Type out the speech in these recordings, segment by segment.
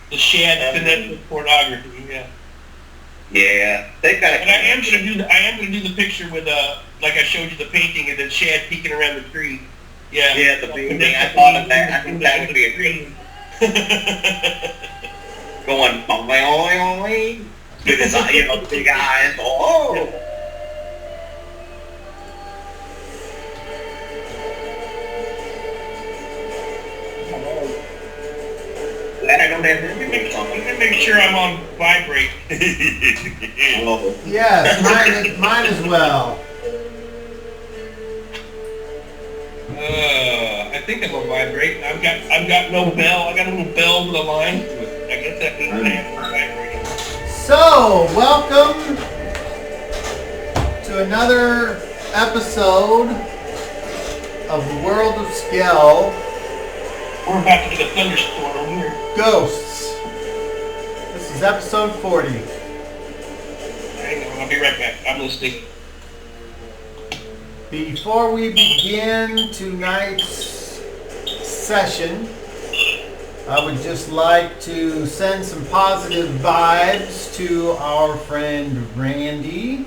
The shad connected pornography. Yeah. Yeah, they got. And I am gonna do the picture with like I showed you the painting and then shad peeking around the tree. Yeah. Yeah, the painting. I thought of that. I think that would be a good. Going oing with his big eyes. Oh. Glad I don't have to make sure I'm on vibrate. Yes, mine as well. I think I'm on vibrate. I've got no bell. I got a little bell with a line to it. I guess that means I am vibrating. So, welcome to another episode of the World of Skell. We're about to get a thunderstorm here. Ghosts. This is episode 40. Hang on, I'll be right back. I'm listening. Before we begin tonight's session, I would just like to send some positive vibes to our friend Randy.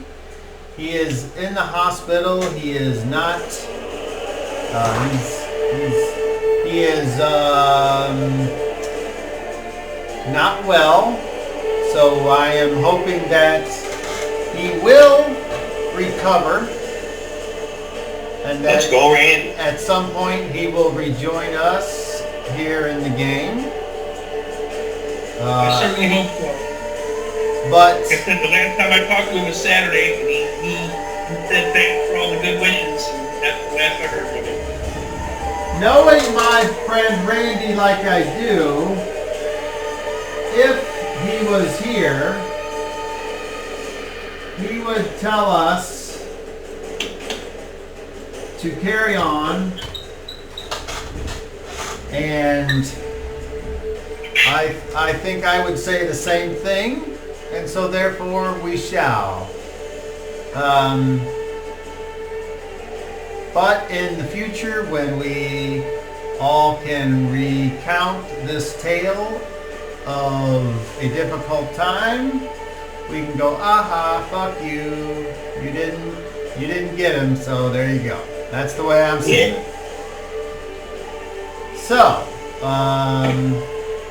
He is in the hospital. He is not. He is not well. So I am hoping that he will recover. And that let's go, Randy. At some point he will rejoin us here in the game. I certainly hope so. But like I said, the last time I talked to him was Saturday, and he said thanks for all the good wishes, and that's the last I heard from him. Knowing my friend Randy like I do, if he was here, he would tell us to carry on, and I think I would say the same thing, and so therefore we shall. But in the future, when we all can recount this tale of a difficult time, we can go, aha, fuck you, you didn't get him, so there you go. That's the way I'm seeing it. So,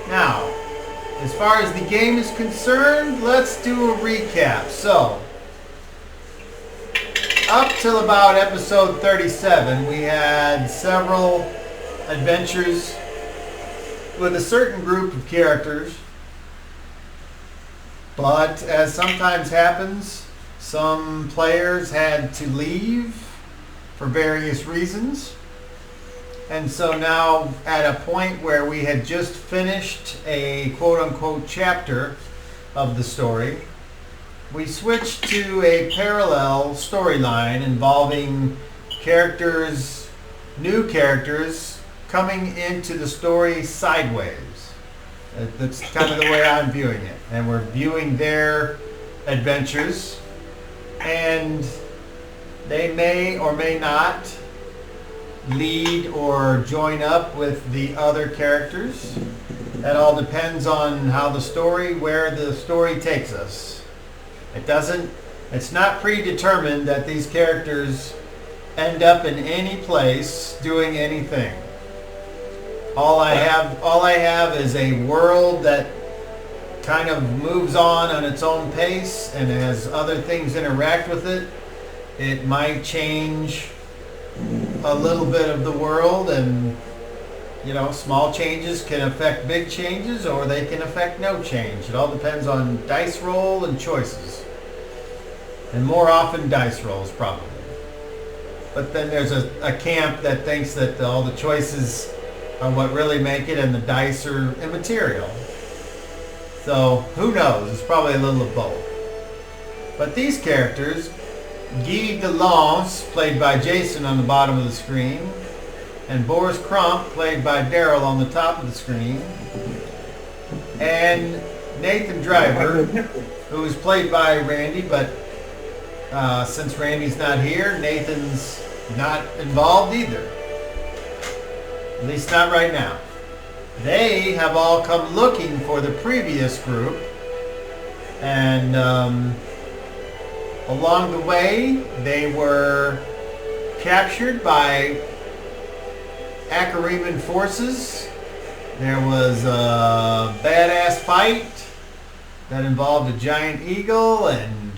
now, as far as the game is concerned, let's do a recap. So, up till about episode 37, we had several adventures with a certain group of characters. But, as sometimes happens, some players had to leave for various reasons. And so now at a point where we had just finished a quote-unquote chapter of the story, we switched to a parallel storyline involving characters, new characters, coming into the story sideways. That's kind of the way I'm viewing it. And we're viewing their adventures, and they may or may not lead or join up with the other characters. That all depends on how where the story takes us. It's not predetermined that these characters end up in any place doing anything. All I have is a world that kind of moves on its own pace, and as other things interact with it, it might change a little bit of the world, and small changes can affect big changes, or they can affect no change. It all depends on dice roll and choices, and more often dice rolls probably. But then there's a camp that thinks that all the choices are what really make it, and the dice are immaterial. So who knows? It's probably a little of both. But these characters, Guy DeLance, played by Jason on the bottom of the screen, and Boris Crump, played by Daryl on the top of the screen, and Nathan Driver, who is played by Randy, but since Randy's not here, Nathan's not involved either. At least not right now. they have all come looking for the previous group. And along the way, they were captured by Acariman forces. There was a badass fight that involved a giant eagle and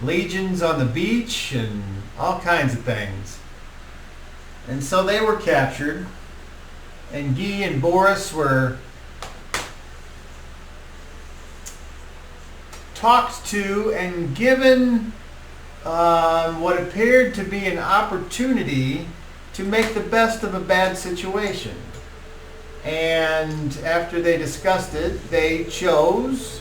legions on the beach and all kinds of things. And so they were captured, and Guy and Boris were talked to and given what appeared to be an opportunity to make the best of a bad situation. And after they discussed it, they chose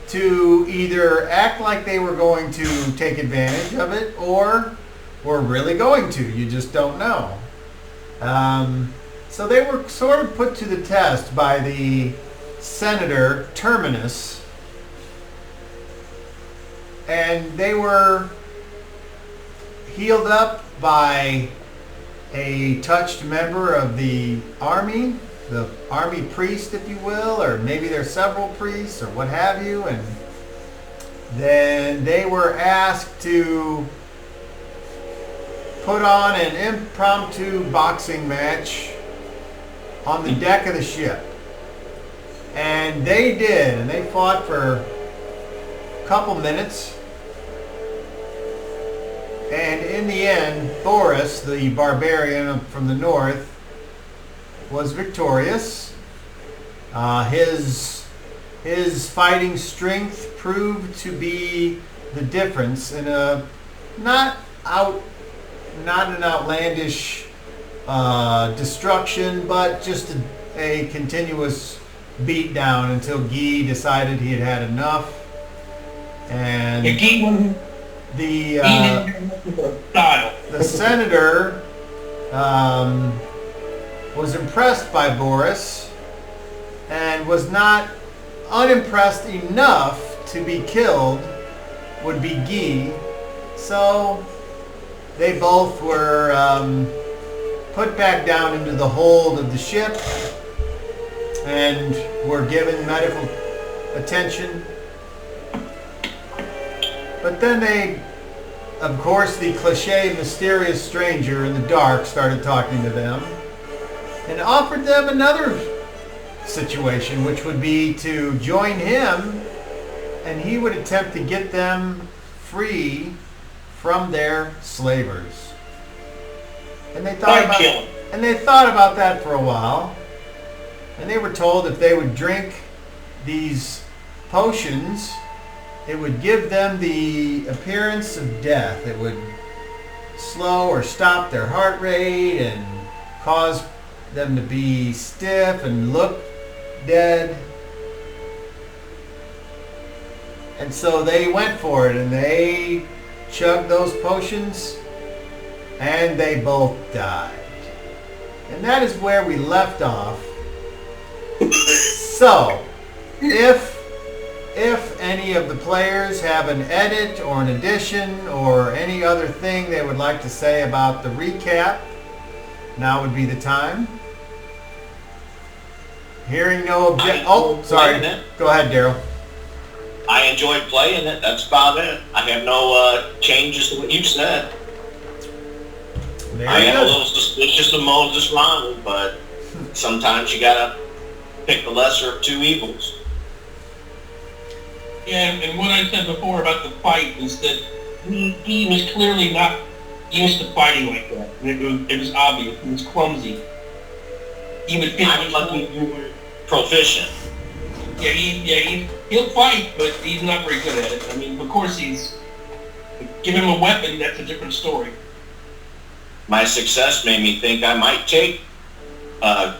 to either act like they were going to take advantage of it or were really going to. You just don't know. So they were sort of put to the test by the Senator Terminus, and they were healed up by a touched member of the army priest, if you will, or maybe there's several priests or what have you, and then they were asked to put on an impromptu boxing match on the deck of the ship. And they did, and they fought for a couple minutes. And in the end, Boris, the barbarian from the north, was victorious. His fighting strength proved to be the difference in a not an outlandish destruction, but just a continuous beatdown until Guy decided he had had enough. And the senator was impressed by Boris and was not unimpressed enough to be killed, would be Guy. So they both were put back down into the hold of the ship and were given medical attention. But then they, of course, the cliche mysterious stranger in the dark started talking to them and offered them another situation, which would be to join him, and he would attempt to get them free from their slavers. And they thought about that for a while, and they were told if they would drink these potions, it would give them the appearance of death. It would slow or stop their heart rate and cause them to be stiff and look dead. And so they went for it, and they chugged those potions, and they both died. And that is where we left off. So, if any of the players have an edit or an addition or any other thing they would like to say about the recap, now would be the time. Hearing no objection. Oh, sorry. Go ahead, Daryl. I enjoyed playing it. That's about it. I have no changes to what you said. I am a little suspicious of Moses Ronald, but sometimes you gotta pick the lesser of two evils. Yeah, and what I said before about the fight is that he was clearly not used to fighting like that. It was obvious. He was clumsy. I'm lucky you were proficient. Yeah, he'll fight, but he's not very good at it. I mean, of course give him a weapon, that's a different story. My success made me think I might take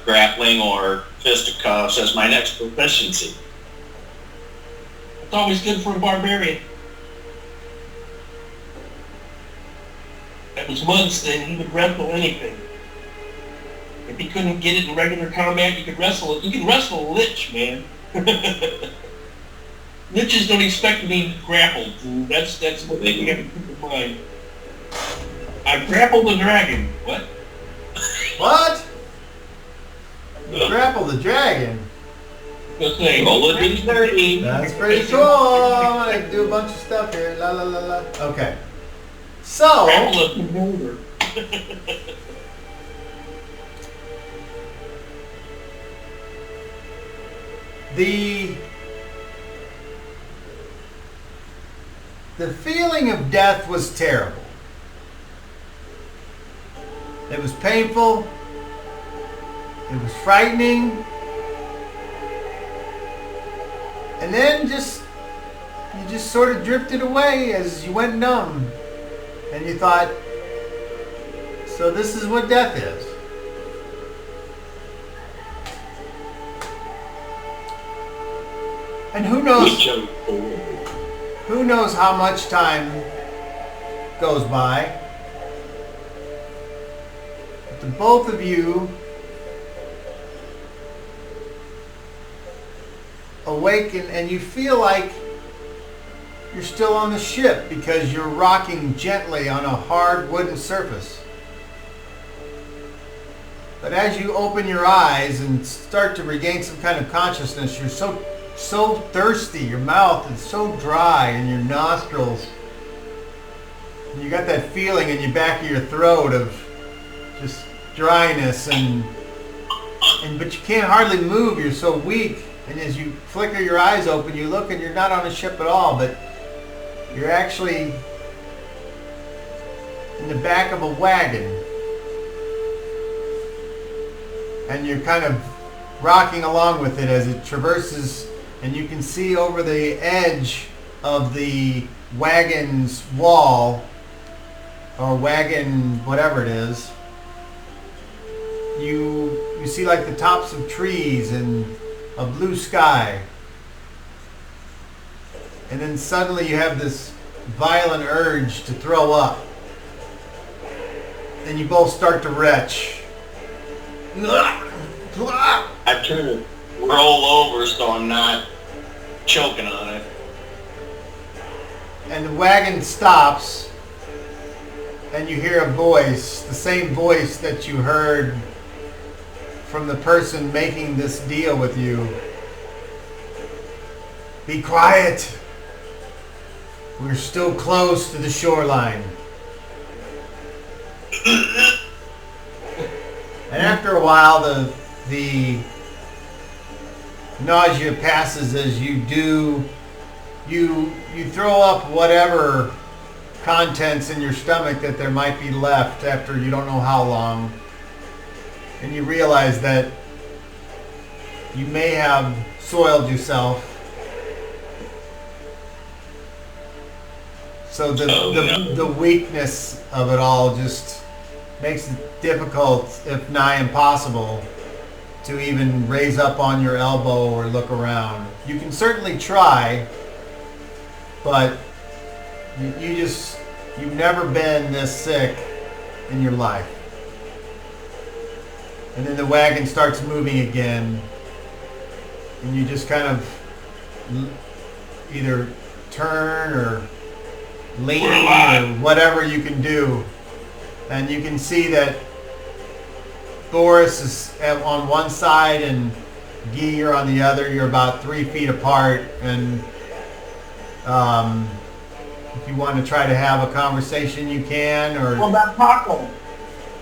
grappling or fisticuffs as my next proficiency. It's always good for a barbarian. That was Mud's thing. He would wrestle anything. If he couldn't get it in regular combat, you could wrestle it. You can wrestle a lich, man. Liches don't expect to be grappled. And that's what they have to keep in mind. I grappled a dragon. What? What? Grapple the dragon. Let's say, Roll a d30. That's pretty cool. I'm gonna do a bunch of stuff here. La la la la. Okay. So grapple a beholder. the feeling of death was terrible. It was painful. It was frightening. And then you just sort of drifted away as you went numb. And you thought, so this is what death is. And who knows how much time goes by. But the both of you awaken and you feel like you're still on the ship because you're rocking gently on a hard wooden surface. But as you open your eyes and start to regain some kind of consciousness, you're so thirsty. Your mouth is so dry and your nostrils. And you got that feeling in the back of your throat of just dryness but you can't hardly move. You're so weak. And as you flicker your eyes open, you look and you're not on a ship at all, but you're actually in the back of a wagon. And you're kind of rocking along with it as it traverses, and you can see over the edge of the wagon's wall, or wagon, whatever it is, you see like the tops of trees and a blue sky. And then suddenly you have this violent urge to throw up. And you both start to retch. I try to roll over so I'm not choking on it. And the wagon stops, and you hear a voice, the same voice that you heard from the person making this deal with you. Be quiet. We're still close to the shoreline. And after a while, the nausea passes as you do. You throw up whatever contents in your stomach that there might be left after you don't know how long. And you realize that you may have soiled yourself. So the weakness of it all just makes it difficult, if nigh impossible, to even raise up on your elbow or look around. You can certainly try, but you've never been this sick in your life. And then the wagon starts moving again, and you just kind of either turn or lean or whatever you can do. And you can see that Boris is on one side and Guy, you're on the other. You're about 3 feet apart, and if you want to try to have a conversation, you can. Or what about Paco?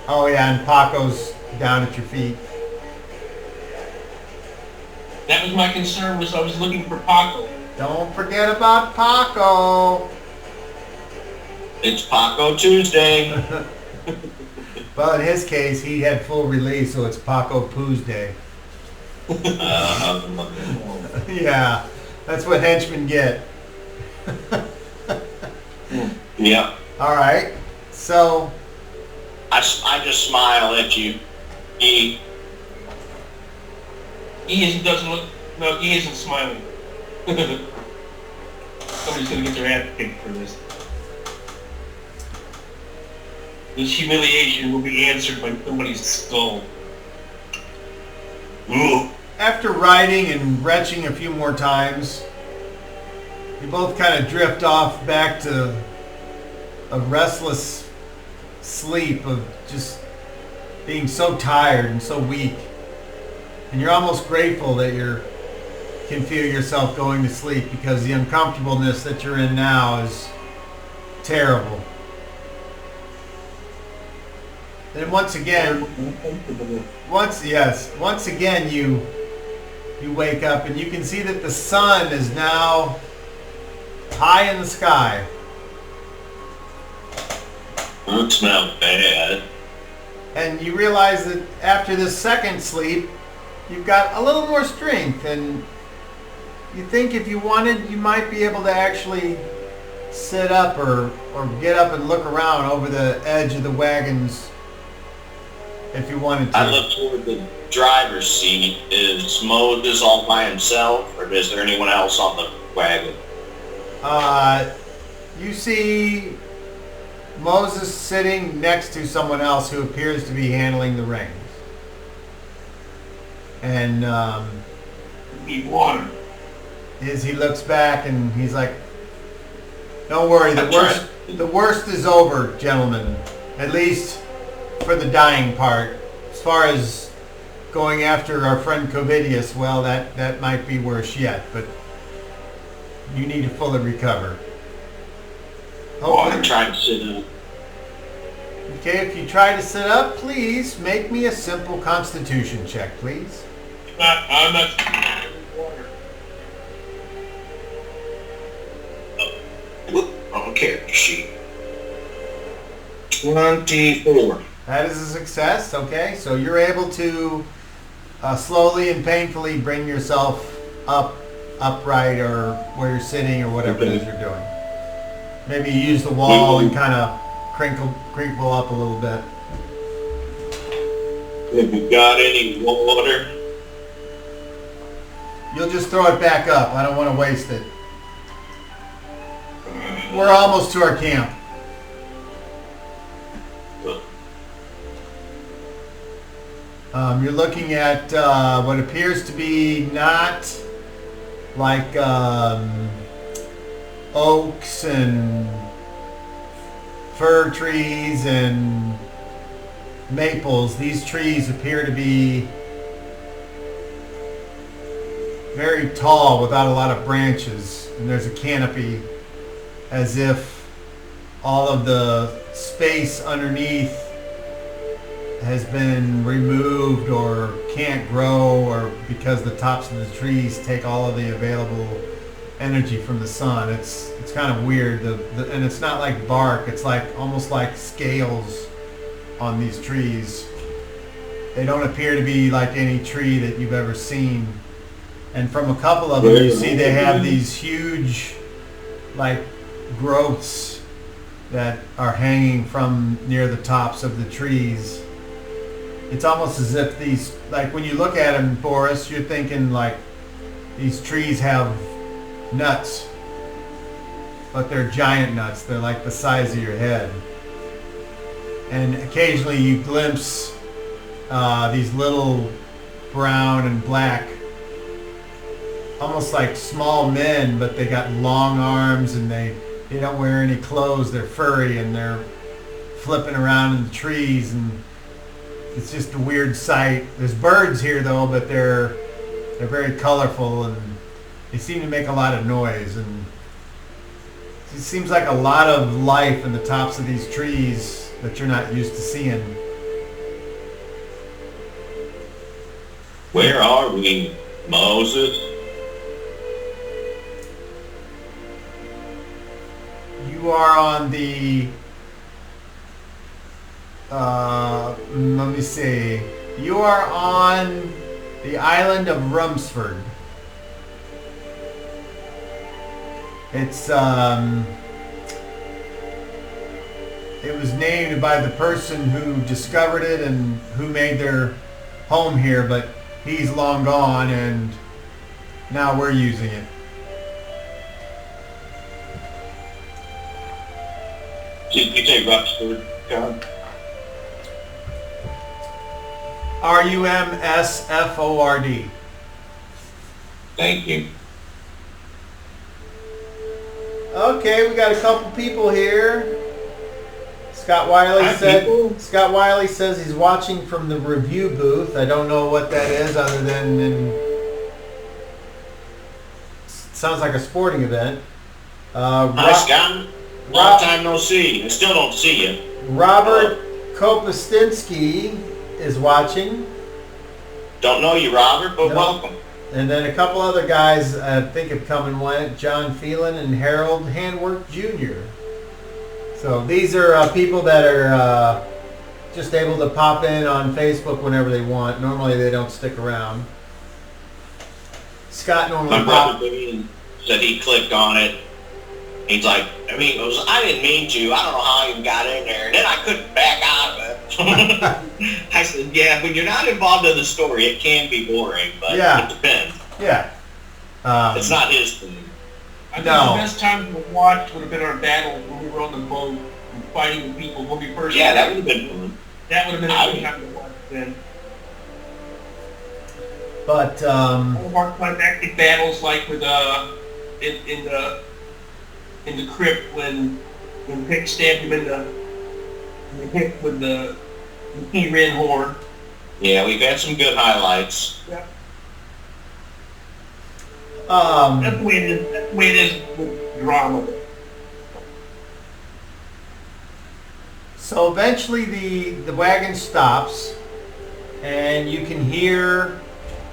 Oh yeah, and Paco's down at your feet. That was my concern, was I was looking for Paco. Don't forget about Paco. It's Paco Tuesday. Well, in his case, he had full release, so it's Paco Poo's Day. Yeah, that's what henchmen get. Yeah. All right, so I just smile at you. He doesn't look. No, he isn't smiling. Somebody's gonna get their ass kicked for this. This humiliation will be answered by somebody's skull. Ooh. after riding and retching a few more times, you both kind of drift off back to a restless sleep of just being so tired and so weak. And you're almost grateful that you can feel yourself going to sleep, because the uncomfortableness that you're in now is terrible. And once again you wake up and you can see that the sun is now high in the sky. It's not bad. And you realize that after this second sleep, you've got a little more strength, and you think if you wanted, you might be able to actually sit up or get up and look around over the edge of the wagons if you wanted to. I look toward the driver's seat. Is Moses all by himself, or is there anyone else on the wagon? You see Moses sitting next to someone else who appears to be handling the reins. And Need water. he looks back and he's like, "Don't worry, the worst is over, gentlemen. At least for the dying part. As far as going after our friend Covidius, well, that might be worse yet, but you need to fully recover." I'm trying to sit up. Okay, if you try to sit up, please make me a simple constitution check, please. I'm not water. On character sheet. 24. That is a success, okay? So you're able to slowly and painfully bring yourself upright, or where you're sitting, or whatever it is you're doing. Maybe you use the wall and kind of crinkle up a little bit. Have you got any water? You'll just throw it back up. I don't want to waste it. We're almost to our camp. You're looking at what appears to be not like oaks and fir trees and maples. These trees appear to be very tall without a lot of branches, and there's a canopy as if all of the space underneath has been removed or can't grow, or because the tops of the trees take all of the available energy from the sun. It's kind of weird. And it's not like bark. It's like almost like scales on these trees. They don't appear to be like any tree that you've ever seen. And from a couple of them, you see they have these huge, like, growths that are hanging from near the tops of the trees. It's almost as if these, like, when you look at them, Boris, you're thinking like these trees have nuts, but they're giant nuts. They're like the size of your head. And occasionally you glimpse these little brown and black, almost like small men, but they got long arms, and they don't wear any clothes. They're furry, and they're flipping around in the trees, and it's just a weird sight. There's birds here though, but they're very colorful, and they seem to make a lot of noise, and it seems like a lot of life in the tops of these trees that you're not used to seeing. Where are we, Moses? You are on the, let me see, you are on the island of Rumsford. It's, it was named by the person who discovered it and who made their home here, but he's long gone, and now we're using it. You say Rumsford, John? Rumsford. Thank you. Okay, we got a couple people here. Scott Wiley says he's watching from the review booth. I don't know what that is other than sounds like a sporting event. Hi, Scott. Long time no see. I still don't see you. Robert Kopustinski is watching. Don't know you, Robert, but No. welcome. And then a couple other guys I think have come and went. John Phelan and Harold Handwork Jr. So these are people that are just able to pop in on Facebook whenever they want. Normally they don't stick around. Scott normally My brother Damien said he clicked on it. He's like, I didn't mean to. I don't know how I even got in there. And then I couldn't back out of it. I said, yeah, when you're not involved in the story, it can be boring, but it depends. Yeah. It's not his thing. I think the best time to watch would have been our battle when we were on the boat and fighting the people when we first. Yeah, that would have been fun. That would have been a good time to watch then. But all of our climactic battles, like with in the crypt when Pick stabbed him in the hip with the key red horn. Yeah, we've had some good highlights. Yeah. that's the way it is. That's the way it is with drama. So eventually the wagon stops, and you can hear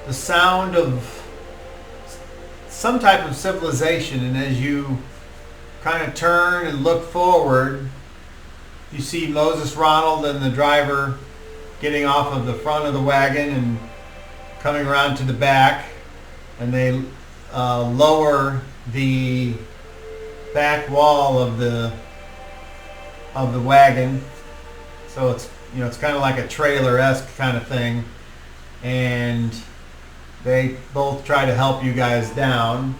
the sound of some type of civilization. And as you kind of turn and look forward, you see Moses Ronald and the driver getting off of the front of the wagon and coming around to the back, and they lower the back wall of the wagon, so it's kind of like a trailer-esque kind of thing, and they both try to help you guys down.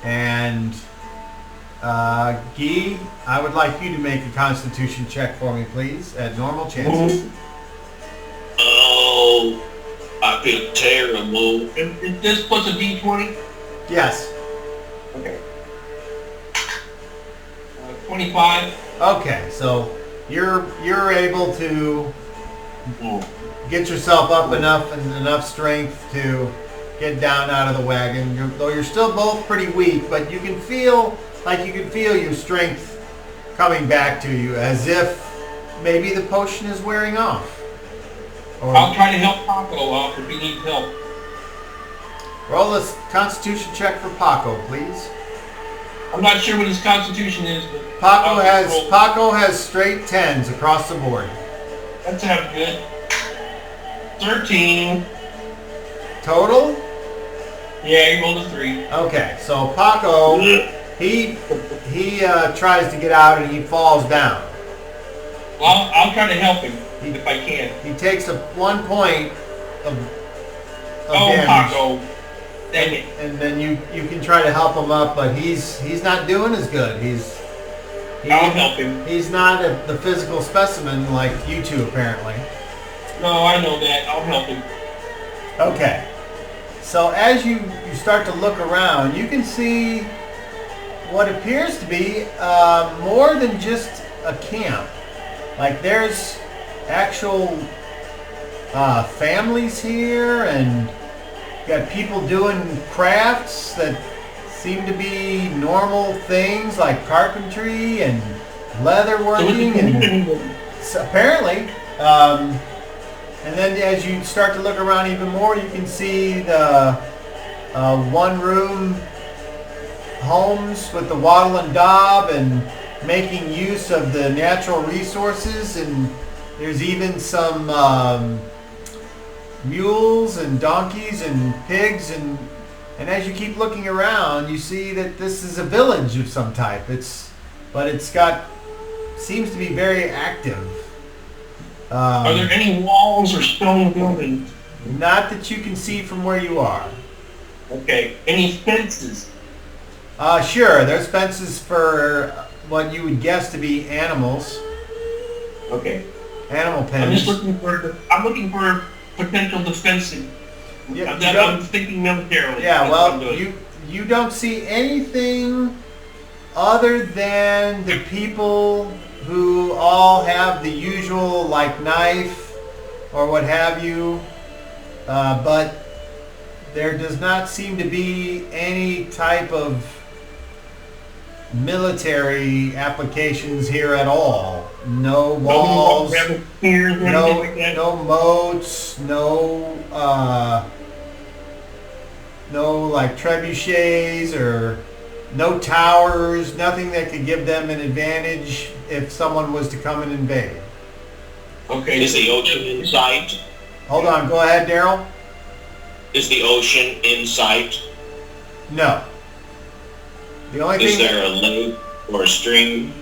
And Guy, I would like you to make a Constitution check for me, please, at normal chances. Oh, I feel terrible. Is this plus a D20? Yes. Okay. 25. Okay, so you're able to get yourself up enough and enough strength to get down out of the wagon. Though you're still both pretty weak, but you can feel your strength coming back to you, as if maybe the potion is wearing off. Or I'll try to help Paco off if he needs help. roll a Constitution check for Paco, please. I'm not sure what his Constitution is, but Paco has straight 10s across the board. That sounds good. 13. Total? Yeah, he rolled a 3. Okay, so Paco, he tries to get out and he falls down. Well, I'll try to help him if I can. He takes 1 point of damage. Paco. Dang it. And then you can try to help him up, but he's not doing as good. I'll help him. He's not the physical specimen like you two, apparently. No, I know that. I'll help him. Okay. So as you start to look around, you can see what appears to be more than just a camp. Like there's actual families here, and got people doing crafts that seem to be normal things like carpentry and leatherworking, and apparently. And then as you start to look around even more, you can see the one-room homes with the wattle and daub and making use of the natural resources, and there's even some mules and donkeys and pigs, and as you keep looking around, you see that this is a village of some type. Seems to be very active. Are there any walls or stone buildings? Not that you can see from where you are. Okay. Any fences? Sure. There's fences for what you would guess to be animals. Okay. Animal pens. I'm just looking for potential defensive. Yeah, I'm thinking militarily. Yeah. Well, you don't see anything other than the people who all have the usual like knife or what have you, but there does not seem to be any type of military applications here at all. No walls, no moats, no like trebuchets or no towers, nothing that could give them an advantage if someone was to come and invade. Okay. Is the ocean in sight? Hold on, go ahead, Daryl. Is the ocean in sight? No. The only Is thing there a lake or a stream?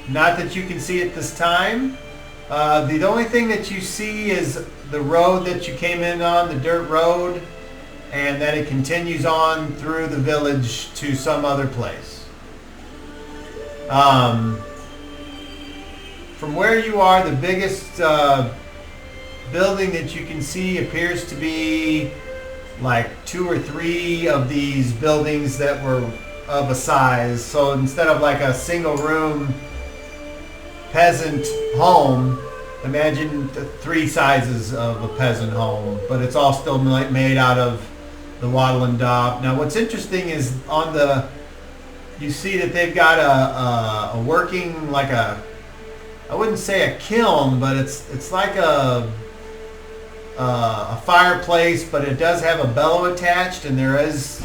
Not that you can see at this time. The only thing that you see is the road that you came in on, the dirt road, and then it continues on through the village to some other place. From where you are, the biggest building that you can see appears to be like 2 or 3 of these buildings that were of a size. So instead of like a single room peasant home, imagine 3 sizes of a peasant home, but it's all still made out of the wattle and daub. Now what's interesting is on the, you see that they've got a working, like a, I wouldn't say a kiln, but it's like a fireplace, but it does have a bellow attached, and there is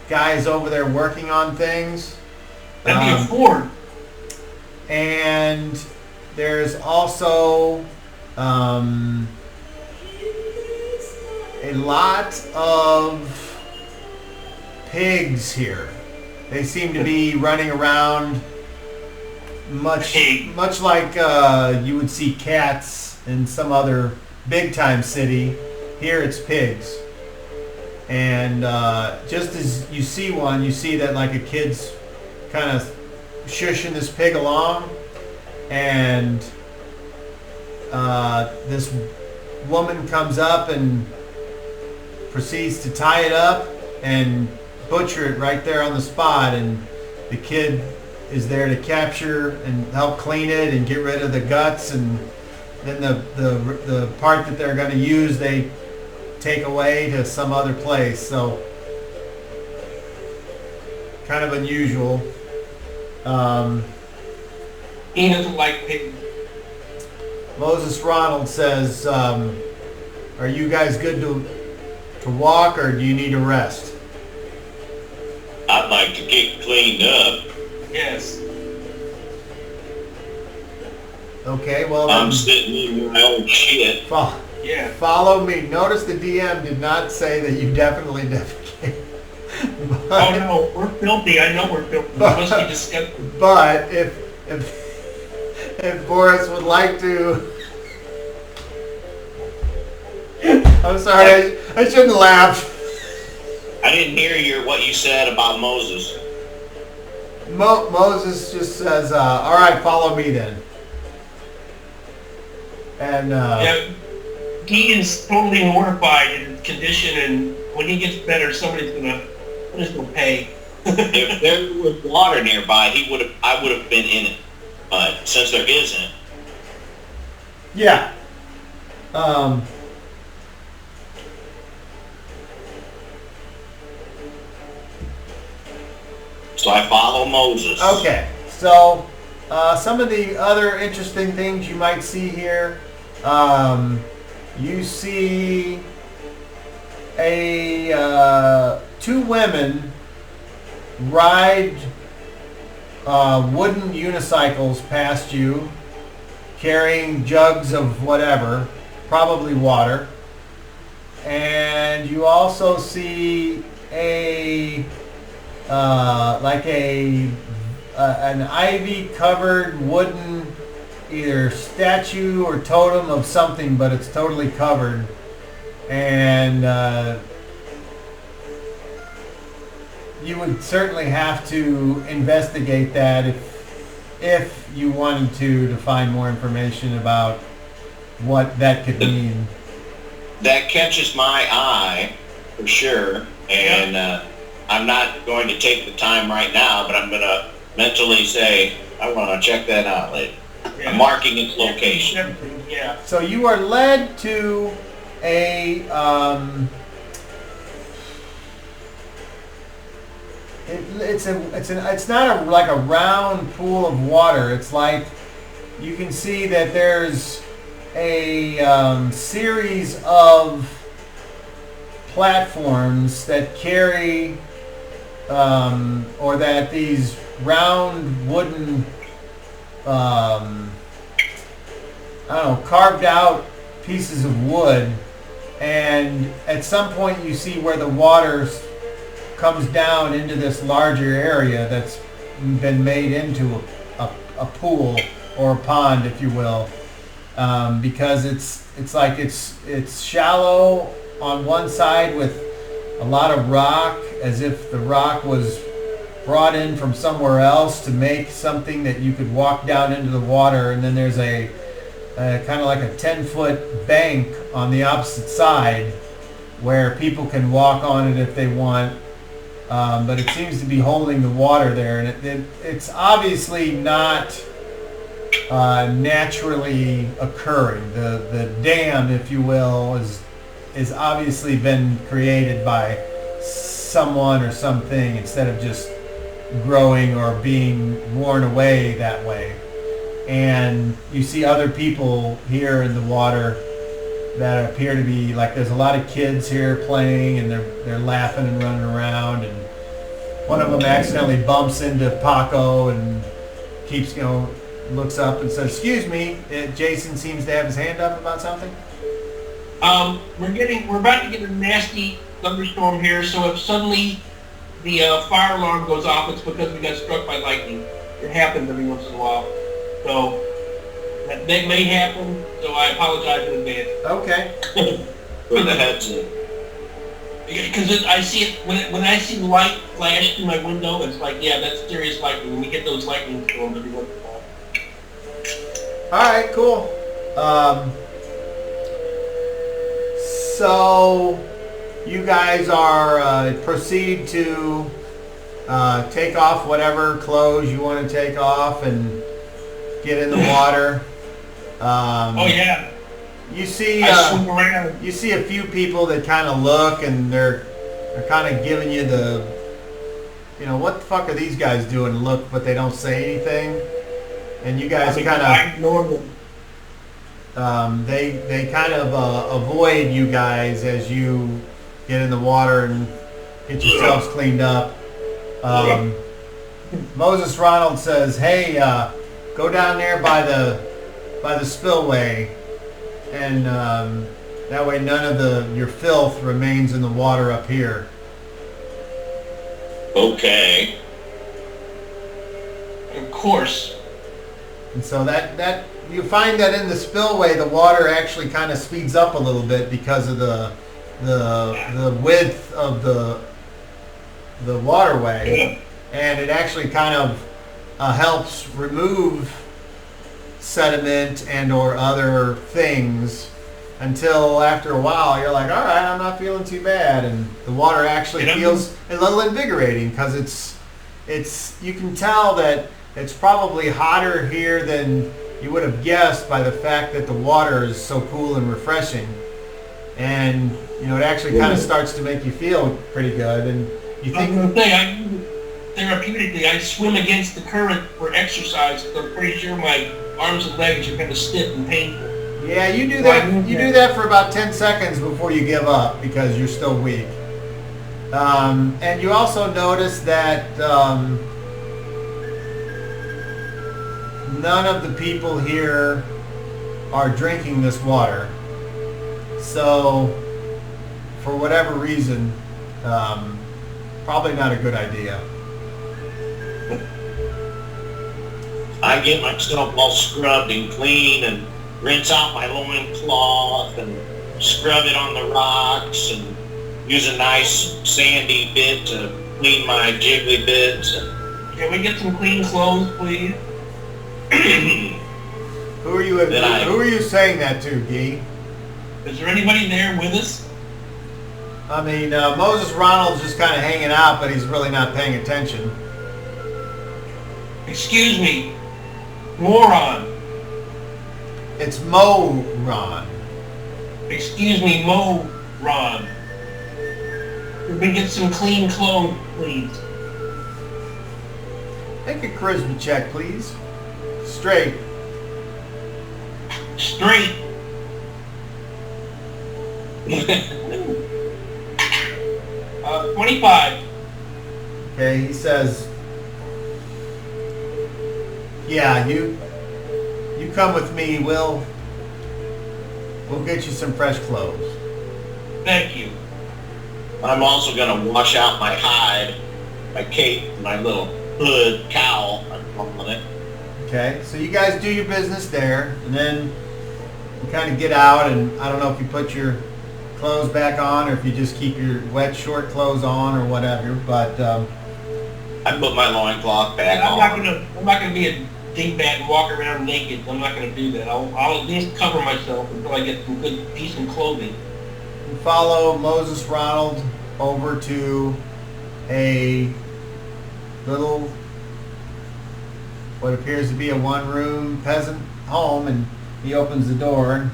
guys over there working on things. That'd be a fort. And there's also a lot of pigs here. They seem to be running around much like you would see cats in some other big time city. Here it's pigs. And just as you see one, you see that like a kid's kind of shushing this pig along, and this woman comes up and proceeds to tie it up and butcher it right there on the spot, and the kid is there to capture and help clean it and get rid of the guts, and then the part that they're going to use they take away to some other place. So kind of unusual. He doesn't like pigs. Moses Ronald says, are you guys good to walk, or do you need a rest? I'd like to get cleaned up. Yes. Okay, well I'm sitting in my own shit. Follow me. Notice the DM did not say that you definitely defecate. Oh no, we're filthy. I know we're filthy. We're supposed to be disgusting. But if Boris would like to, I'm sorry, I shouldn't laugh. I didn't hear what you said about Moses. Moses just says, all right, follow me then. And yeah, he is totally mortified in his condition, and when he gets better, somebody's gonna pay. If there was water nearby, I would have been in it. But since there isn't, yeah. So I follow Moses. Okay, so some of the other interesting things you might see here, you see two women ride wooden unicycles past you, carrying jugs of whatever, probably water, and you also see an ivy-covered wooden either statue or totem of something, but it's totally covered, and you would certainly have to investigate that if you wanted to find more information about what that could mean. That catches my eye for sure, and I'm not going to take the time right now, but I'm going to mentally say I want to check that out later. Yeah. marking its location. Yeah. So you are led to a it's not like a round pool of water. It's like you can see that there's a series of platforms that carry or that these round wooden carved out pieces of wood, and at some point you see where the water comes down into this larger area that's been made into a pool or a pond, if you will, because it's shallow on one side with a lot of rock, as if the rock was brought in from somewhere else to make something that you could walk down into the water, and then there's a kind of like a 10-foot bank on the opposite side where people can walk on it if they want, but it seems to be holding the water there, and it's obviously not naturally occurring. The dam, if you will, is obviously been created by someone or something instead of just growing or being worn away that way. And you see other people here in the water that appear to be like, there's a lot of kids here playing, and they're laughing and running around, and one of them accidentally bumps into Paco and keeps looks up and says, "Excuse me." Jason seems to have his hand up about something. We're about to get a nasty thunderstorm here, so if suddenly the fire alarm goes off, it's because we got struck by lightning. It happens every once in a while. So that may happen, so I apologize in advance. Okay. For the heads up. Because I see it, when I see light flash through my window, it's like, yeah, that's serious lightning. We get those lightning storms every once in a while. Alright, cool. So you guys are proceed to take off whatever clothes you want to take off and get in the water. Oh yeah. You see, I swim around. you see a few people that kind of look, and they're kind of giving you the, what the fuck are these guys doing? Look, but they don't say anything. And you guys kind I ignore them. they kind of avoid you guys as you get in the water and get yourselves cleaned up. Moses Ronald says, "Hey, go down there by the spillway, and that way none of your filth remains in the water up here." Okay. Of course. And so that you find that in the spillway, the water actually kind of speeds up a little bit because of the width of the waterway, and it actually kind of helps remove sediment and or other things, until after a while you're like, all right, I'm not feeling too bad, and the water actually feels a little invigorating, because it's you can tell that it's probably hotter here than you would have guessed by the fact that the water is so cool and refreshing, and it actually kind of starts to make you feel pretty good. And you think, I was going to say, therapeutically, I swim against the current for exercise, because I'm pretty sure my arms and legs are kind of stiff and painful. yeah, you do that. You do that for about 10 seconds before you give up because you're still weak. And you also notice that none of the people here are drinking this water. So, for whatever reason, probably not a good idea. I get myself all scrubbed and clean and rinse out my loincloth and scrub it on the rocks and use a nice sandy bit to clean my jiggly bits. Can we get some clean clothes, please? Who are you saying that to, Guy? Is there anybody there with us? I mean, Moses Ronald's just kind of hanging out, but he's really not paying attention. Excuse me, moron. It's Moron. Excuse me, Ron. Can we get some clean clothes, please? Make a charisma check, please. Straight. Straight. 25. Okay, he says, yeah, you come with me, we'll get you some fresh clothes. Thank you. I'm also going to wash out my hide, my cape, my little hood, cowl, I'm calling it. Okay, so you guys do your business there, and then you kind of get out, and I don't know if you put your clothes back on or if you just keep your wet short clothes on or whatever, but I put my loincloth back I'm on. not gonna be a dingbat and walk around naked. I'm not gonna do that. I'll at least cover myself until I get some good, decent clothing. you follow Moses Ronald over to a little, what appears to be a one-room peasant home, and he opens the door.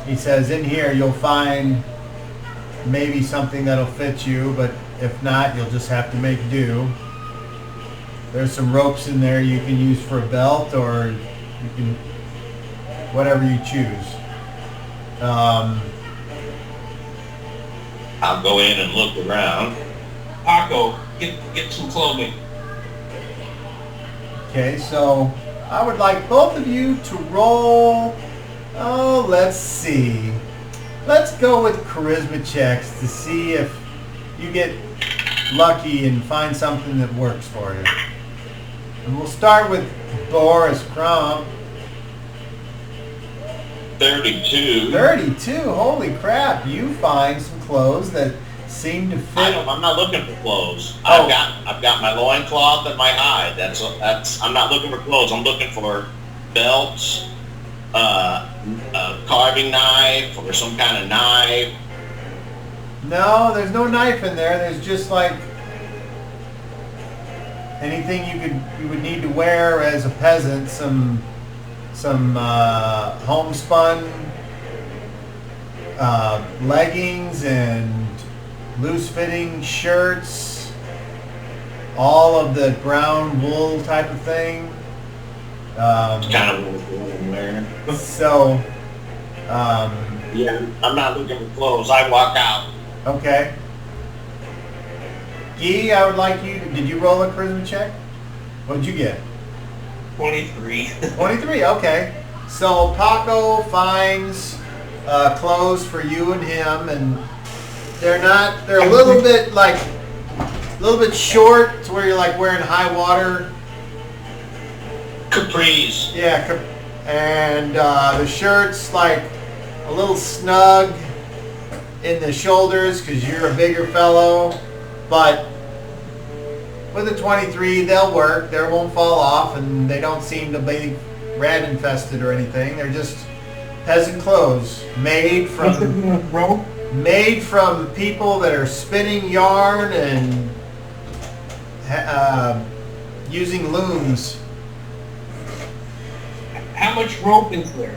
He says, in here you'll find maybe something that'll fit you, but if not, you'll just have to make do. There's some ropes in there you can use for a belt, or you can, whatever you choose. I'll go in and look around. Paco, get some clothing. Okay, so I would like both of you to roll, let's see. Let's go with charisma checks to see if you get lucky and find something that works for you. And we'll start with Boris Crump. 32. 32, holy crap, you find some clothes that seem to fit. I'm not looking for clothes. Oh. I've got my loincloth and my hide. That's I'm not looking for clothes. I'm looking for belts, a carving knife or some kind of knife. No, there's no knife in there. There's just like anything you would need to wear as a peasant. Some homespun leggings and loose-fitting shirts, all of the brown wool type of thing. It's kind of what I'm wearing. So, Yeah, I'm not looking for clothes. I walk out. okay. Guy, I would like you to, did you roll a charisma check? What did you get? 23. 23, okay. So Paco finds clothes for you and him, and they're a little bit short to where you're like wearing high water. Capris. Yeah, and the shirt's like a little snug in the shoulders because you're a bigger fellow, but with a 23, they'll work. They won't fall off, and they don't seem to be rat infested or anything. They're just peasant clothes made from people that are spinning yarn and using looms. How much rope is there?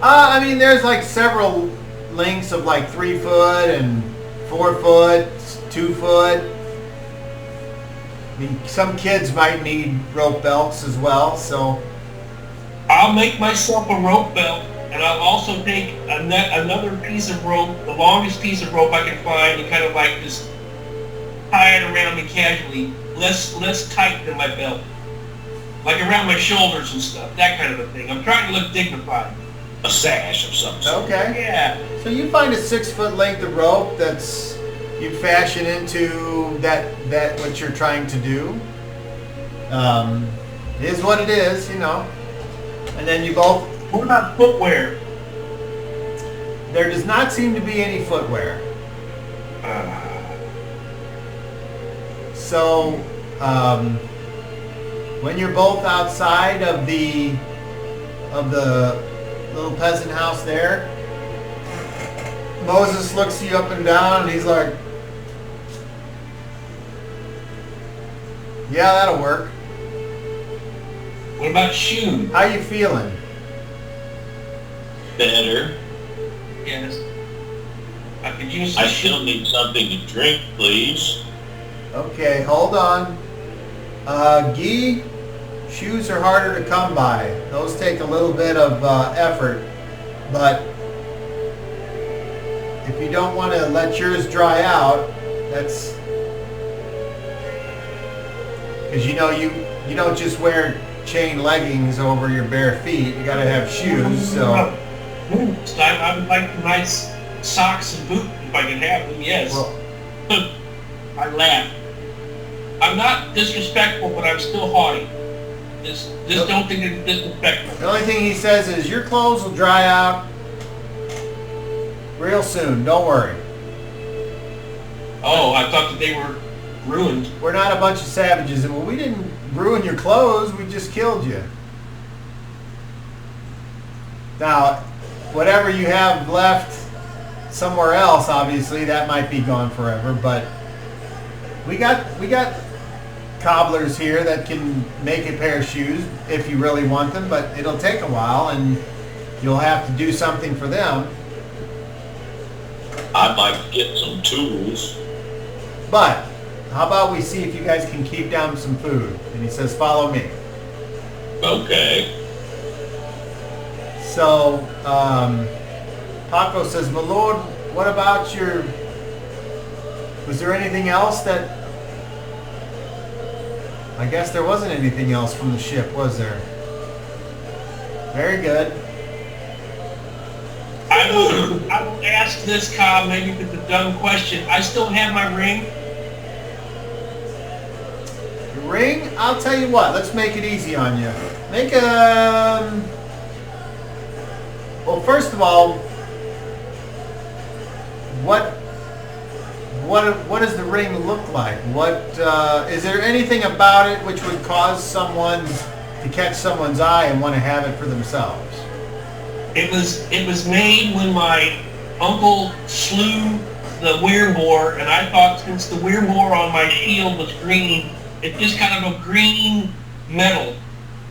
I mean, there's like several lengths of like 3 foot and 4 foot, 2 foot. I mean, some kids might need rope belts as well, so. I'll make myself a rope belt, and I'll also take another piece of rope, the longest piece of rope I can find, and kind of like just tie it around me casually, less tight than my belt. Like around my shoulders and stuff, that kind of a thing. I'm trying to look dignified. A sash of some sort. Okay. Yeah. So you find a 6 foot length of rope that's you fashion into that what you're trying to do. It is what it is, you know. And then you both. What about footwear? There does not seem to be any footwear. So, when you're both outside of the little peasant house there, Moses looks you up and down, and he's like, "Yeah, that'll work. What about shoes? How you feeling?" better. Yes. I could use I still need something to drink, please. Okay, hold on. Guy, shoes are harder to come by. Those take a little bit of effort, but if you don't want to let yours dry out, that's because you don't just wear chain leggings over your bare feet. You got to have shoes. So I would like nice socks and boots if I could have them. Yes. well, I laugh. I'm not disrespectful, but I'm still haughty. Just don't think it's disrespectful. the only thing he says is your clothes will dry out real soon. Don't worry. Oh, I thought that they were ruined. We're not a bunch of savages. Well, we didn't ruin your clothes. We just killed you. Now, whatever you have left somewhere else, obviously, that might be gone forever. But we got cobblers here that can make a pair of shoes if you really want them. But it'll take a while, and you'll have to do something for them. I'd like to get some tools. But how about we see if you guys can keep down some food? And he says, follow me. Okay. So, Paco says, my lord, what about was there anything else that, I guess there wasn't anything else from the ship, was there? Very good. I will ask this, Cobb, maybe it's a dumb question. I still have my ring. The ring? I'll tell you what, let's make it easy on you. Make well, first of all, what does the ring look like? Is there anything about it which would cause someone to catch someone's eye and want to have it for themselves? It was made when my uncle slew the weirboar, and I thought since the weirboar on my shield was green, it's just kind of a green metal.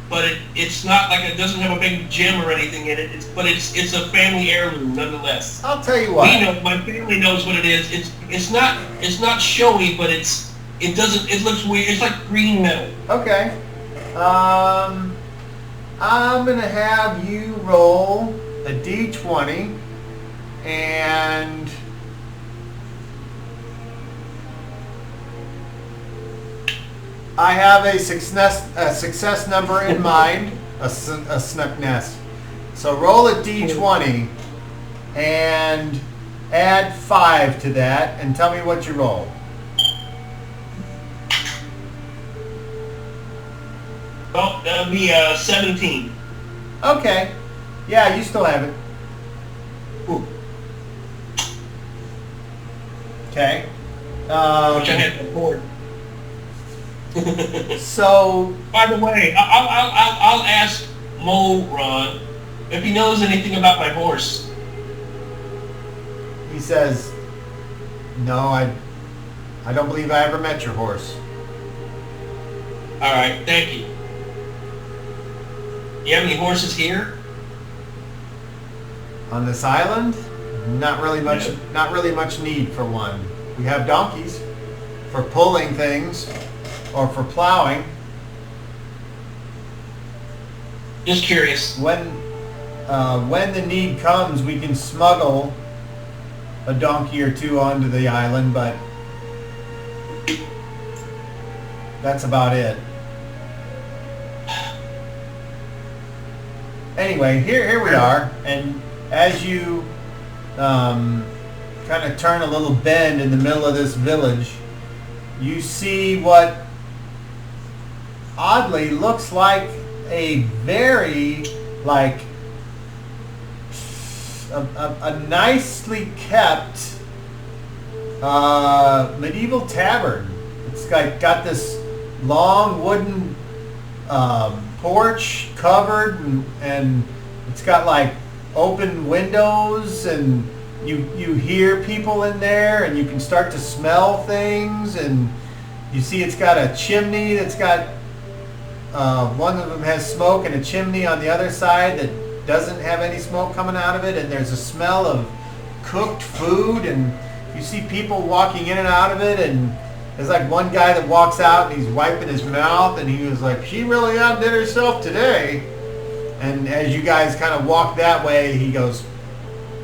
But it's not like it doesn't have a big gem or anything in it. It's a family heirloom nonetheless. I'll tell you what. My family knows what it is. It's not showy, but it looks weird. It's like green metal. Okay. I'm gonna have you roll a d20 and I have a success number in mind, a snuck nest. So roll a d20 and add 5 to that and tell me what you roll. Well, that'll be 17. Okay. Yeah, you still have it. Ooh. Okay. Which I had before. So, by the way, I'll ask Ron if he knows anything about my horse. he says, no, I don't believe I ever met your horse. All right, thank you. You have any horses here? On this island, not really much. Yeah. Not really much need for one. We have donkeys for pulling things or for plowing. Just curious. When the need comes, we can smuggle a donkey or two onto the island, but that's about it. Anyway, here we are, and as you kind of turn a little bend in the middle of this village, you see what oddly looks like a very a nicely kept medieval tavern. It's got this long wooden porch covered, and it's got like open windows, and you hear people in there, and you can start to smell things, and you see it's got a chimney that's got one of them has smoke and a chimney on the other side that doesn't have any smoke coming out of it, and there's a smell of cooked food, and you see people walking in and out of it, and there's like one guy that walks out and he's wiping his mouth, and he was like, she really outdid herself today. And as you guys kind of walk that way, he goes,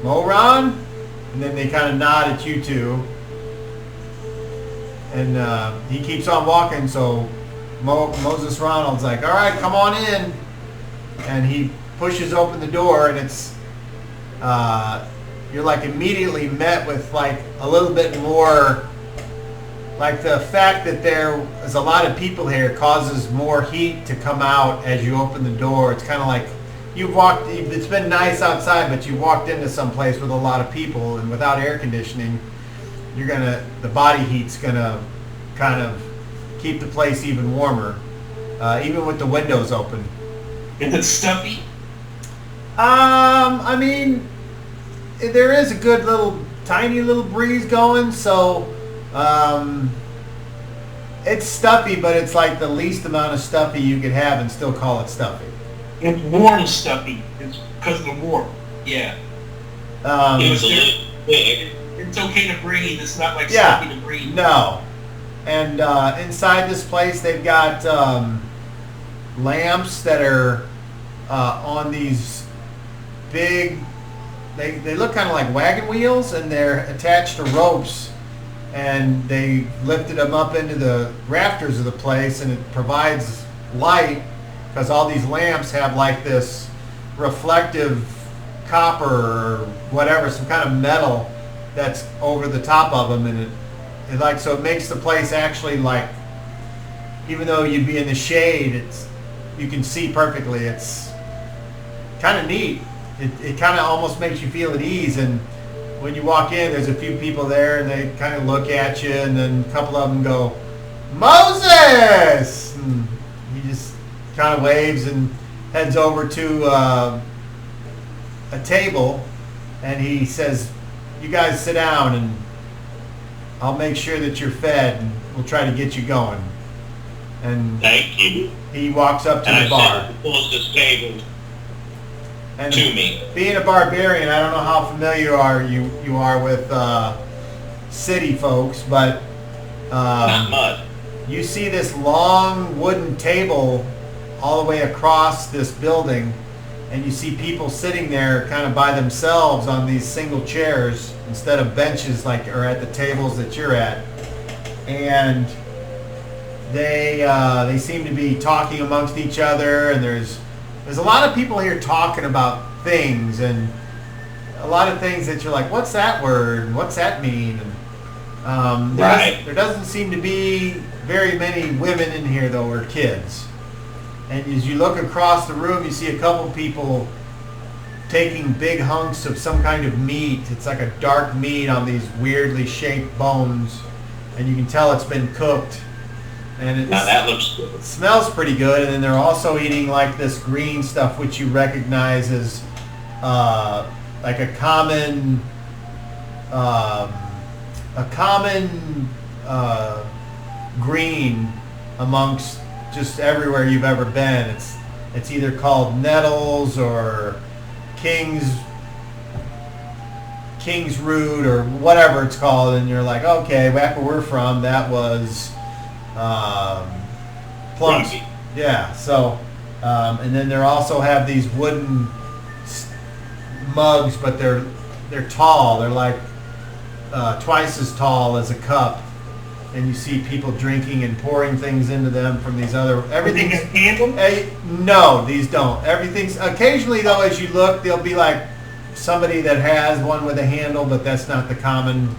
Moron? And then they kind of nod at you two. And he keeps on walking, so Moses Ronald's like, all right, come on in. And he pushes open the door, and it's, you're like immediately met with like a little bit more, like the fact that there is a lot of people here causes more heat to come out as you open the door. It's kind of like it's been nice outside, but you walked into some place with a lot of people, and without air conditioning, the body heat's gonna kind of keep the place even warmer, even with the windows open. Is it stuffy? I mean, there is a good tiny little breeze going, so it's stuffy, but it's like the least amount of stuffy you could have and still call it stuffy. It's warm stuffy. It's because of the warm. Yeah. It's okay to breathe. It's not like stuffy to breathe. No. And inside this place, they've got lamps that are on these big, they look kind of like wagon wheels, and they're attached to ropes, and they lifted them up into the rafters of the place, and it provides light because all these lamps have like this reflective copper or whatever, some kind of metal that's over the top of them, and so it makes the place actually, like, even though you'd be in the shade, you can see perfectly. It's kind of neat. It kind of almost makes you feel at ease, and when you walk in, there's a few people there, and they kind of look at you, and then a couple of them go, Moses! And he just kind of waves and heads over to a table, and he says, you guys sit down, and I'll make sure that you're fed, and we'll try to get you going. And thank you. He walks up to the bar. Closest table and to me. Being a barbarian, I don't know how familiar you are with city folks, but not much. You see this long wooden table all the way across this building, and you see people sitting there kind of by themselves on these single chairs instead of benches or at the tables that you're at. And they seem to be talking amongst each other, and there's a lot of people here talking about things, and a lot of things that you're like, what's that word? What's that mean? And there doesn't seem to be very many women in here, though, or kids. And as you look across the room, you see a couple people taking big hunks of some kind of meat. It's like a dark meat on these weirdly shaped bones, and you can tell it's been cooked. And now that looks good. It smells pretty good. And then they're also eating like this green stuff, which you recognize as like a common green amongst just everywhere you've ever been. It's either called nettles or king's root or whatever it's called, and you're like, okay, back where we're from, that was plums. Yeah. So, and then they also have these wooden mugs, but they're tall. They're like twice as tall as a cup. And you see people drinking and pouring things into them from these other... Everything's... No, these don't. Everything's... Occasionally, though, as you look, there'll be like somebody that has one with a handle, but that's not the common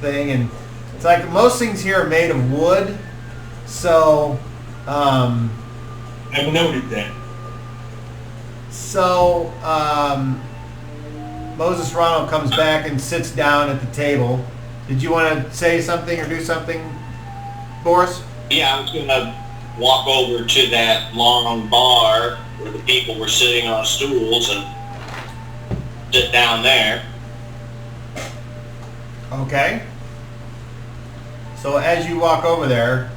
thing. And it's like most things here are made of wood. So... I've noted that. So, Moses Ronald comes back and sits down at the table. Did you want to say something or do something, Boris? Yeah, I was going to walk over to that long bar where the people were sitting on stools and sit down there. Okay. So as you walk over there,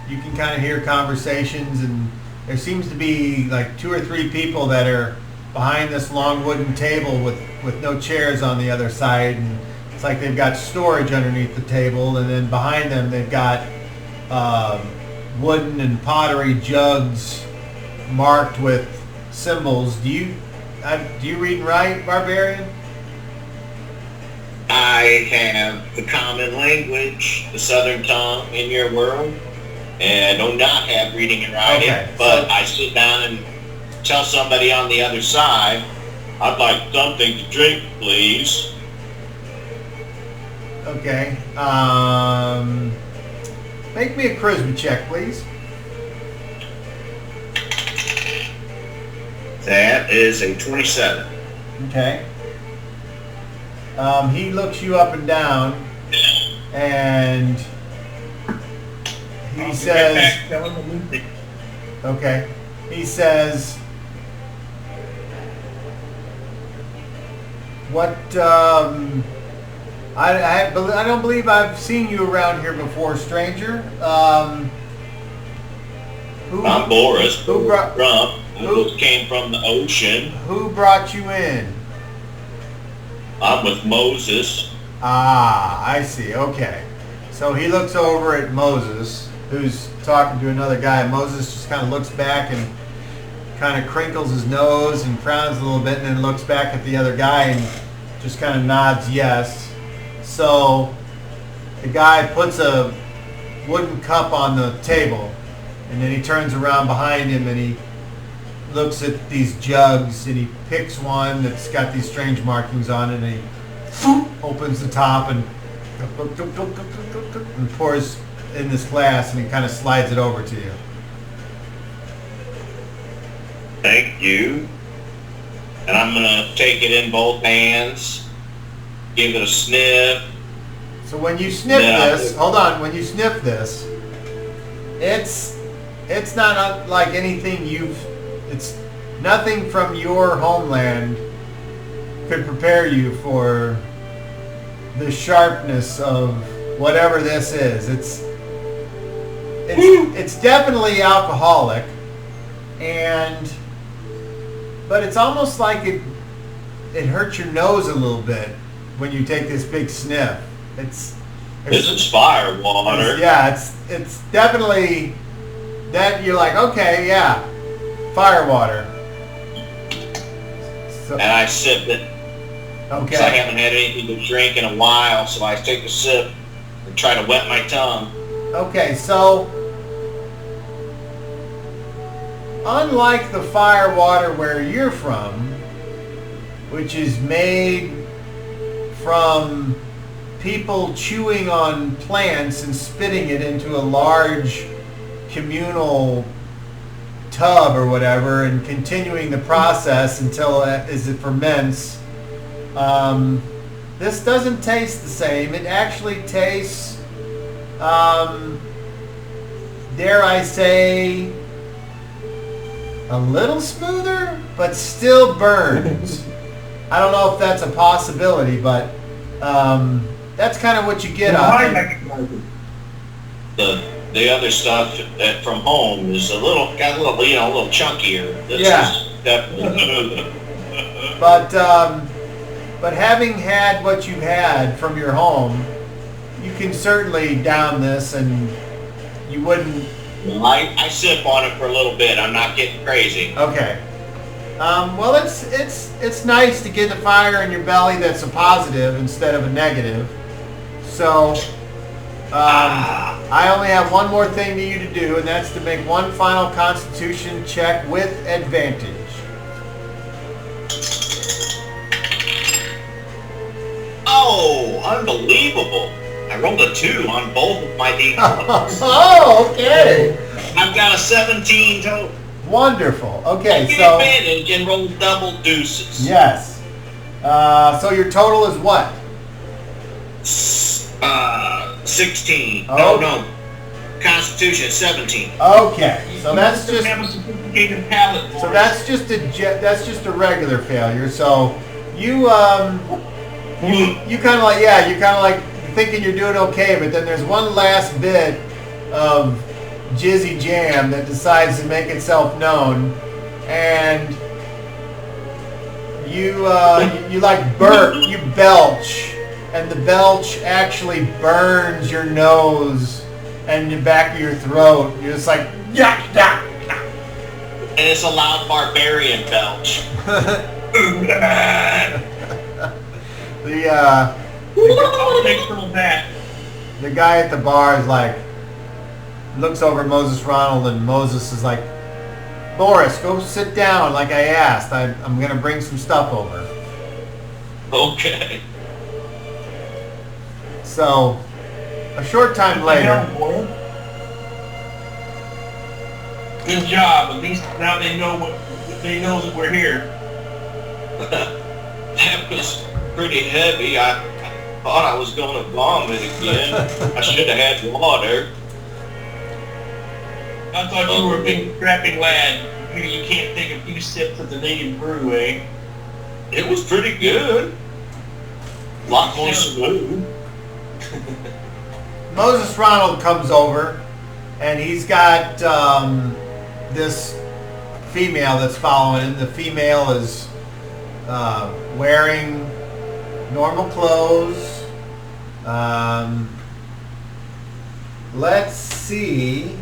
you can kind of hear conversations, and there seems to be like 2 or 3 people that are behind this long wooden table with no chairs on the other side, and it's like they've got storage underneath the table, and then behind them they've got wooden and pottery jugs marked with symbols. Do you read and write, Barbarian? I have the common language, the Southern tongue in your world, and I do not have reading and writing, Okay, but so- I sit down and tell somebody on the other side, I'd like something to drink, please. Okay. Make me a charisma check, please. That is a 27. Okay. He looks you up and down, and he says, okay, he says, what, I don't believe I've seen you around here before, stranger. I'm Boris. Who brought Who came from the ocean. Who brought you in? I'm with Moses. Ah, I see. Okay. So he looks over at Moses, who's talking to another guy. Moses just kind of looks back and kind of crinkles his nose and frowns a little bit, and then looks back at the other guy and just kind of nods yes. So the guy puts a wooden cup on the table, and then he turns around behind him and he looks at these jugs, and he picks one that's got these strange markings on it, and he opens the top and pours in this glass, and he kind of slides it over to you. Thank you. And I'm going to take it in both hands, give it a sniff. So when you sniff this, hold on, when you sniff this, it's not like anything it's nothing from your homeland could prepare you for the sharpness of whatever this is. It's definitely alcoholic, but it's almost like it hurts your nose a little bit when you take this big sniff. This is fire water. Yeah, it's definitely that you're like, okay, yeah, fire water. So, And I sip it. okay. Because I haven't had anything to drink in a while, so I take a sip and try to wet my tongue. Okay, so unlike the fire water where you're from, which is made from people chewing on plants and spitting it into a large communal tub or whatever and continuing the process until as it ferments, this doesn't taste the same. It actually tastes, dare I say, a little smoother, but still burns. I don't know if that's a possibility, but that's kind of what you get out of it. The other stuff from home is a little chunkier. This is definitely. But having had what you've had from your home, you can certainly down this, and you wouldn't. I sip on it for a little bit. I'm not getting crazy. Okay. Well, it's nice to get the fire in your belly that's a positive instead of a negative. So I only have one more thing for you to do, and that's to make one final Constitution check with advantage. Oh, unbelievable. I rolled a 2 on both of my d20s. Oh, okay. I've got a 17 total. Wonderful. Okay, Get so advantage and roll double deuces. yes. So your total is what? 16. Oh. No. Constitution 17. Okay, so that's just have a sophisticated palate. so that's just a regular failure. So you kind of like thinking you're doing okay, but then there's one last bit of Jizzy Jam that decides to make itself known, and you like burp, you belch, and the belch actually burns your nose and the back of your throat. You're just like, yeah. And it's a loud barbarian belch. The guy at the bar is like, looks over at Moses Ronald, and Moses is like, Boris, go sit down like I asked. I'm going to bring some stuff over. Okay. So, a short time later... Good job. At least now they know that we're here. That was pretty heavy. I thought I was going to vomit again. I should have had water. I thought you were a big strapping lad. Here you can't take a few sips of the native brew, eh? It was pretty good. A lot more smooth. Moses Ronald comes over, and he's got this female that's following him. The female is wearing normal clothes. Let's see,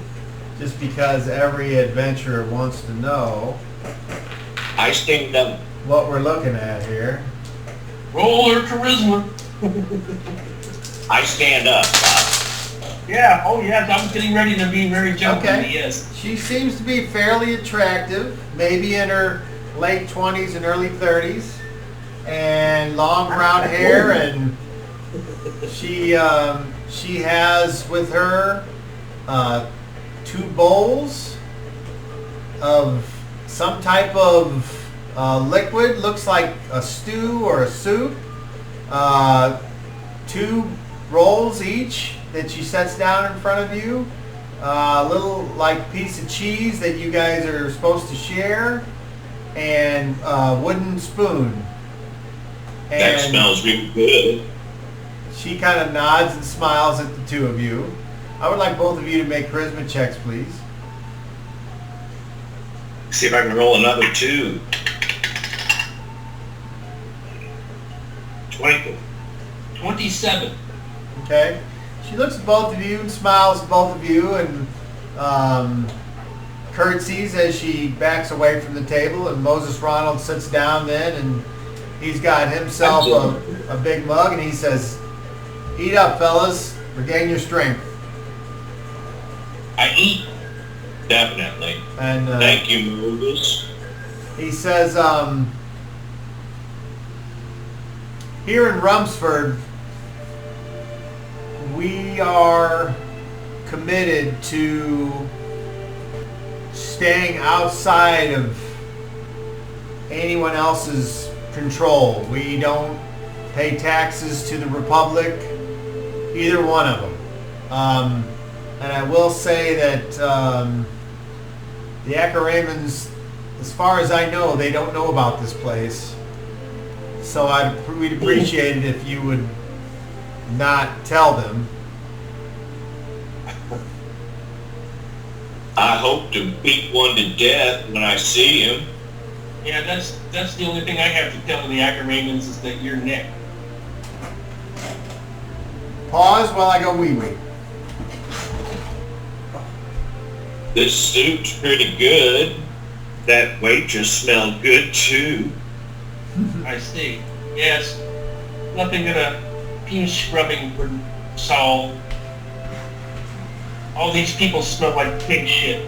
just because every adventurer wants to know I stand up. what we're looking at here. Roll her charisma. I stand up. Yeah, oh yes, I was getting ready to be very jumpy, Okay. yes. She seems to be fairly attractive, maybe in her late 20s and early 30s, and long brown hair, and she has with her 2 bowls of some type of liquid, looks like a stew or a soup, 2 rolls each that she sets down in front of you, a little like piece of cheese that you guys are supposed to share, and a wooden spoon. And That smells really good. she kind of nods and smiles at the 2 of you. I would like both of you to make charisma checks, please. See if I can roll another 2. 20. 27. Okay. She looks at both of you and smiles at both of you, and curtsies as she backs away from the table, and Moses Ronald sits down then, and he's got himself a big mug, and he says, "Eat up, fellas. Regain your strength." I eat. Definitely. And Thank you, Moses. he says, here in Rumsford, we are committed to staying outside of anyone else's control. We don't pay taxes to the Republic, either one of them. And I will say that the Akaramans, as far as I know, they don't know about this place. So we'd appreciate it if you would not tell them. I hope to beat one to death when I see him. Yeah, that's the only thing I have to tell the Akaramans is that you're Nick. Pause while I go wee-wee. This soup's pretty good. That waitress smelled good too. I see. Yes. Nothing but a few scrubbing for Saul. All these people smell like pig shit.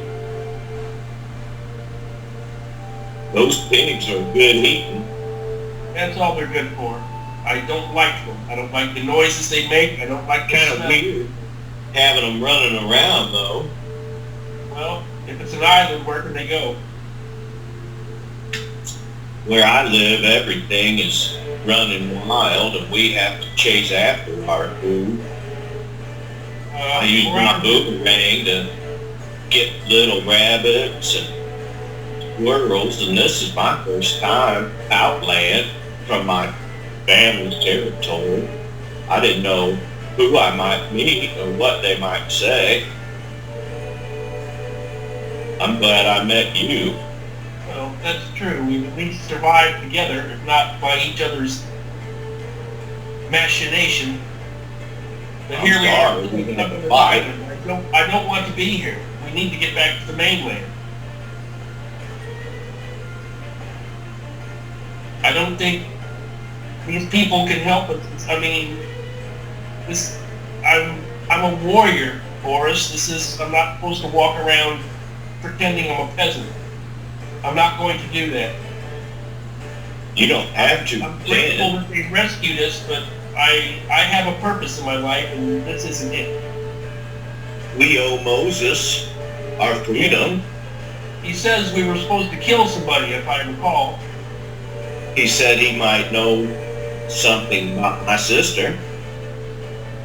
Those pigs are good eating. That's all they're good for. I don't like them. I don't like the noises they make. I don't like the Kind of smell. weird having them running around though. Well, if it's an island, where can they go? Where I live, everything is running wild and we have to chase after our food. I use my boomerang to get little rabbits and squirrels, and this is my first time outland from my family's territory. I didn't know who I might meet or what they might say. I'm glad I met you. Well, that's true. We've at least survived together, if not by each other's machination. But here we are. We can have a fight. I don't want to be here. We need to get back to the mainland. I don't think these people can help us. I mean, I'm a warrior, Boris. I'm not supposed to walk around pretending I'm a peasant. I'm not going to do that. You don't have to. I'm grateful that they rescued us, but I have a purpose in my life, and this isn't it. We owe Moses our freedom. He says we were supposed to kill somebody, if I recall. He said he might know something about my sister.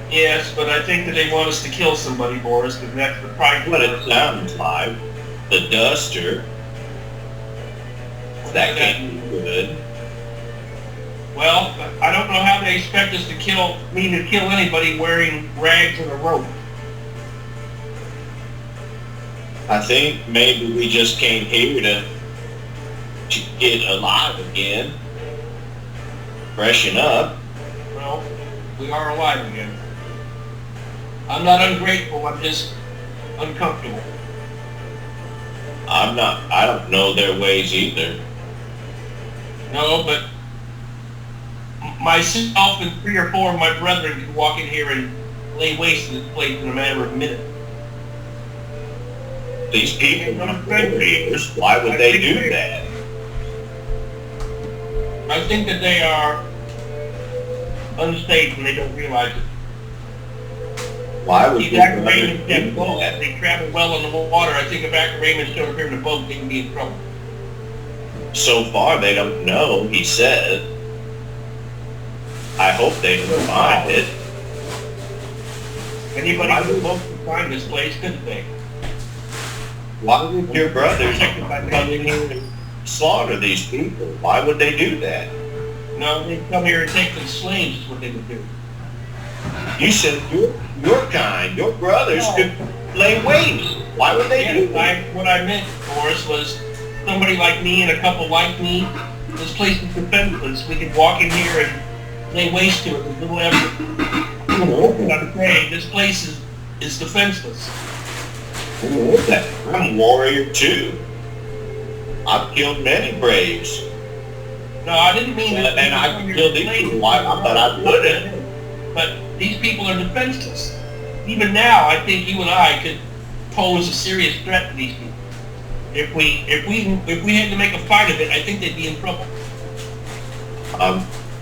Yes, but I think that they want us to kill somebody, Boris, because that's the price. What it sounds like. The Duster. That can't be good. Well, I don't know how they expect us to kill anybody wearing rags and a rope. I think maybe we just came here to get alive again. Freshen up. Well, we are alive again. I'm not ungrateful, I'm just uncomfortable. I don't know their ways either. No, but myself and 3 or 4 of my brethren could walk in here and lay waste to this place in a matter of minutes. These people are warriors. Why would they do that? I think that they are unsafe and they don't realize it. Why would These they Raymond do boats, that? they travel well in the water. I think if Raymond showed up here in a boat, they can be in trouble. So far, they don't know, he said. I hope they don't find it. Anybody who wants to find this place, couldn't they? Why would your brothers come in here and slaughter these people? Why would they do that? No, they'd come here and take them slaves is what they would do. You said your kind, your brothers could lay waste. Why would they do that? What I meant, Boris, was somebody like me and a couple like me, this place is defenseless. We could walk in here and lay waste to it with little effort. I'm saying this place is defenseless. I'm a warrior too. I've killed many braves. No, I didn't mean that. And I've killed these people, but I wouldn't. But these people are defenseless. Even now, I think you and I could pose a serious threat to these people. If we had to make a fight of it, I think they'd be in trouble.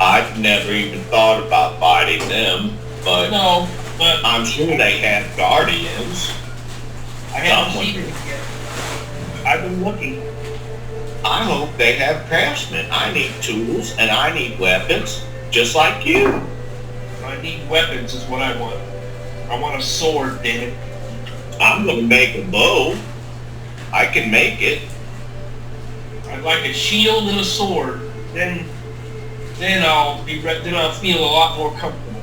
I've never even thought about fighting them, but no, but I'm sure they have guardians. I haven't seen it yet. I've been looking. I hope they have craftsmen. I need tools and I need weapons, just like you. I need weapons is what I want. I want a sword, damn it. I'm gonna make a bow. I can make it. I'd like a shield and a sword. Then I'll feel a lot more comfortable.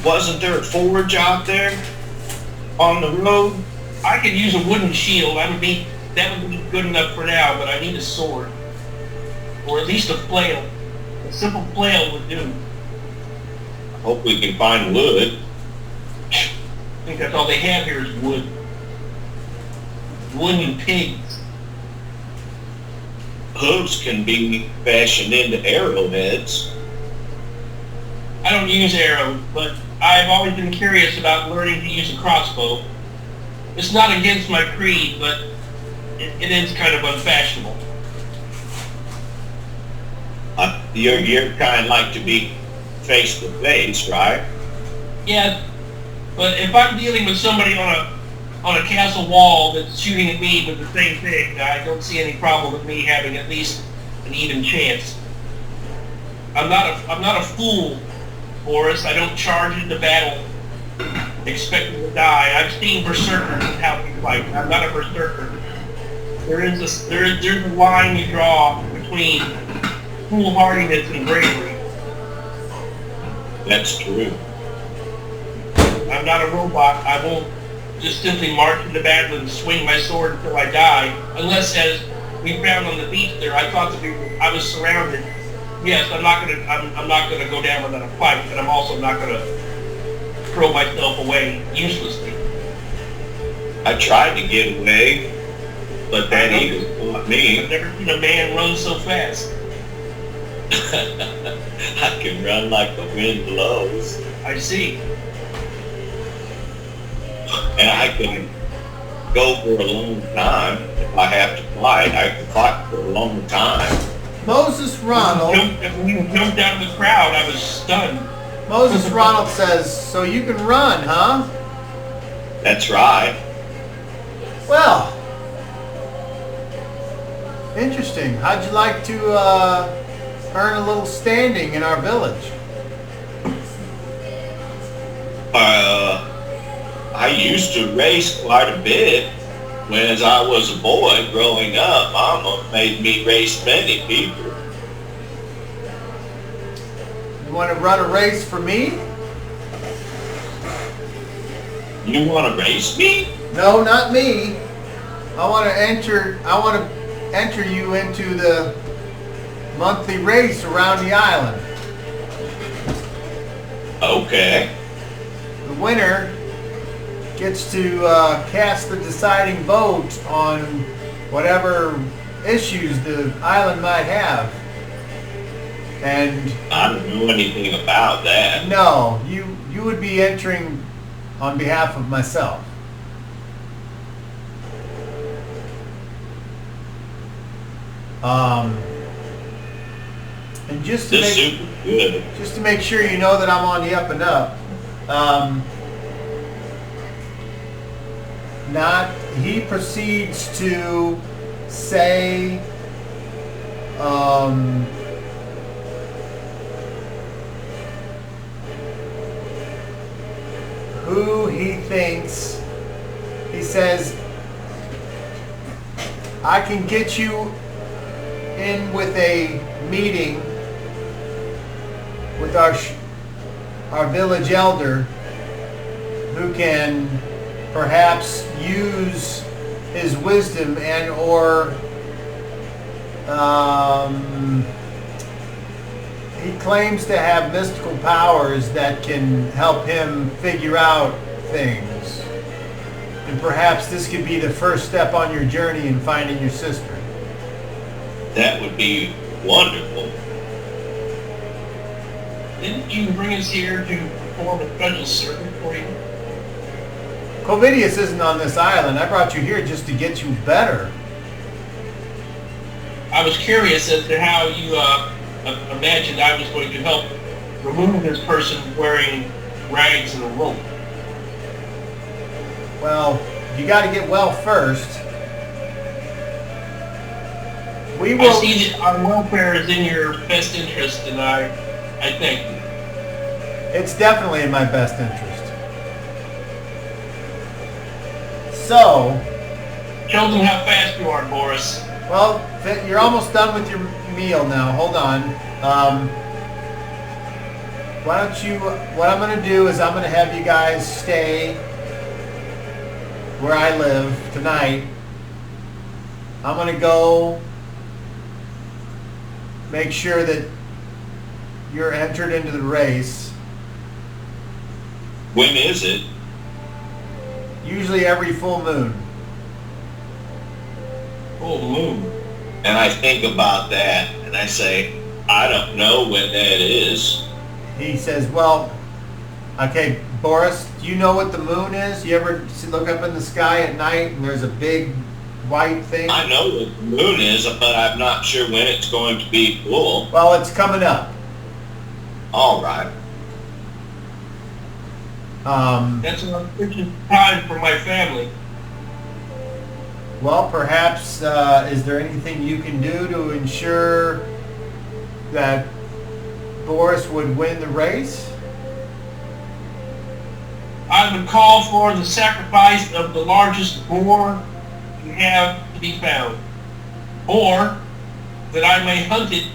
Wasn't there a forge out there on the road? I could use a wooden shield. That would be good enough for now, but I need a sword. Or at least a flail. A simple flail would do. I hope we can find wood. I think that's all they have here is wood. Wood and pigs. Hooves can be fashioned into arrowheads. I don't use arrows, but I've always been curious about learning to use a crossbow. It's not against my creed, but it is kind of unfashionable. You're kind of like to be face to face, right? Yeah, but if I'm dealing with somebody on a castle wall that's shooting at me with the same thing, I don't see any problem with me having at least an even chance. I'm not a fool, Boris. I don't charge into battle expecting to die. I've seen berserkers and how they fight. I'm not a berserker. There's a line you draw between foolhardiness and bravery. That's true. I'm not a robot. I just simply march into battle and swing my sword until I die, unless, as we found on the beach there, I thought that I was surrounded. Yes, I'm not gonna go down without a fight, but I'm also not gonna throw myself away uselessly. I tried to get away, but that eagle caught me. I've never seen a man run so fast. I can run like the wind blows. I see. And I can go for a long time. If I have to fight, I can fight for a long time. Moses Ronald. When you jumped out of the crowd, I was stunned. Moses Ronald says, so you can run, huh? That's right. Well, interesting. How'd you like to earn a little standing in our village? I used to race quite a bit. When as I was a boy growing up, Mama made me race many people. You want to run a race for me? You want to race me? No, not me. I want to enter you into the monthly race around the island. Okay. The winner gets to cast the deciding vote on whatever issues the island might have. And I don't know anything about that. no, you would be entering on behalf of myself. And just to This soup is good. just to make sure you know that I'm on the up and up, he proceeds to say, who he thinks. He says, I can get you in with a meeting with our village elder, who can perhaps use his wisdom and or he claims to have mystical powers that can help him figure out things. And perhaps this could be the first step on your journey in finding your sister. That would be wonderful. Didn't you bring us here to perform a special service for you? Covidius isn't on this island. I brought you here just to get you better. I was curious as to how you imagined I was going to help remove this person wearing rags and a rope. Well, you got to get well first. We I will. see that our welfare is in your best interest, and I thank you. It's definitely in my best interest. So, Show them how fast you are, Boris. well, you're almost done with your meal now. Hold on. Why don't you? What I'm going to do is I'm going to have you guys stay where I live tonight. I'm going to go make sure that you're entered into the race. When is it? Usually every full moon. Full moon. And I think about that, and I say, I don't know when that is. He says, well, okay, Boris, do you know what the moon is? You ever look up in the sky at night and there's a big white thing? I know what the moon is, but I'm not sure when it's going to be full. Well, it's coming up. All right. That's an unfortunate time for my family. Well, perhaps, is there anything you can do to ensure that Boris would win the race? I would call for the sacrifice of the largest boar you have to be found, or that I may hunt it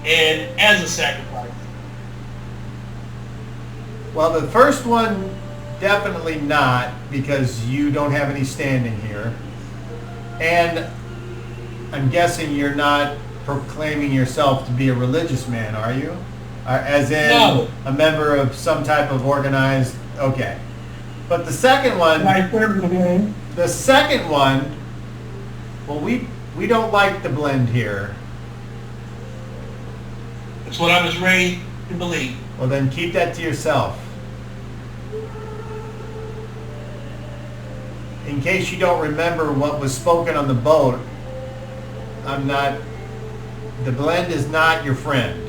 and as a sacrifice. Well, the first one definitely not, because you don't have any standing here. And I'm guessing you're not proclaiming yourself to be a religious man, are you? As in No. a member of some type of organized... Okay. But the second one... The second one... Well, we don't like the blend here. That's what I was ready to believe. Well, then keep that to yourself. In case you don't remember what was spoken on the boat, the blend is not your friend.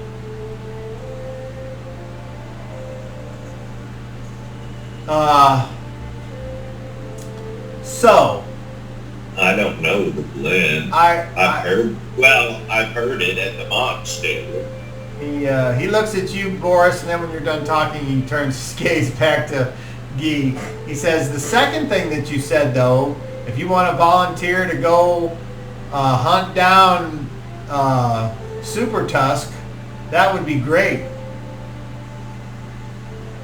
So. I don't know the blend. I've heard it at the monastery. He looks at you, Boris, and then when you're done talking, he turns his gaze back to Guy. He says, the second thing that you said, though, if you want to volunteer to go hunt down Super Tusk, that would be great.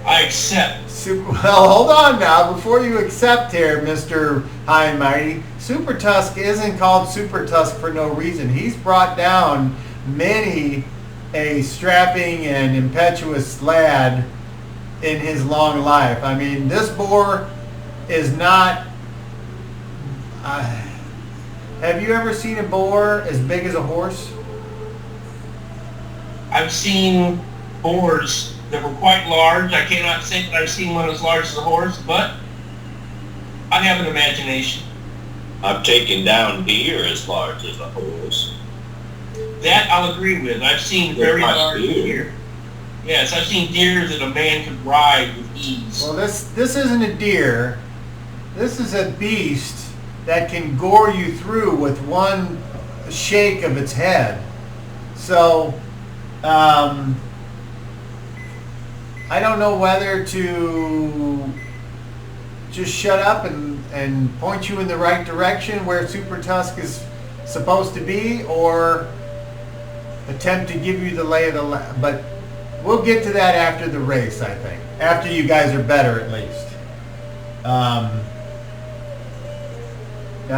I accept. Well, hold on now. Before you accept here, Mr. High and Mighty, Super Tusk isn't called Super Tusk for no reason. He's brought down many a strapping and impetuous lad in his long life. I mean, this boar is not... have you ever seen a boar as big as a horse? I've seen boars that were quite large. I cannot say that I've seen one as large as a horse, but I have an imagination. I've taken down deer as large as a horse. That I'll agree with. I've seen very large deer. Yes, I've seen deer that a man could ride with ease. Well, this isn't a deer. This is a beast that can gore you through with one shake of its head. So, I don't know whether to just shut up and point you in the right direction where Super Tusk is supposed to be, or attempt to give you the lay of the land. But we'll get to that after the race, I think. After you guys are better, at least. Now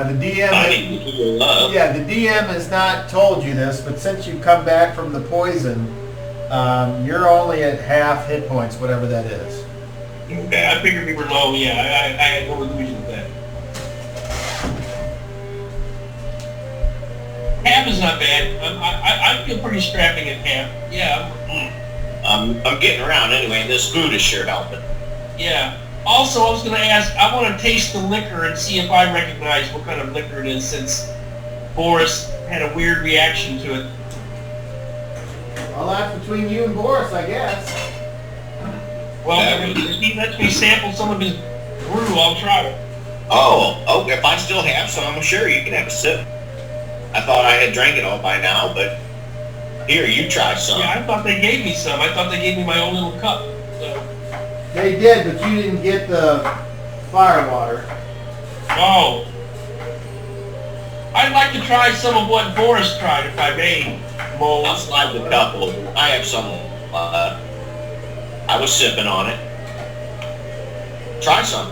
the DM... the DM has not told you this, but since you've come back from the poison, you're only at half hit points, whatever that is. Okay, I figured we were low. Yeah, I had no illusion of that. Half is not bad. I feel pretty strapping at half. Yeah. I'm getting around anyway, and this food is sure helping. Yeah. Also, I was going to ask, I want to taste the liquor and see if I recognize what kind of liquor it is, since Boris had a weird reaction to it. Well, that's between you and Boris, I guess. Well, if he lets me sample some of his brew, I'll try it. Oh, if I still have some, I'm sure you can have a sip. I thought I had drank it all by now, but here, you try some. Yeah, I thought they gave me some. I thought they gave me my own little cup. So. They did, but you didn't get the fire water. Oh. I'd like to try some of what Boris tried, if I may. I'll slide a couple. I have some. I was sipping on it. Try some.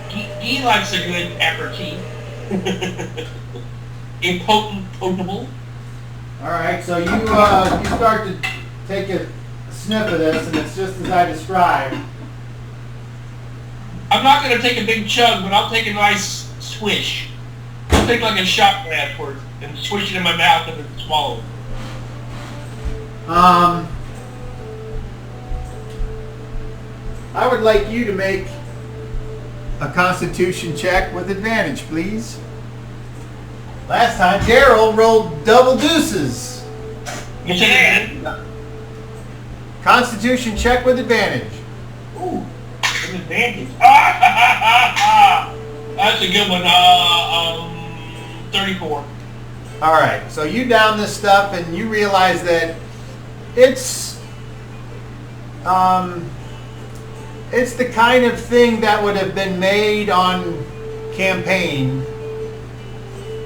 He likes a good aperitif. Potable. All right, so you start to take a sniff of this, and it's just as I described. I'm not going to take a big chug, but I'll take a nice swish. I'll take like a shot glass worth and swish it in my mouth and then swallow it. I would like you to make a Constitution check with advantage, please. Last time, Daryl rolled double deuces. You say it again? Constitution check with advantage. Ooh, with advantage. That's a good one. 34. All right, so you down this stuff and you realize that it's the kind of thing that would have been made on campaign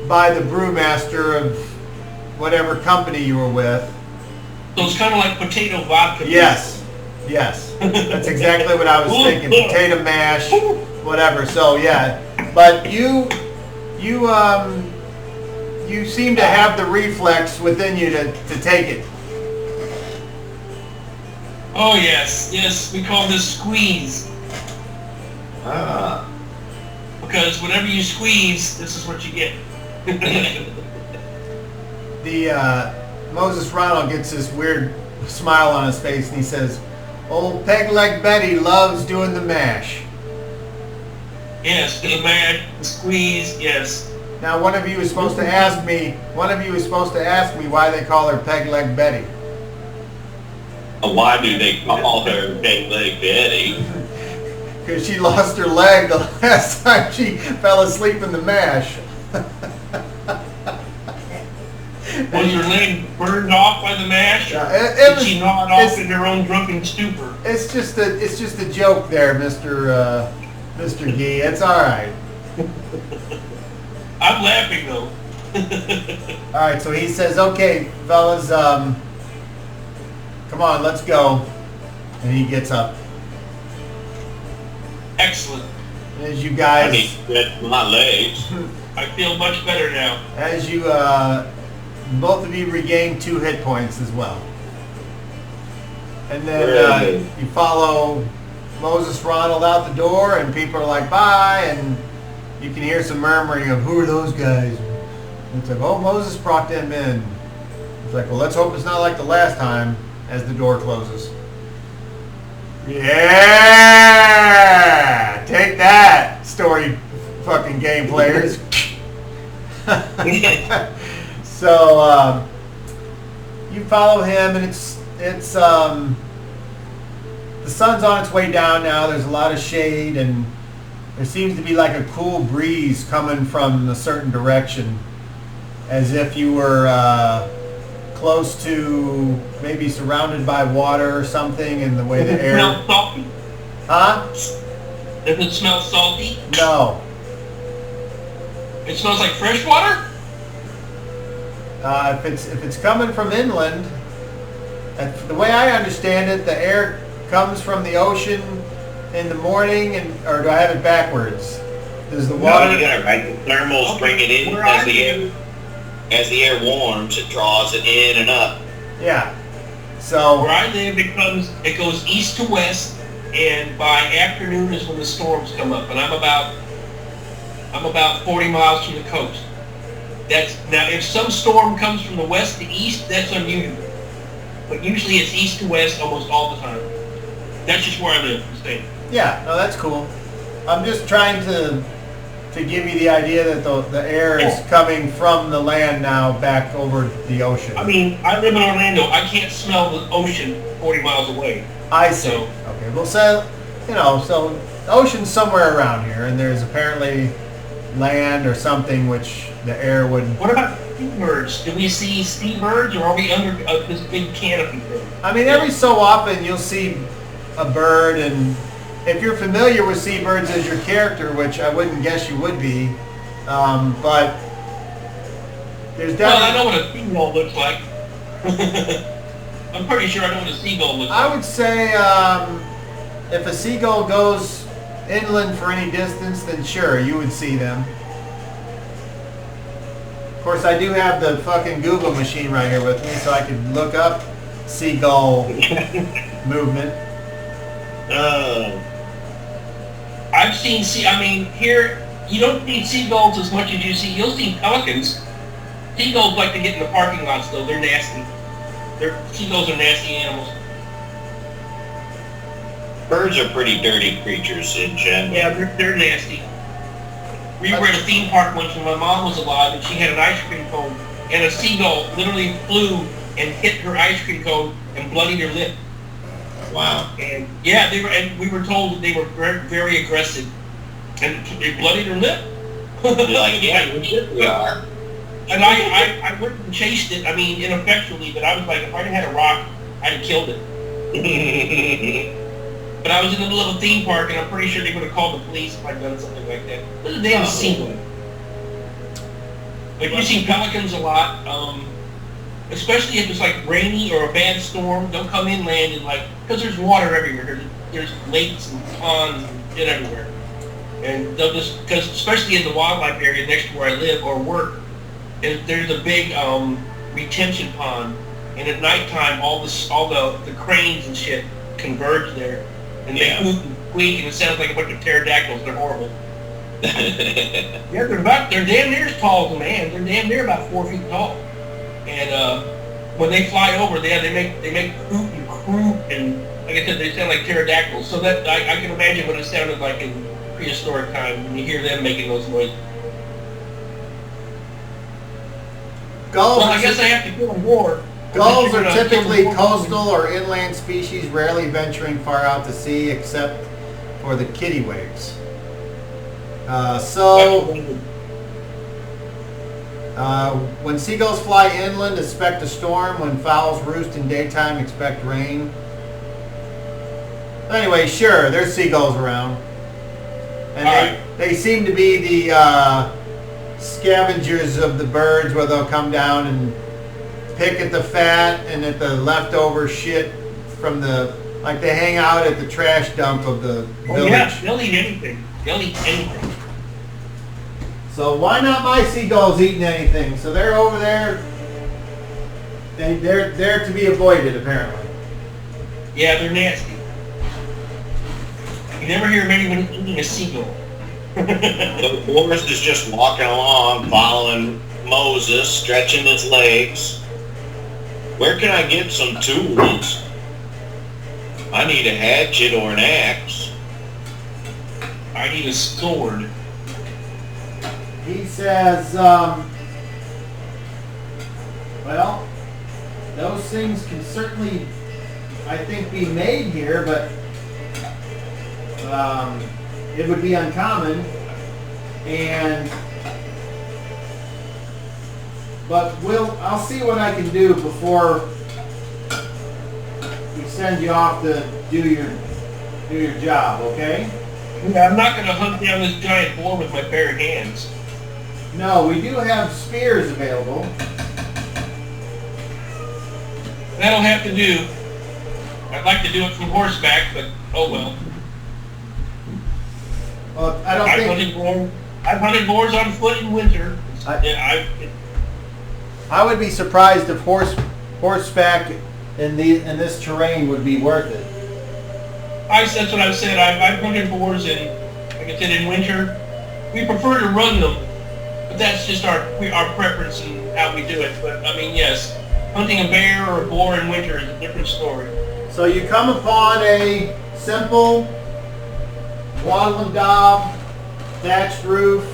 by the brewmaster of whatever company you were with. So it's kind of like potato vodka. Yes. Yes, that's exactly what I was thinking. Potato mash, whatever. So yeah, but you seem to have the reflex within you to take it. Oh yes, we call this squeeze. Because whenever you squeeze, this is what you get. The Moses Ronald gets this weird smile on his face, and he says, "Old Peg Leg Betty loves doing the mash." Yes, the mash, the squeeze, yes. Now, one of you is supposed to ask me why they call her Peg Leg Betty. Why do they call her Peg Leg Betty? Because she lost her leg the last time she fell asleep in the mash. Was her leg burned off by the mash? Did she gnaw it off in her own drunken stupor? It's just a joke there, Mr. Gee. It's all right. I'm laughing though. All right, so he says, "Okay, fellas, come on, let's go," and he gets up. Excellent. As you guys, I need to stretch my legs. I feel much better now. As you, both of you regain 2 hit points as well. And then you follow Moses Ronald out the door, and people are like, "Bye," and you can hear some murmuring of, "Who are those guys?" And it's like, "Oh, Moses brought them in." It's like, "Well, let's hope it's not like the last time," as the door closes. Yeah! Take that, story fucking game players. So, you follow him, and it's the sun's on its way down now. There's a lot of shade, and there seems to be like a cool breeze coming from a certain direction, as if you were close to, maybe surrounded by water or something, and the way the air... Does it smell salty? Huh? Does it smell salty? No. It smells like fresh water? If it's coming from inland, the way I understand it, the air comes from the ocean in the morning, or do I have it backwards? Does the water? No, you got it right. The thermals bring it in as the air warms. It draws it in and up. Yeah. So where I live, it goes east to west, and by afternoon is when the storms come up, and I'm about 40 miles from the coast. Now, if some storm comes from the west to east, that's unusual. But usually it's east to west almost all the time. That's just where I live, in the state. Yeah, no, that's cool. I'm just trying to give you the idea that the air is coming from the land now back over the ocean. I mean, I live in Orlando. I can't smell the ocean 40 miles away. I see. So, okay, well, so the ocean's somewhere around here, and there's apparently land or something which the air would... What about seabirds? Do we see seabirds, or are we under this big canopy thing? I mean, every so often you'll see a bird, and if you're familiar with seabirds as your character, which I wouldn't guess you would be, but there's definitely... Well, I know what a seagull looks like. I'm pretty sure I know what a seagull looks like. I would say if a seagull goes inland for any distance, then sure, you would see them. Of course, I do have the fucking Google machine right here with me, so I could look up seagull movement. I've seen here you don't see seagulls as much as you'll see pelicans. Seagulls like to get in the parking lots though. They're nasty. Seagulls are nasty animals. Birds are pretty dirty creatures in general. Yeah, they're nasty. We were at a theme park once when my mom was alive, and she had an ice cream cone, and a seagull literally flew and hit her ice cream cone and bloodied her lip. Wow. And yeah, we were told that they were very, very aggressive, and it bloodied her lip. You're like, yeah, we are. And I went and chased it. I mean, ineffectually, but I was like, if I didn't have a rock, I'd have killed it. But I was in the middle of a theme park, and I'm pretty sure they would have called the police if I'd done something like that. This is a damn seagull. Like, we've seen pelicans a lot. especially if it's like rainy or a bad storm, they'll come inland and like, because there's water everywhere. There's lakes and ponds and shit everywhere. And they'll just, because especially in the wildlife area next to where I live or work, there's a big retention pond. And at nighttime, all the cranes and shit converge there. And they hoot and squeak, and it sounds like a bunch of pterodactyls. They're horrible. Yeah, they're damn near as tall as a man. They're damn near about 4 feet tall. And when they fly over, they make hoot and croop, and like I said, they sound like pterodactyls. So that I can imagine what it sounded like in prehistoric time when you hear them making those noises. Gulls. Well, I guess I have to kill them more. Gulls are typically coastal or inland species, rarely venturing far out to sea, except for the kittiwakes. When seagulls fly inland, expect a storm. When fowls roost in daytime, expect rain. Anyway, sure, there's seagulls around. And they seem to be the scavengers of the birds, where they'll come down and pick at the fat and at the leftover shit from like they hang out at the trash dump of the village. Yeah, they'll eat anything. They'll eat anything. So why not my seagulls eating anything? So they're over there. They're there to be avoided, apparently. Yeah, they're nasty. You never hear of anyone eating a seagull. So Boris is just walking along, following Moses, stretching his legs. Where can I get some tools? I need a hatchet or an axe. I need a sword. He says, well, those things can certainly, I think, be made here, but it would be uncommon. But I'll see what I can do before we send you off to do your job, okay? Yeah, I'm not going to hunt down this giant boar with my bare hands. No, we do have spears available. That'll have to do. I'd like to do it from horseback, but oh well. Well, I don't think... I've hunted boars on foot in winter. I would be surprised if horseback in this terrain would be worth it. That's what I've said. I've hunted boars in, like I said, in winter. We prefer to run them, but that's just our preference and how we do it. But I mean, yes, hunting a bear or a boar in winter is a different story. So you come upon a simple wattle and daub, thatched roof,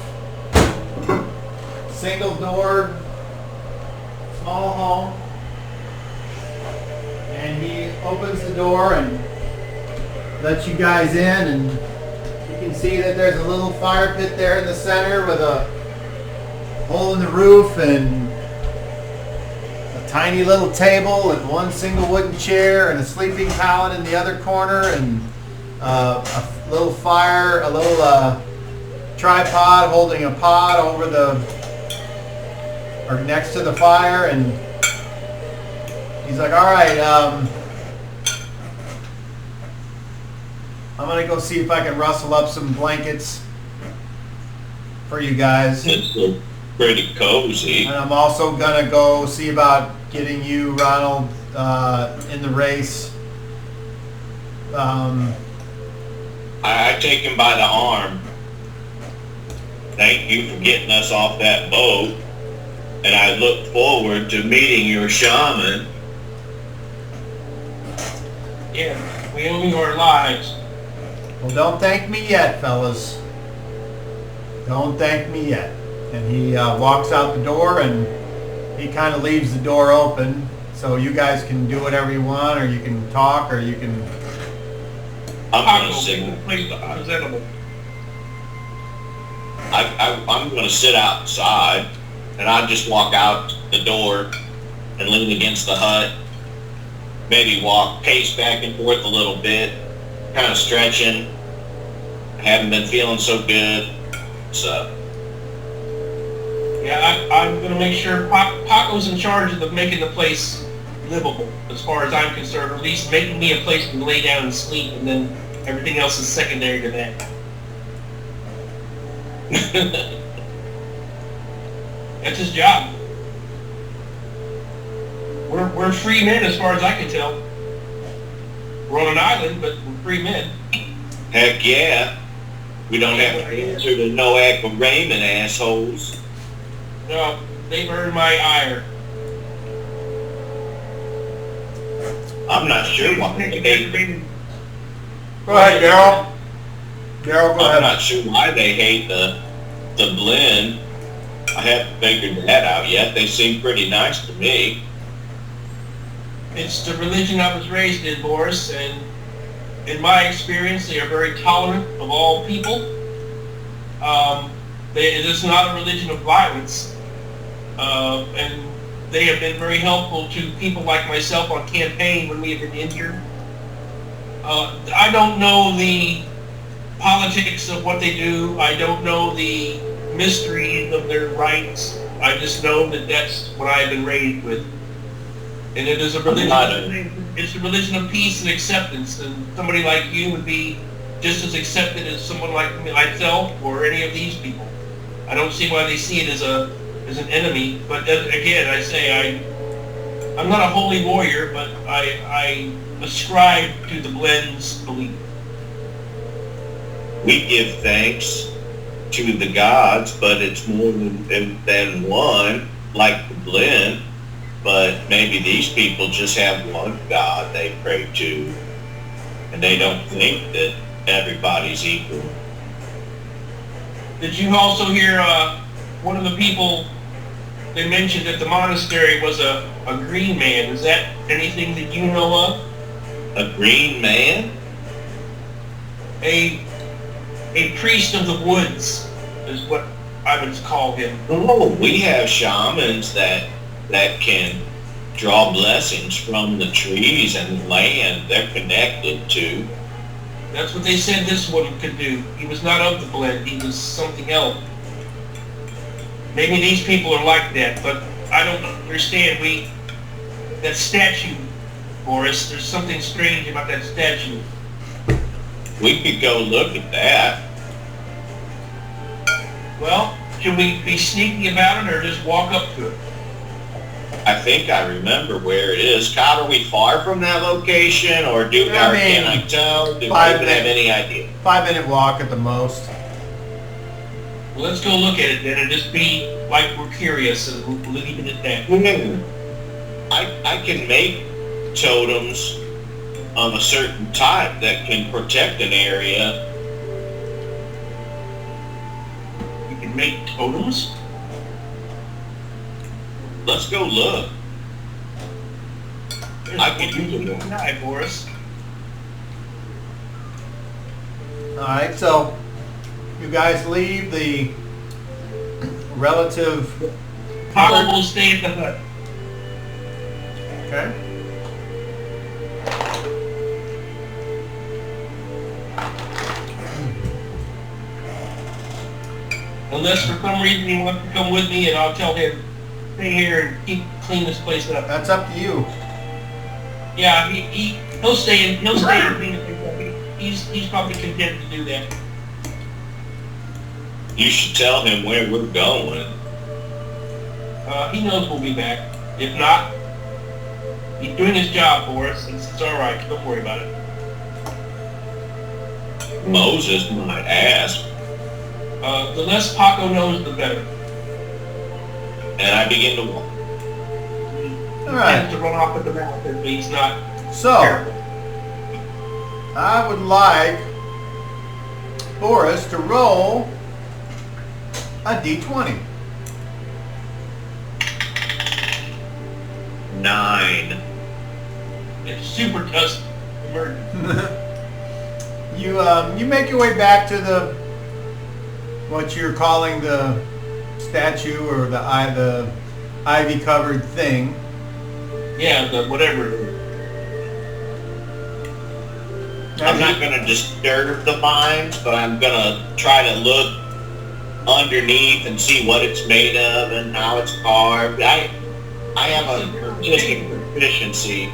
single door, small home, and he opens the door and lets you guys in, and you can see that there's a little fire pit there in the center with a hole in the roof and a tiny little table with one single wooden chair and a sleeping pallet in the other corner, and a little fire, a little tripod holding a pot over or next to the fire. And he's like, all right, I'm going to go see if I can rustle up some blankets for you guys. It's pretty cozy. And I'm also going to go see about getting you, Ronald, in the race. I take him by the arm. Thank you for getting us off that boat. And I look forward to meeting your shaman. Yeah, we owe you our lives. Well, don't thank me yet, fellas. Don't thank me yet. And he walks out the door, and he kind of leaves the door open so you guys can do whatever you want, or you can talk, or you can... I'm going to sit outside, and I just walk out the door and lean against the hut. Maybe pace back and forth a little bit, kind of stretching. I haven't been feeling so good, so. Yeah, I'm going to make sure Paco's in charge of making the place livable, as far as I'm concerned, or at least making me a place to lay down and sleep, and then everything else is secondary to that. That's his job. We're free men as far as I can tell. We're on an island, but we're free men. Heck yeah. We don't have to answer to no act of Raymond assholes. No, they've earned my ire. I'm not sure why they hate. Go ahead, Daryl. Daryl, go I'm ahead. not sure why they hate the blend. I haven't figured that out yet. They seem pretty nice to me. It's the religion I was raised in, Boris, and in my experience, they are very tolerant of all people. It is not a religion of violence, and they have been very helpful to people like myself on campaign when we have been injured. I don't know the politics of what they do. I don't know the mysteries of their rights. I just know that that's what I have been raised with. And it is a religion. It's a religion of peace and acceptance. And somebody like you would be just as accepted as someone like myself or any of these people. I don't see why they see it as an enemy. But again, I say I'm not a holy warrior, but I ascribe to the blend's belief. We give thanks to the gods, but it's more than one, like the blend. But maybe these people just have one God they pray to, and they don't think that everybody's equal. Did you also hear one of the people they mentioned at the monastery was a green man? Is that anything that you know of? A green man? A priest of the woods is what I would call him. Oh, we have shamans that can draw blessings from the trees and the land they're connected to. That's what they said this one could do. He was not of the blend, he was something else. Maybe these people are like that, but I don't understand. That statue, Boris, there's something strange about that statue. We could go look at that. Well, should we be sneaky about it or just walk up to it? I think I remember where it is. Kyle, are we far from that location, or can I tell? Do we even have any idea? 5-minute walk at the most. Well, let's go look at it then and just be like we're curious and we'll leave it at that. I can make totems of a certain type that can protect an area. You can make totems? Let's go look. I can use it. Hi, Boris. Alright, so you guys leave the relative... Paco will stay at the hut. Okay. Unless for some reason he wants to come with me, and I'll tell him, stay here and clean this place up. That's up to you. Yeah, he'll stay and clean this place up. He's probably content to do that. You should tell him where we're going. He knows we'll be back. If not, he's doing his job for us. It's all right. Don't worry about it. Moses might ask. The less Paco knows, the better. And I begin to walk. He tends to run off at the mouth if he's not careful. I would like Boris to roll a d20. 9. It's super tough. You make your way back to the what you're calling the statue or the ivy covered thing. Yeah, the whatever it is. I'm not going to disturb the vines, but I'm going to try to look underneath and see what it's made of and how it's carved. I have a artistic proficiency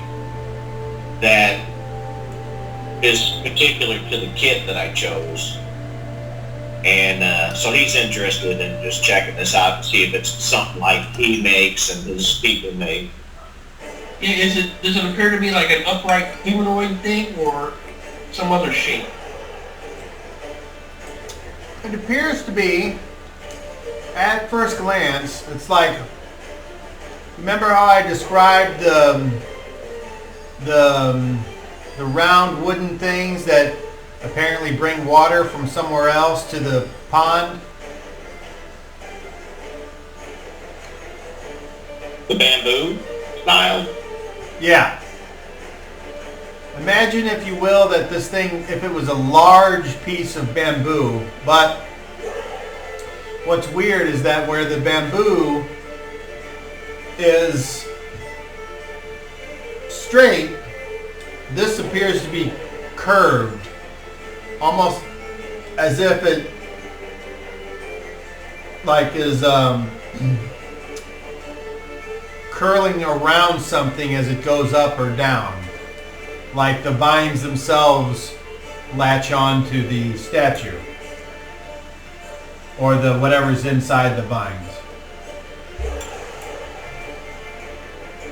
that is particular to the kit that I chose. And so he's interested in just checking this out to see if it's something like he makes and his people make. Yeah, does it appear to be like an upright humanoid thing or some other shape? It appears to be, at first glance, it's like, remember how I described the round wooden things that apparently bring water from somewhere else to the pond? The bamboo style? Yeah. Imagine, if you will, that this thing, if it was a large piece of bamboo, but what's weird is that where the bamboo is straight, this appears to be curved, almost as if it like is curling around something as it goes up or down, like the vines themselves latch on to the statue or the whatever's inside the vines.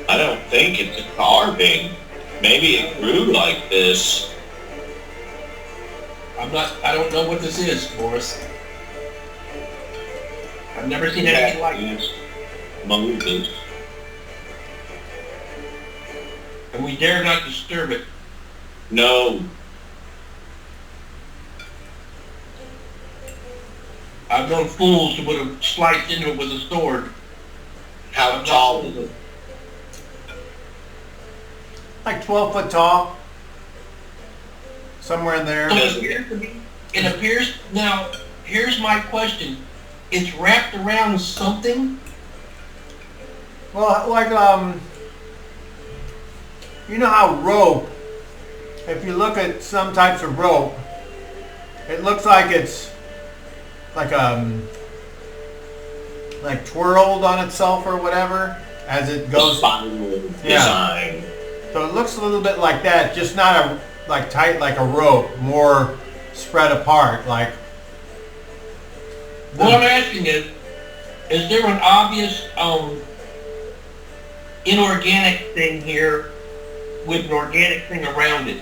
I don't think it's a carving. Maybe it grew like this. I don't know what this is, Boris. I've never seen anything like this. Moses. And we dare not disturb it. No. I've known fools who would have sliced into it with a sword. How tall is it? Like 12 foot tall. Somewhere in there. It appears, now, here's my question. It's wrapped around something? Well, like, you know how rope, if you look at some types of rope, it looks like it's like twirled on itself or whatever as it goes. Design. So it looks a little bit like that, just not like tight like a rope, more spread apart. Like. What I'm asking is there an obvious inorganic thing here with an organic thing around it?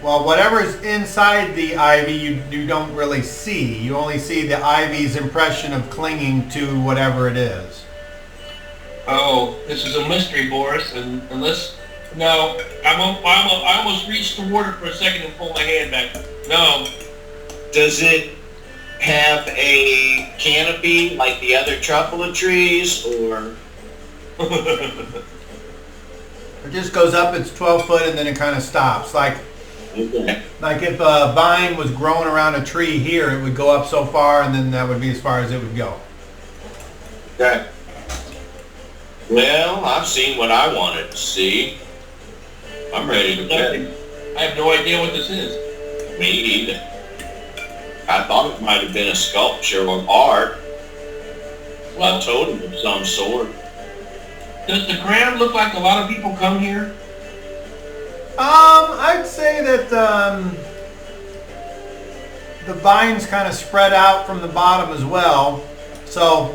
Well, whatever's inside the ivy, you don't really see. You only see the ivy's impression of clinging to whatever it is. Oh, this is a mystery, Boris, and unless... No, I almost reached toward it for a second and pulled my hand back. No. Does it have a canopy like the other truffle trees, or? It just goes up, it's 12 foot, and then it kind of stops. Like if a vine was growing around a tree here, it would go up so far, and then that would be as far as it would go. Okay. Well, I've seen what I wanted to see. I'm ready to play. I have no idea what this is. Me either. I thought it might have been a sculpture or art. Well, a totem of some sort. Does the ground look like a lot of people come here? I'd say that the vines kind of spread out from the bottom as well. So,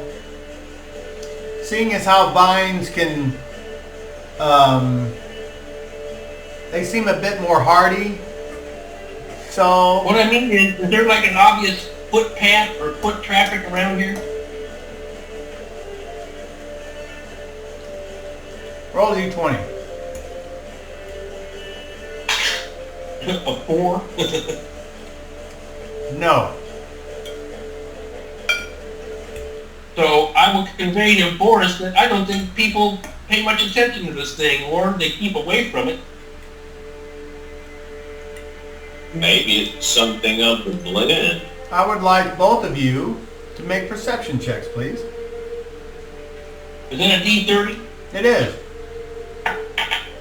seeing as how vines can, they seem a bit more hardy. So what I mean is there like an obvious footpath or foot traffic around here? Roll a d20. A 4? No. So I will convey to Boris that I don't think people pay much attention to this thing, or they keep away from it. Maybe it's something of the blend. I would like both of you to make perception checks, please. Is that a D30? It is.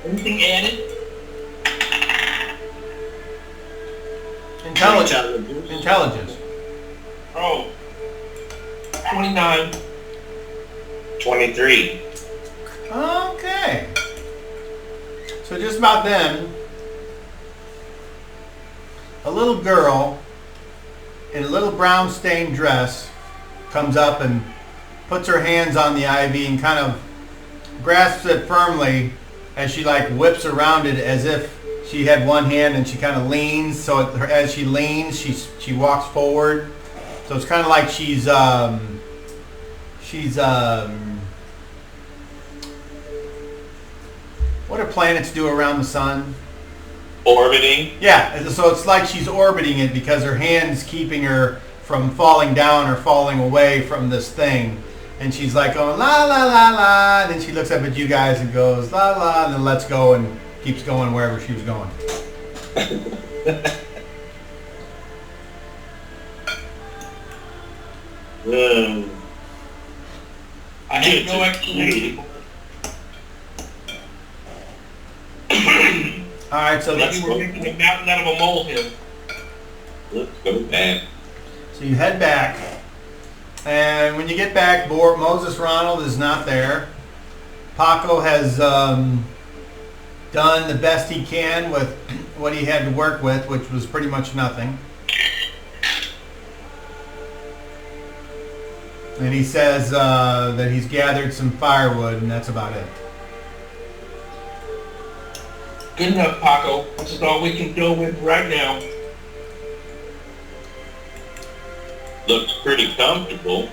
Anything added? Intelligence. Oh. 29. 23. Okay. So just about then, a little girl in a little brown stained dress comes up and puts her hands on the ivy and kind of grasps it firmly as she like whips around it as if she had one hand, and she kind of leans. So as she leans, she walks forward. So it's kind of like she's what do planets do around the sun? Orbiting. Yeah, so it's like she's orbiting it because her hand's keeping her from falling down or falling away from this thing. And she's like going la la la la, and then she looks up at you guys and goes la la, and then lets go and keeps going wherever she was going. I have no explanation. All right, so Maybe we're making a mountain out of a molehill. Let's go back. So you head back, and when you get back, Moses Ronald is not there. Paco has done the best he can with what he had to work with, which was pretty much nothing. And he says that he's gathered some firewood, and that's about it. Good enough, Paco. This is all we can go with right now. Looks pretty comfortable.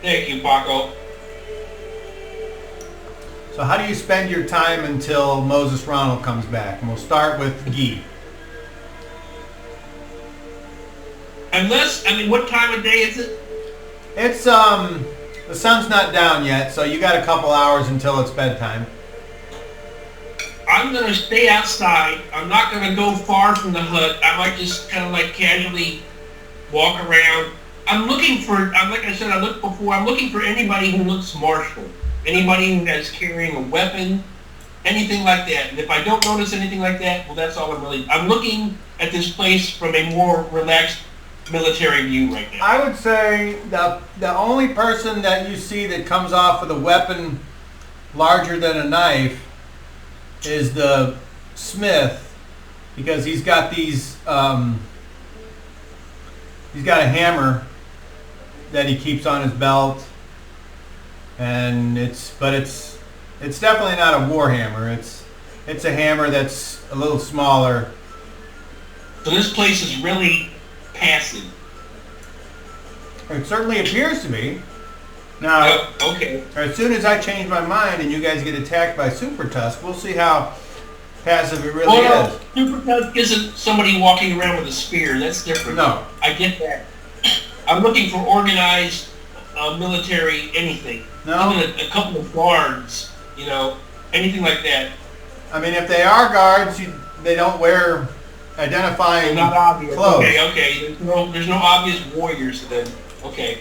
Thank you, Paco. So how do you spend your time until Moses Ronald comes back? And we'll start with Guy. What time of day is it? It's, the sun's not down yet, so you got a couple hours until it's bedtime. I'm going to stay outside. I'm not going to go far from the hut. I might just kind of like casually walk around. I'm looking for, like I said, I looked before, I'm looking for anybody who looks martial. Anybody that's carrying a weapon, anything like that. And if I don't notice anything like that, well, that's all I'm looking at this place from a more relaxed military view right now. I would say the only person that you see that comes off with a weapon larger than a knife is the smith, because he's got these he's got a hammer that he keeps on his belt, and it's definitely not a war hammer. It's a hammer that's a little smaller. So this place is really passive. It certainly appears to be. Now, okay. As soon as I change my mind and you guys get attacked by Super Tusk, we'll see how passive it really is. Super Tusk isn't somebody walking around with a spear. That's different. No. I get that. I'm looking for organized military anything. No. Even a couple of guards, anything like that. I mean, if they are guards, they don't wear identifying not obvious. clothes. Okay. There's no obvious warriors then. Okay.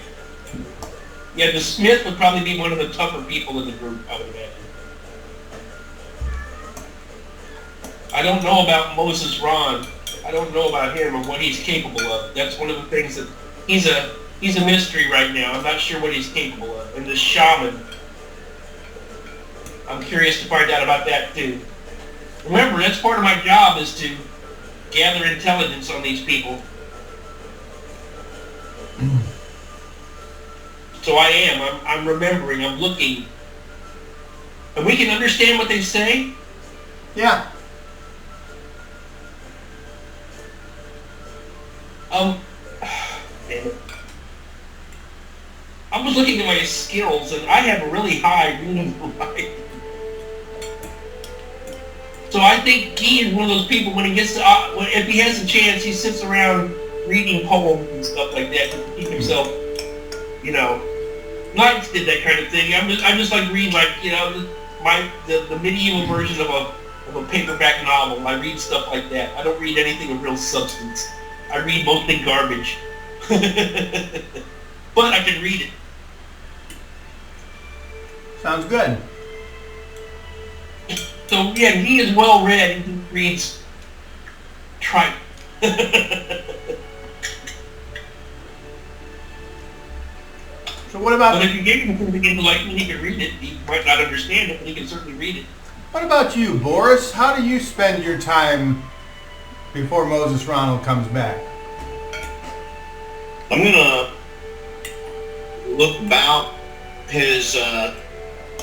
Yeah, the smith would probably be one of the tougher people in the group, I would imagine. I don't know about Moses Ron. I don't know about him and what he's capable of. That's one of the things that he's a mystery right now. I'm not sure what he's capable of. And the shaman, I'm curious to find out about that too. Remember, that's part of my job is to gather intelligence on these people. So I am. I'm remembering. I'm looking. And we can understand what they say? Yeah. Damn it. I was looking at my skills, and I have a really high reading variety. So I think Guy is one of those people when he gets to, if he has a chance, he sits around reading poems and stuff like that to keep himself, Knights did that kind of thing. I'm just like reading the medieval version of a paperback novel. I read stuff like that. I don't read anything of real substance. I read mostly garbage. But I can read it. Sounds good. So yeah, he is well read. He reads tripe. So what about... But if you gave him something into lightning, he could read it. He might not understand it, but he can certainly read it. What about you, Boris? How do you spend your time before Moses Ronald comes back? I'm gonna look about his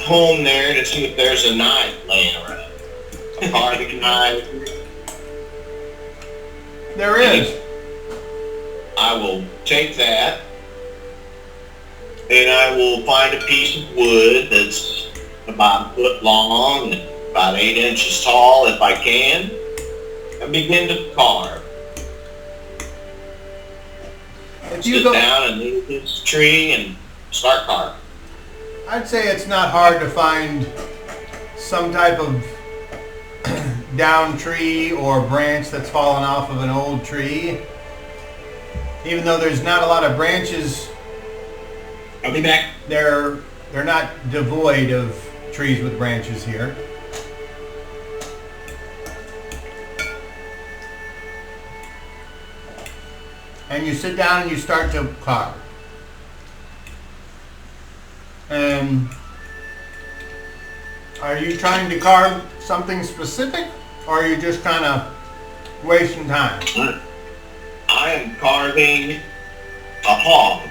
home there to see if there's a knife laying around. A carving knife. There is. I will take that, and I will find a piece of wood that's about a foot long and about 8 inches tall, if I can, and begin to carve. Sit down and leave this tree and start carving. I'd say it's not hard to find some type of down tree or branch that's fallen off of an old tree. Even though there's not a lot of branches, I'll be back. They're not devoid of trees with branches here. And you sit down and you start to carve. And are you trying to carve something specific, or are you just kind of wasting time? I am carving a hog.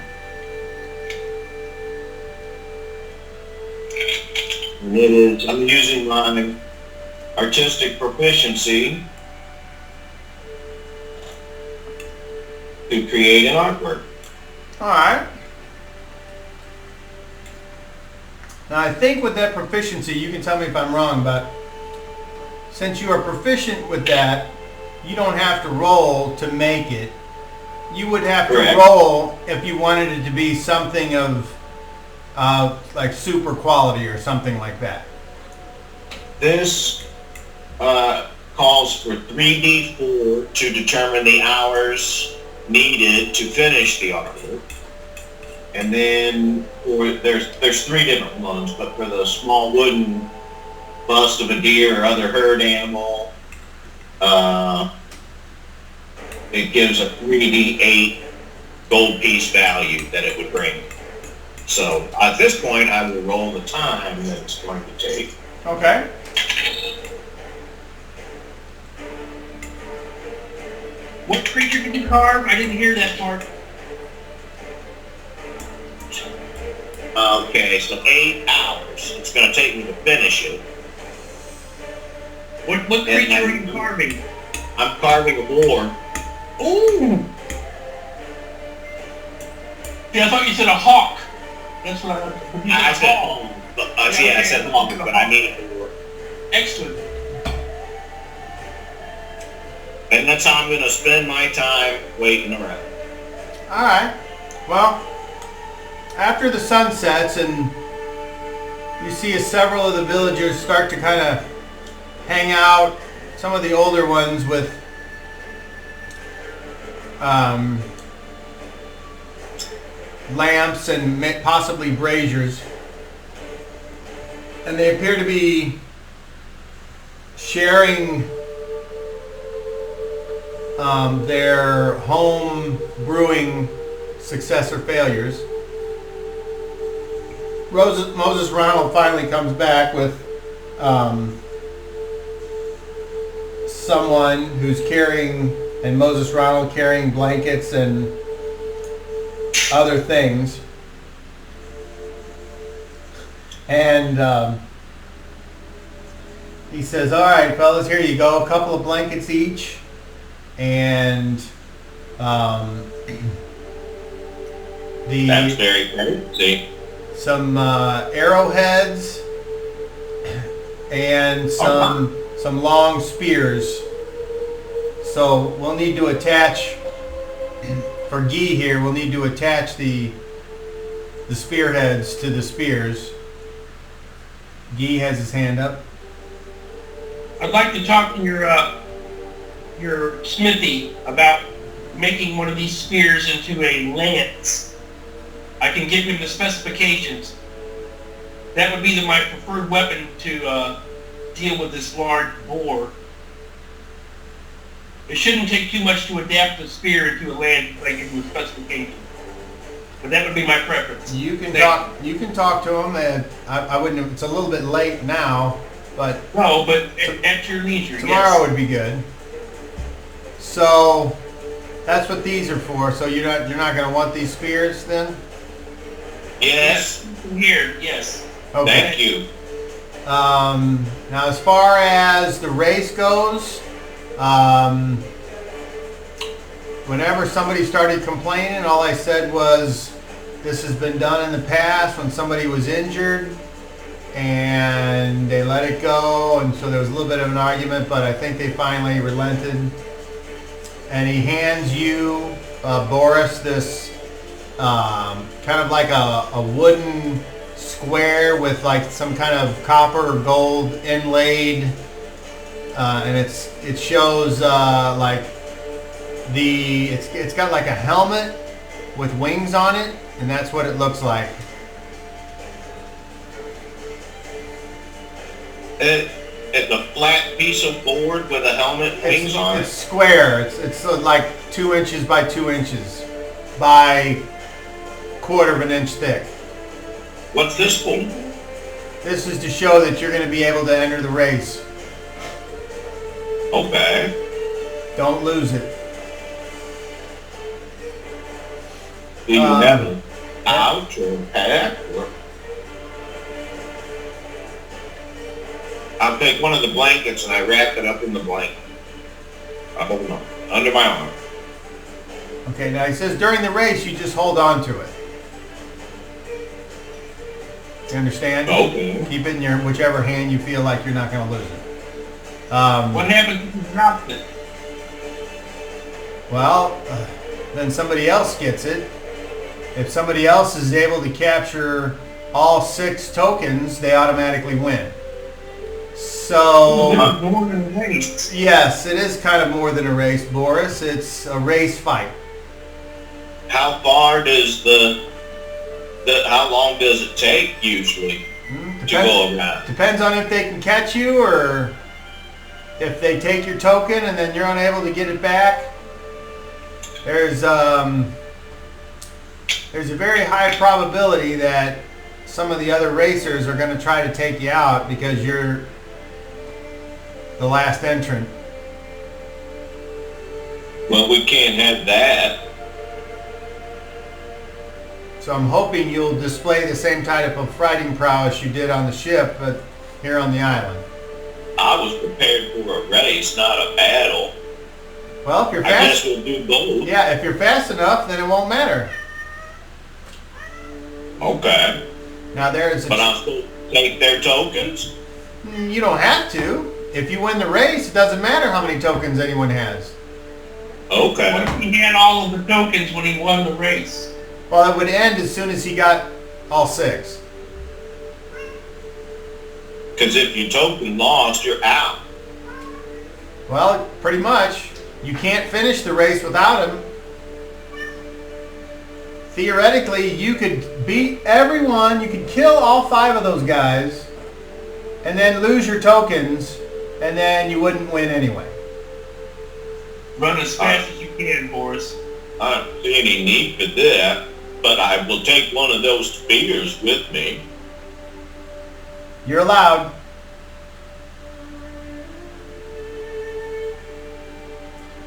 And I'm using my artistic proficiency to create an artwork. Alright. Now I think with that proficiency, you can tell me if I'm wrong, but since you are proficient with that, you don't have to roll to make it. You would have to roll if you wanted it to be something of like super quality or something like that. This calls for 3d4 to determine the hours needed to finish the artwork. And then there's 3 different ones, but for the small wooden bust of a deer or other herd animal, it gives a 3d8 gold piece value that it would bring. So at this point, I will roll the time that it's going to take. Okay. What creature did you carve? I didn't hear that part. Okay, so 8 hours. It's going to take me to finish it. What creature are you carving? I'm carving a boar. Ooh! Yeah, I thought you said a hawk. That's what I said hawk. I said hawk, but I mean a boar. Excellent. And that's how I'm going to spend my time waiting around. Alright. Well, after the sun sets and you see several of the villagers start to kind of hang out, some of the older ones with lamps and possibly braziers, and they appear to be sharing their home brewing success or failures. Moses Ronald finally comes back with someone who's carrying, and Moses Ronald carrying blankets and other things. And he says, all right, fellas, here you go. A couple of blankets each. And that's very fancy. Some arrowheads and some long spears. So we'll need to attach, for Guy here, we'll need to attach the spearheads to the spears. Guy has his hand up. I'd like to talk to your smithy about making one of these spears into a lance. I can give him the specifications. That would be my preferred weapon to deal with this large boar. It shouldn't take too much to adapt the spear into a lance, like into a specification. But that would be my preference. You can talk. You can talk to him, and I wouldn't. It's a little bit late now, but no, but at your leisure. Tomorrow would be good. So that's what these are for. So you're not going to want these spears then? Yes. Here, yes. Okay. Thank you. Now, as far as the race goes, whenever somebody started complaining, all I said was, this has been done in the past when somebody was injured and they let it go, and so there was a little bit of an argument, but I think they finally relented. And he hands you, Boris, this kind of like a wooden square with like some kind of copper or gold inlaid, and it shows like it's got like a helmet with wings on it, and that's what it looks like. It's a flat piece of board with a helmet and wings on it? It's square. It's like 2 inches by 2 inches by 1/4 of an inch thick. What's this for? This is to show that you're going to be able to enter the race. Okay. Don't lose it. Do you have an pouch or a pack? Or... I'll take one of the blankets and I wrap it up in the blanket. I hold it on, under my arm. Okay, now he says during the race you just hold on to it. You understand? Okay. Keep it in your whichever hand you feel like you're not going to lose it. What happens if you drop it? Well, then somebody else gets it. If somebody else is able to capture all 6 tokens, they automatically win. So, More than a race. yes, it is kind of more than a race, Boris. It's a race fight. How far does how long does it take usually to go around? Depends on if they can catch you or if they take your token and then you're unable to get it back. There's a very high probability that some of the other racers are going to try to take you out because you're the last entrant. Well, we can't have that. So I'm hoping you'll display the same type of fighting prowess you did on the ship, but here on the island. I was prepared for a race, not a battle. Well, if you're I guess fast, we'll do both. yeah, if you're fast enough, then it won't matter. Okay. Now there's But I'm supposed to take their tokens? You don't have to. If you win the race, it doesn't matter how many tokens anyone has. Okay. What if he had all of the tokens when he won the race? Well, it would end as soon as he got all 6. Because if your token lost, you're out. Well, pretty much. You can't finish the race without him. Theoretically, you could beat everyone, you could kill all 5 of those guys, and then lose your tokens, and then you wouldn't win anyway. Run as fast as you can, Boris. I don't see any need for that, but I will take one of those spears with me. You're allowed.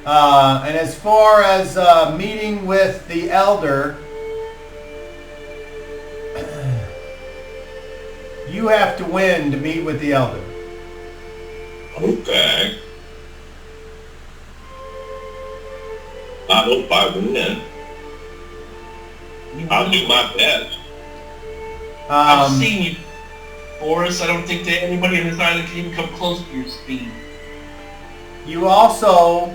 And as far as meeting with the elder, you have to win to meet with the elder. Okay. I hope I win. I'll do my best. I've seen you, Boris. I don't think that anybody on this island can even come close to your speed. You also,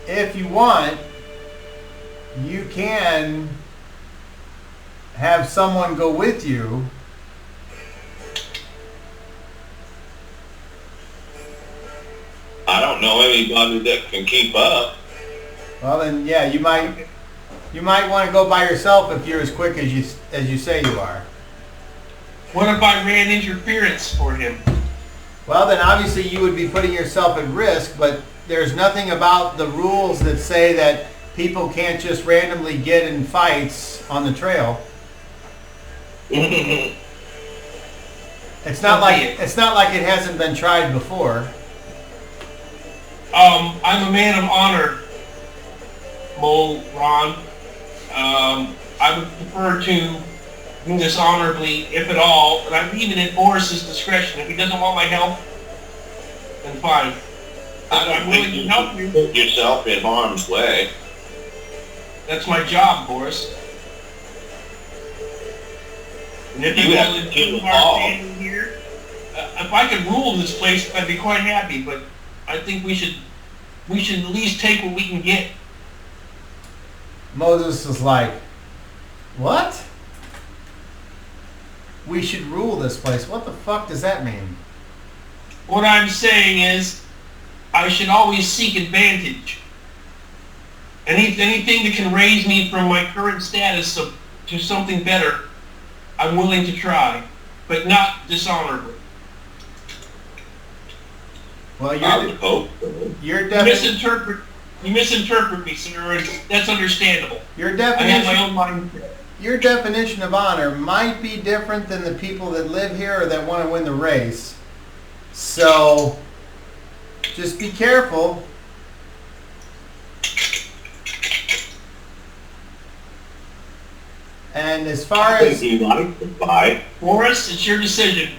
if you want, you can have someone go with you. I don't know anybody that can keep up. Well, then, yeah, you might want to go by yourself if you're as quick as you say you are. What if I ran interference for him? Well, then obviously you would be putting yourself at risk, but there's nothing about the rules that say that people can't just randomly get in fights on the trail. It's not like it hasn't been tried before. I'm a man of honor, Mole Ron. I would prefer to do this honorably, if at all, and I'm leaving it Boris's discretion. If he doesn't want my help, then fine. I'm willing to help you. Put yourself in harm's way. That's my job, Boris. And if you have will to kill include them our all. standing here, if I could rule this place, I'd be quite happy. But I think we should at least take what we can get. Moses was like, what? We should rule this place. What the fuck does that mean? What I'm saying is, I should always seek advantage. Anything that can raise me from my current status to something better, I'm willing to try, but not dishonorably. Well, I would hope. your You misinterpret me, sir, and that's understandable. your I have my definition own mindset. your definition of honor might be different than the people that live here or that want to win the race. So just be careful. And as far I think as you like to fight. Boris, it's your decision.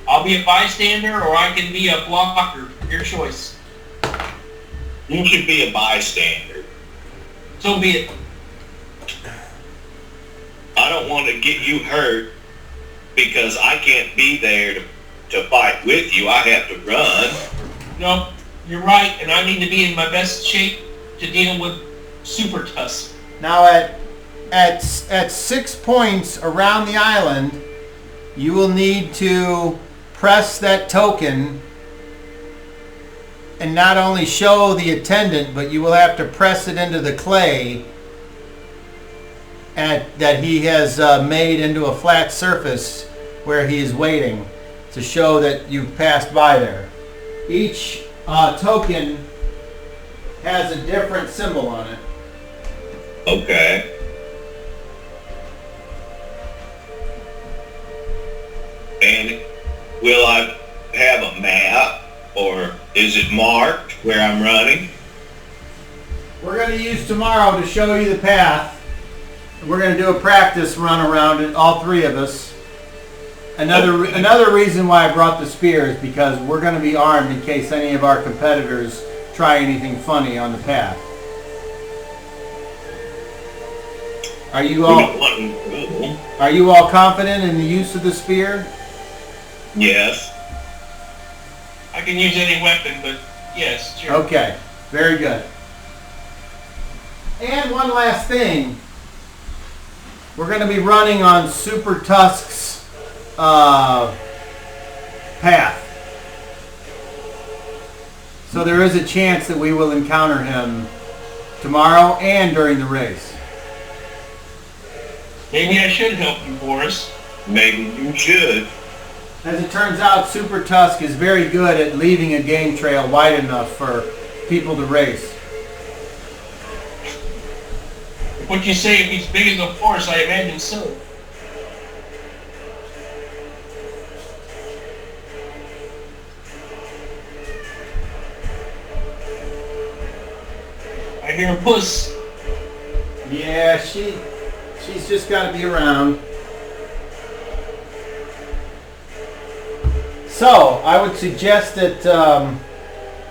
I'll be a bystander, or I can be a blocker. Your choice. You should be a bystander. So be it. I don't want to get you hurt because I can't be there to fight with you. I have to run. No, you're right, and I need to be in my best shape to deal with Super Tusk. now at 6 points around the island, you will need to press that token and not only show the attendant, but you will have to press it into the clay that he has made into a flat surface where he is waiting to show that you've passed by there. Each token has a different symbol on it. Okay. And will I have a map, or is it marked where I'm running? We're going to use tomorrow to show you the path. We're going to do a practice run around it, all three of us. Another reason why I brought the spear is because we're going to be armed in case any of our competitors try anything funny on the path. Are you all confident in the use of the spear? Yes. I can use any weapon, but yes, sure. Okay, very good. And one last thing. We're going to be running on Super Tusk's path. So there is a chance that we will encounter him tomorrow and during the race. Maybe I should help you, Boris. Maybe you should. As it turns out, Super Tusk is very good at leaving a game trail wide enough for people to race. What you say, if he's big as a horse, I imagine so. I hear Puss. Yeah, she's just got to be around. So, I would suggest that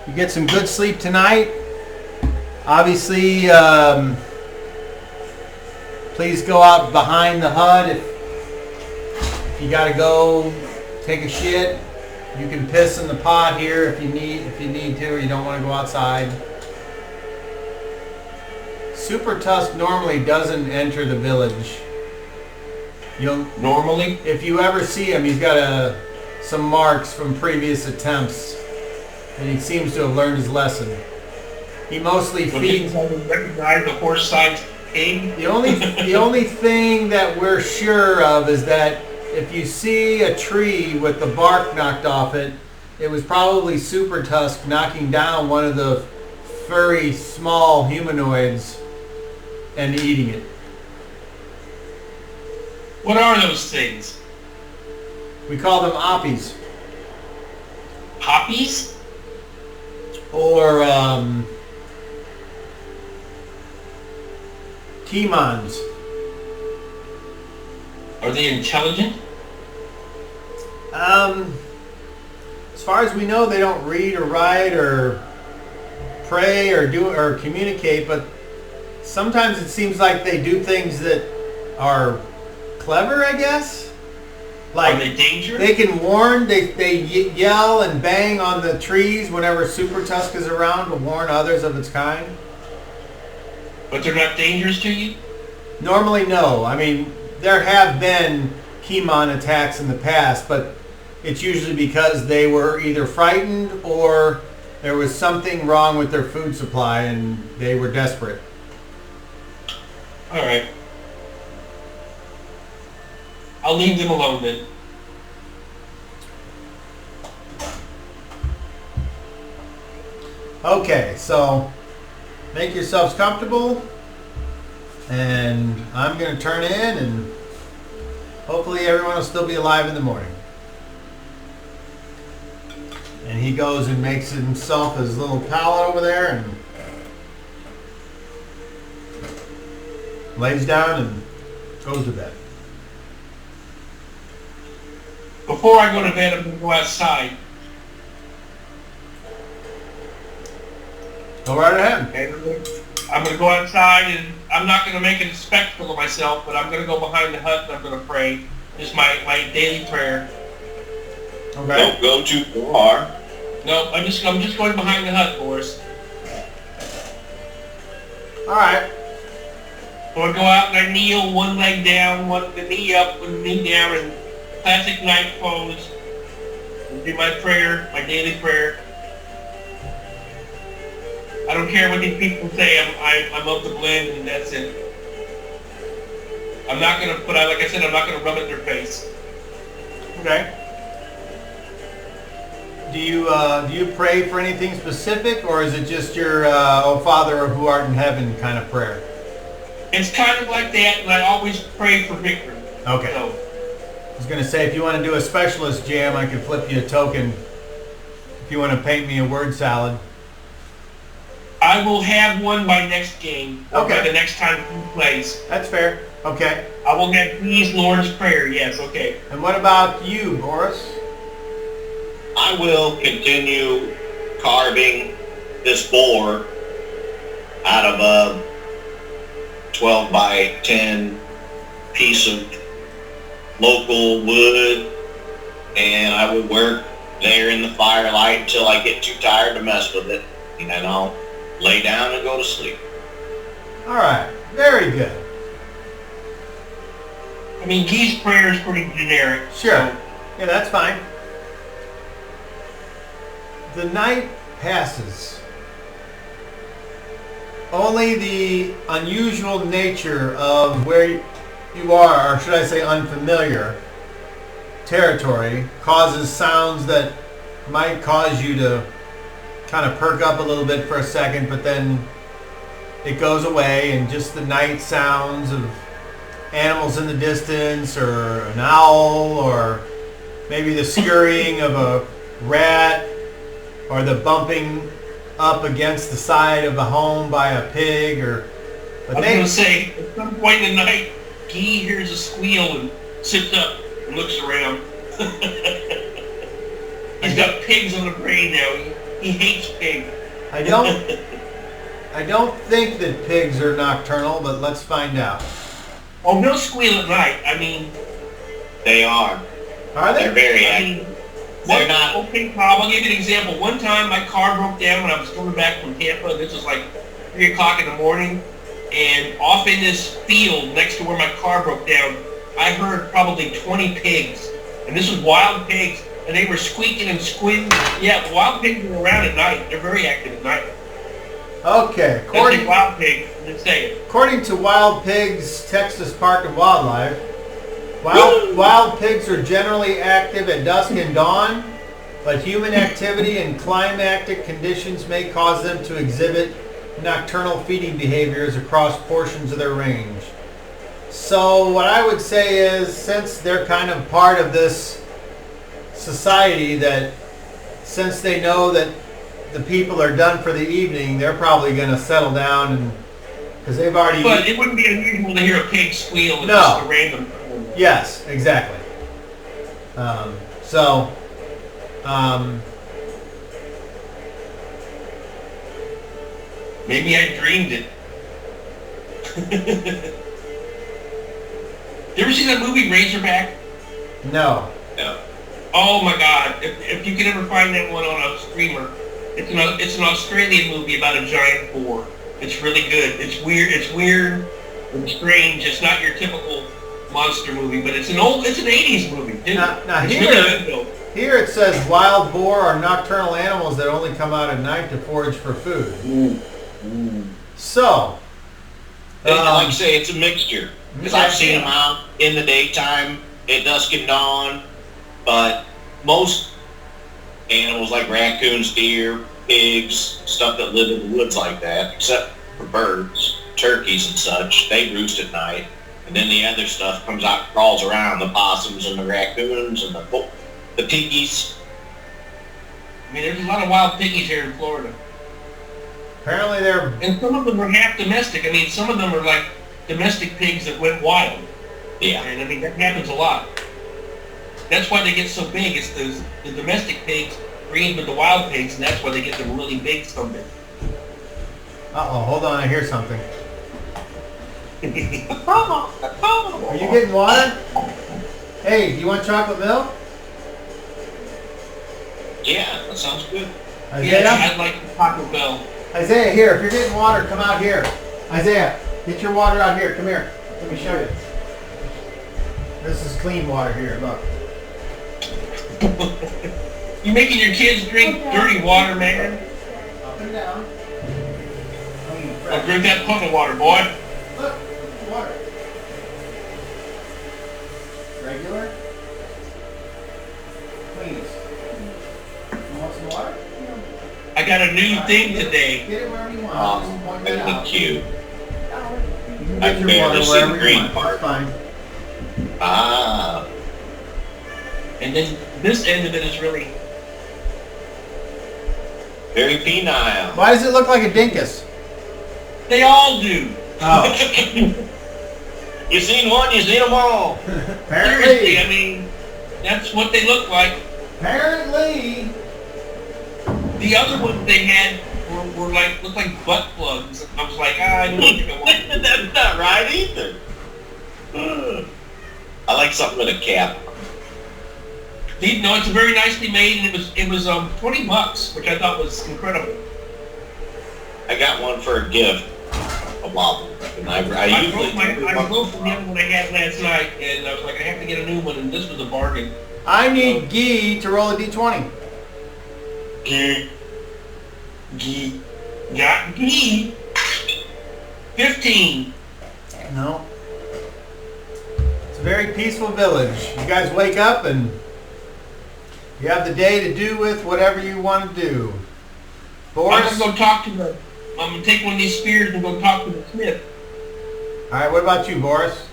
you get some good sleep tonight. Obviously, please go out behind the HUD if you got to go take a shit. You can piss in the pot here if you need to, or you don't want to go outside. Super Tusk normally doesn't enter the village. Normally? If you ever see him, he's got some marks from previous attempts, and he seems to have learned his lesson. He mostly feeds. Recognize the horse-sized pig. The only thing that we're sure of is that if you see a tree with the bark knocked off it, it was probably Super Tusk knocking down one of the furry small humanoids and eating it. What are those things? We call them oppies. Poppies? Or Kimons. Are they intelligent? As far as we know, they don't read or write or pray or do or communicate, but sometimes it seems like they do things that are clever, I guess. Like, are they dangerous? They can warn, they yell and bang on the trees whenever Super Tusk is around to warn others of its kind. But they're not dangerous to you? Normally, no. I mean, there have been Kimon attacks in the past, but it's usually because they were either frightened or there was something wrong with their food supply and they were desperate. All right. I'll leave them alone then. Okay, so make yourselves comfortable, and I'm going to turn in, and hopefully everyone will still be alive in the morning. And he goes and makes himself his little pallet over there and lays down and goes to bed. Before I go to bed, I'm going to go outside. Go right ahead. Okay? I'm going to go outside, and I'm not going to make a spectacle of myself, but I'm going to go behind the hut and I'm going to pray. Just my daily prayer. Okay. Don't go too far. No, I'm just going behind the hut, Boris. All right. So I go out and I kneel, one leg down, the knee up, one knee down, and classic night pose. And do my prayer, my daily prayer. I don't care what these people say. I'm of the blend, and that's it. I'm not gonna put out, like I said, I'm not gonna rub it in their face. Okay. Do you pray for anything specific, or is it just your "O Father who art in heaven" kind of prayer? It's kind of like that, and I always pray for victory. Okay. So, I was going to say, if you want to do a specialist jam, I could flip you a token. If you want to paint me a word salad. I will have one by next game. Or Okay. by the next time he plays. That's fair. Okay. I will have Please Lord's Prayer. Yes, okay. And what about you, Boris? I will continue carving this boar out of a 12 by 10 piece of local wood, and I would work there in the firelight until I get too tired to mess with it, and then I'll lay down and go to sleep. All right. Very good. I mean, Guy's prayer is pretty generic. Sure. So, Yeah, that's fine. The night passes. Only the unusual nature of where you are, or should I say unfamiliar territory, causes sounds that might cause you to kind of perk up a little bit for a second, but then it goes away, and just the night sounds of animals in the distance, or an owl, or maybe the scurrying of a rat, or the bumping up against the side of a home by a pig, or... I was going to say, at some point in the night, Guy hears a squeal and sits up and looks around. He's got pigs on the brain now. He hates pigs. I don't think that pigs are nocturnal, but let's find out. Oh, he'll squeal at night. I mean... They are. Are They're they? very I active. mean, They're not. Okay, Bob, I'll give you an example. One time my car broke down when I was coming back from Tampa. This was like 3 o'clock in the morning. And off in this field next to where my car broke down, I heard probably 20 pigs. And this was wild pigs. And they were squeaking and squealing. Yeah, wild pigs are around at night. They're very active at night. Okay. That's a wild pig. I'm just saying. According to Wild Pigs, Texas Park and Wildlife, wild pigs are generally active at dusk and dawn, but human activity and climatic conditions may cause them to exhibit nocturnal feeding behaviors across portions of their range. So what I would say is, since they're kind of part of this society, that since they know that the people are done for the evening, they're probably going to settle down, and because they've already... But it wouldn't be unusual to hear a pig squeal at No. just a random... Yes, exactly. Maybe I dreamed it. You ever see that movie Razorback? No. No. Oh my God! If you could ever find that one on a streamer, it's an Australian movie about a giant boar. It's really good. It's weird and strange. It's not your typical monster movie, but it's an 80s movie. Now It's here, really good though. here it says wild boar are nocturnal animals that only come out at night to forage for food. So, Like I say, it's a mixture. Because I've seen them out in the daytime, at dusk and dawn, but most animals like raccoons, deer, pigs, stuff that live in the woods like that, except for birds, turkeys and such, they roost at night. And then the other stuff comes out, crawls around, the possums and the raccoons and the piggies. I mean, there's a lot of wild piggies here in Florida. apparently they're... And some of them are half domestic. I mean, some of them are like domestic pigs that went wild. Yeah. And I mean, that happens a lot. That's why they get so big. It's the domestic pigs breed with the wild pigs, and that's why they get them really big someday. Uh-oh, hold on, I hear something. Are Are you getting water? Hey, do you want chocolate milk? Yeah, that sounds good. Isaiah? Yeah, I'd like Taco Bell. Isaiah, here, if you're getting water, come out here. Isaiah, get your water out here. Come here. Let me show you. This is clean water here, look. You making your kids drink dirty water, man? Up and down. Well, drink that puddle water, boy. Look, water. Regular. Please. You want some water? I got a new thing today. Get it wherever you want. Oh, Just point that's that out. cute. You can I get your barely water see wherever the you green want. part. That's fine. Ah, And then this end of it is really... very penile. Why does it look like a dinkus? They all do. Oh. You seen one, you seen them all. Seriously, I Apparently. mean, that's what they look like. Apparently. The other ones they had were like, looked like butt plugs. I was like, I don't think I want to. That's not right either. I like something with a cap. No, it's very nicely made, and it was $20, which I thought was incredible. I got one for a gift. A wobble. And I usually I broke the other one I had last night, and I was like, I have to get a new one, and this was a bargain. I need Guy to roll a d20. Got me 15. No. It's a very peaceful village. You guys wake up and you have the day to do with whatever you want to do. I'm Boris? gonna go talk to the. I'm gonna take one of these spears and go talk to the smith. Alright, what about you, Boris?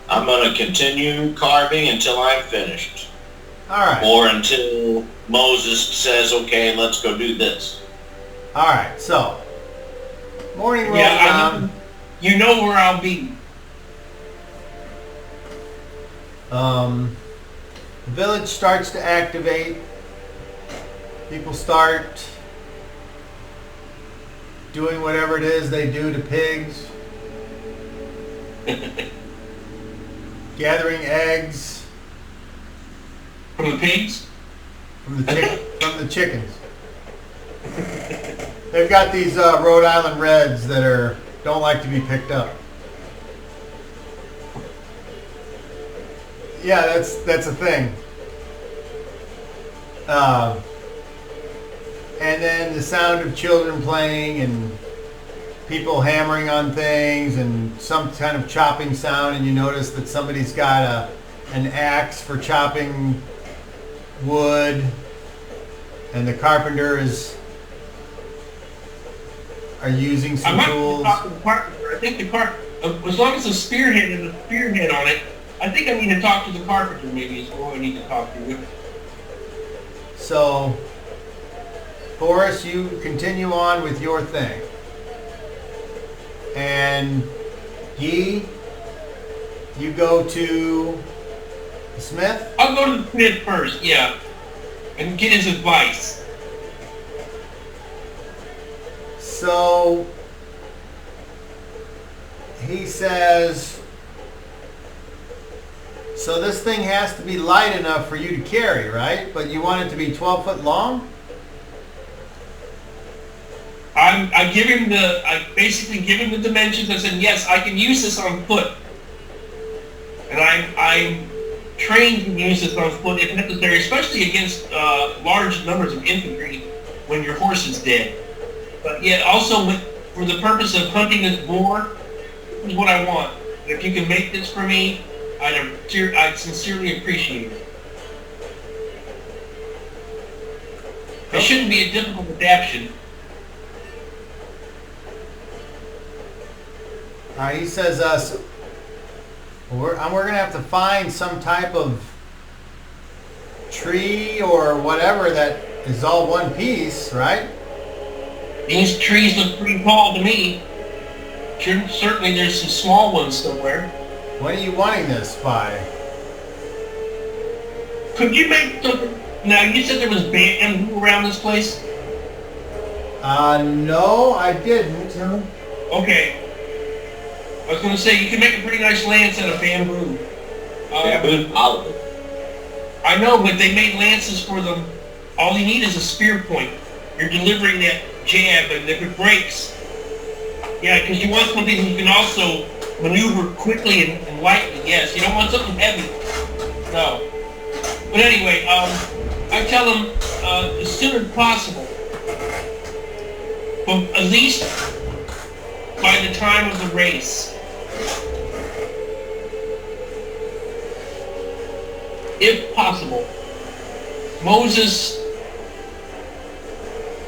I'm going to continue carving until I'm finished. Alright. Or until Moses says, okay, let's go do this. Alright, so. Morning rolls Yeah, around. you know where I'll be. The village starts to activate. People start doing whatever it is they do to pigs. Gathering eggs From the pigs? from the chickens. They've got these Rhode Island Reds that don't like to be picked up. Yeah, that's a thing. And then the sound of children playing and people hammering on things and some kind of chopping sound, and you notice that somebody's got an axe for chopping wood, and the carpenter are using some tools. Talk to the carpenter. I think as long as the spearhead has a spearhead on it, I think I need to talk to the carpenter. Maybe is who I need to talk to. So, Boris, you continue on with your thing, and Guy, you go to the smith? I'll go to the smith first, yeah, and get his advice. So, he says, so this thing has to be light enough for you to carry, right? But you want it to be 12 foot long? I basically give him the dimensions. I said, yes, I can use this on foot. And I'm trained to use this on foot if necessary, especially against large numbers of infantry when your horse is dead. But yet also for the purpose of hunting this boar, this is what I want. If you can make this for me, I'd sincerely appreciate it. It shouldn't be a difficult adaptation. He says, we're going to have to find some type of tree or whatever that is all one piece, right? These trees look pretty tall to me. Certainly there's some small ones somewhere. What are you wanting this by? Could you make something? Now, you said there was bamboo around this place? No, I didn't. Okay. I was going to say, you can make a pretty nice lance out of bamboo. Bamboo olive. I know, but they made lances for them. All you need is a spear point. You're delivering that jab, and if it breaks, yeah, because you want something you can also maneuver quickly and lightly. Yes, you don't want something heavy. No. But anyway, I tell them as soon as possible. But at least by the time of the race. If possible. Moses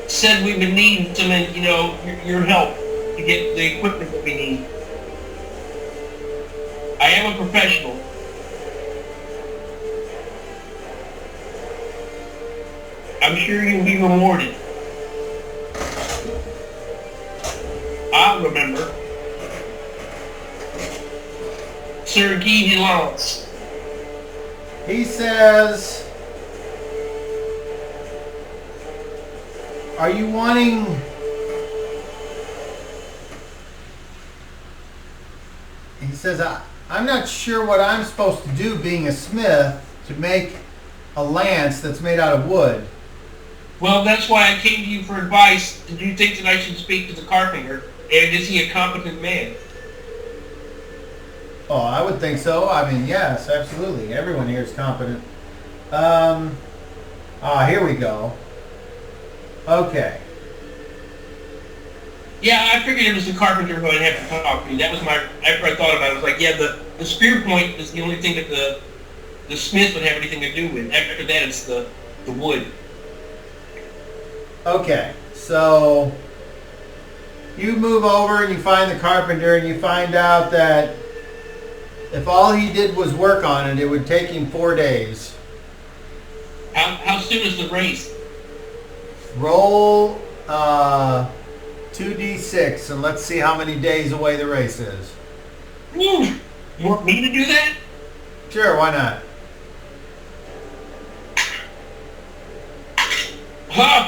said we would need some, your help to get the equipment that we need. I am a professional. I'm sure you'll be rewarded. I'll remember. Sir Guy de Lance. He says, are you wanting... He says, I'm not sure what I'm supposed to do being a smith to make a lance that's made out of wood. Well, that's why I came to you for advice. Did you think that I should speak to the carpenter? And is he a competent man? Oh, I would think so. I mean, yes, absolutely. Everyone here is competent. Here we go. Okay. Yeah, I figured it was the carpenter who I'd have to talk to. That was after I thought about it, I was like, yeah, the spear point is the only thing that the smith would have anything to do with. After that, it's the wood. Okay, so you move over and you find the carpenter and you find out that if all he did was work on it, it would take him 4 days. How soon is the race? Roll 2d6 and let's see how many days away the race is. Woo! You want me to do that? Sure, why not?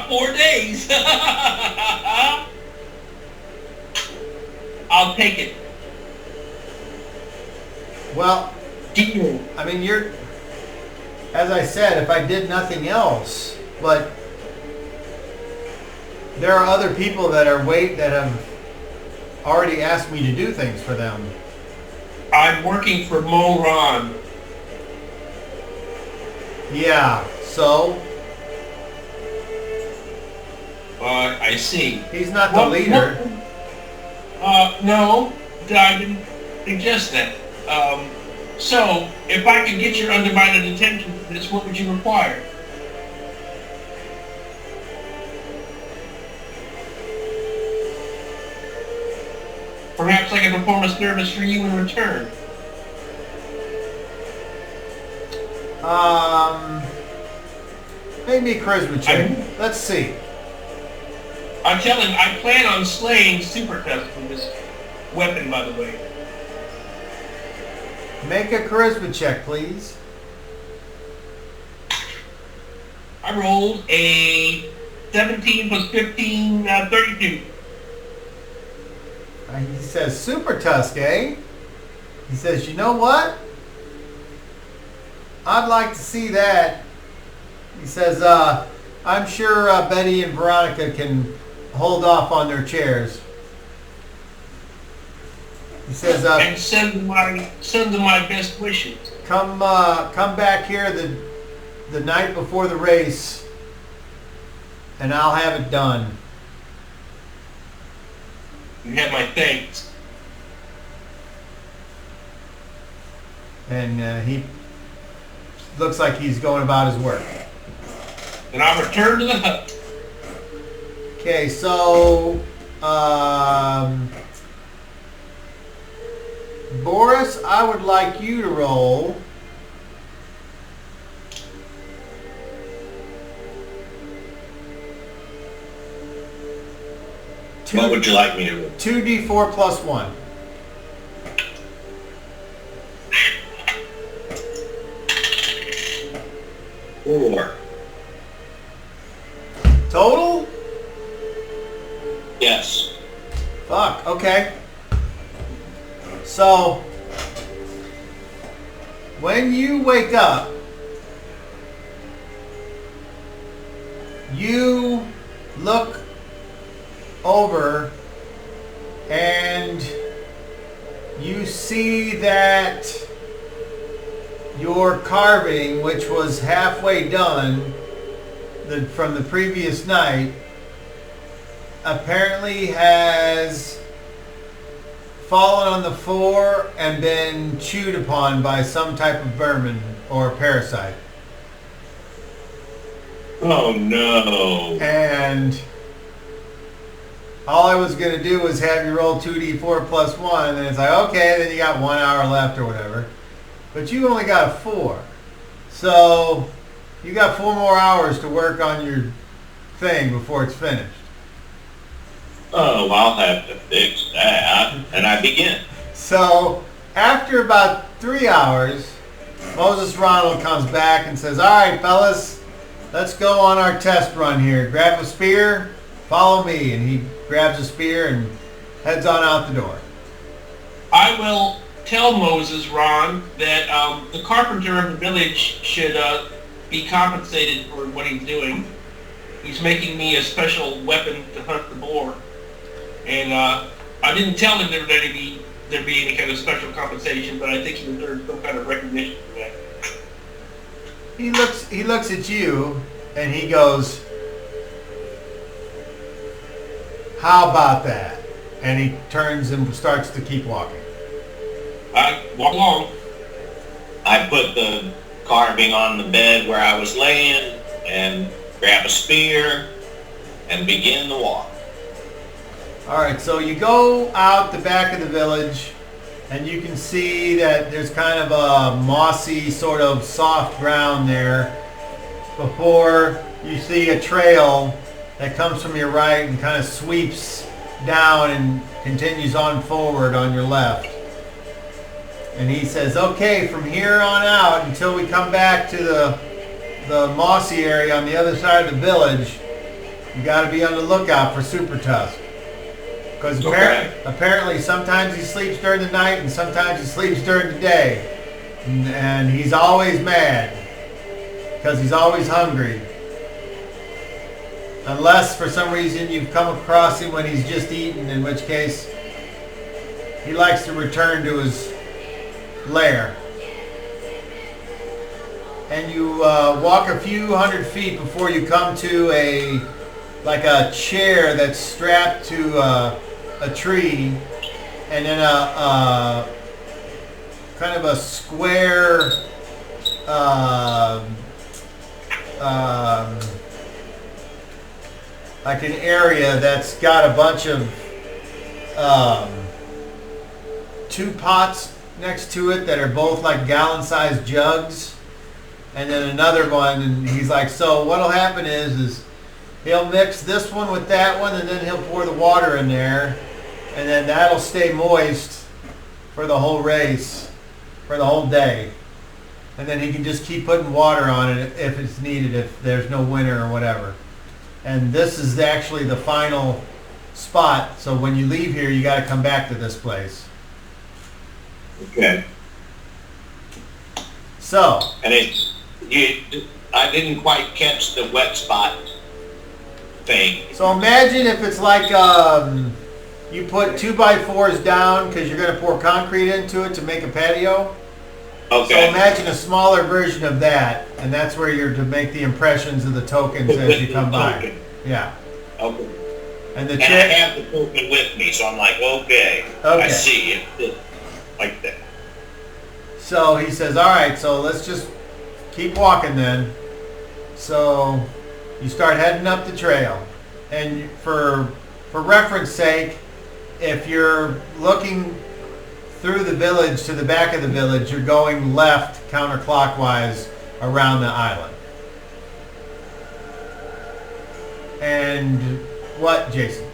4 days! I'll take it. Well, Deal. I mean, as I said, if I did nothing else, but there are other people that have already asked me to do things for them. I'm working for Moron. Yeah, so? I see. He's not the leader. No, I didn't suggest that. So, if I could get your undivided attention for this, what would you require? Perhaps I can perform a service for you in return. Make me a charisma check. Let's see. I'm telling him, I plan on slaying Super Tusk with this weapon, by the way. Make a charisma check, please. I rolled a 17 plus 15, 32. He says, Super Tusk, eh? He says, you know what? I'd like to see that. He says, I'm sure Betty and Veronica can hold off on their chairs. He says, and send them my best wishes. Come back here the night before the race, and I'll have it done. You have my thanks. And he looks like he's going about his work. Then I'll return to the hut. Okay, so Boris, I would like you to roll what would you like me to do? 2d4 plus 1. Four. Total? Yes. Fuck, okay. So, when you wake up, you look over and you see that your carving, which was halfway done from the previous night, apparently has fallen on the floor and been chewed upon by some type of vermin or parasite. Oh no. And all I was going to do was have you roll 2d4 plus 1, and it's like, okay, then you got 1 hour left or whatever. But you only got a 4. So you got 4 more hours to work on your thing before it's finished. Oh, I'll have to fix that. And I begin. So after about 3 hours, Moses Ronald comes back and says, all right, fellas, let's go on our test run here. Grab a spear, follow me. And he grabs a spear and heads on out the door. I will tell Moses, Ron, that the carpenter of the village should be compensated for what he's doing. He's making me a special weapon to hunt the boar. And I didn't tell him there'd be any kind of special compensation, but I think he deserves some kind of recognition for that. He looks at you and he goes, how about that? And he turns and starts to keep walking. I walk along. I put the carving on the bed where I was laying and grab a spear and begin the walk. All right, so you go out the back of the village and you can see that there's kind of a mossy sort of soft ground there before you see a trail that comes from your right and kind of sweeps down and continues on forward on your left. And he says, okay, from here on out until we come back to the mossy area on the other side of the village, you got to be on the lookout for Super Tusk. Because apparently sometimes he sleeps during the night and sometimes he sleeps during the day. And he's always mad because he's always hungry. Unless for some reason you've come across him when he's just eaten, in which case he likes to return to his lair. And you walk a few hundred feet before you come to a chair that's strapped to a tree, and then a kind of a square like an area that's got a bunch of 2 pots next to it that are both like gallon-sized jugs, and then another one. And he's like, so what'll happen is he'll mix this one with that one, and then he'll pour the water in there, and then that'll stay moist for the whole race, for the whole day. And then he can just keep putting water on it if it's needed, if there's no winter or whatever. And this is actually the final spot, so when you leave here, you got to come back to this place. Okay. So. And I didn't quite catch the wet spot thing. So imagine if it's like you put 2x4s down because you're going to pour concrete into it to make a patio. Okay. So imagine a smaller version of that, and that's where you're to make the impressions of the tokens as you come by. Token. Yeah. Okay. And I have the token with me, so I'm like, okay. I see it. Like that. So he says, all right, so let's just keep walking then. So you start heading up the trail. And for reference sake, if you're looking through the village to the back of the village, you're going left counterclockwise around the island. And what, Jason?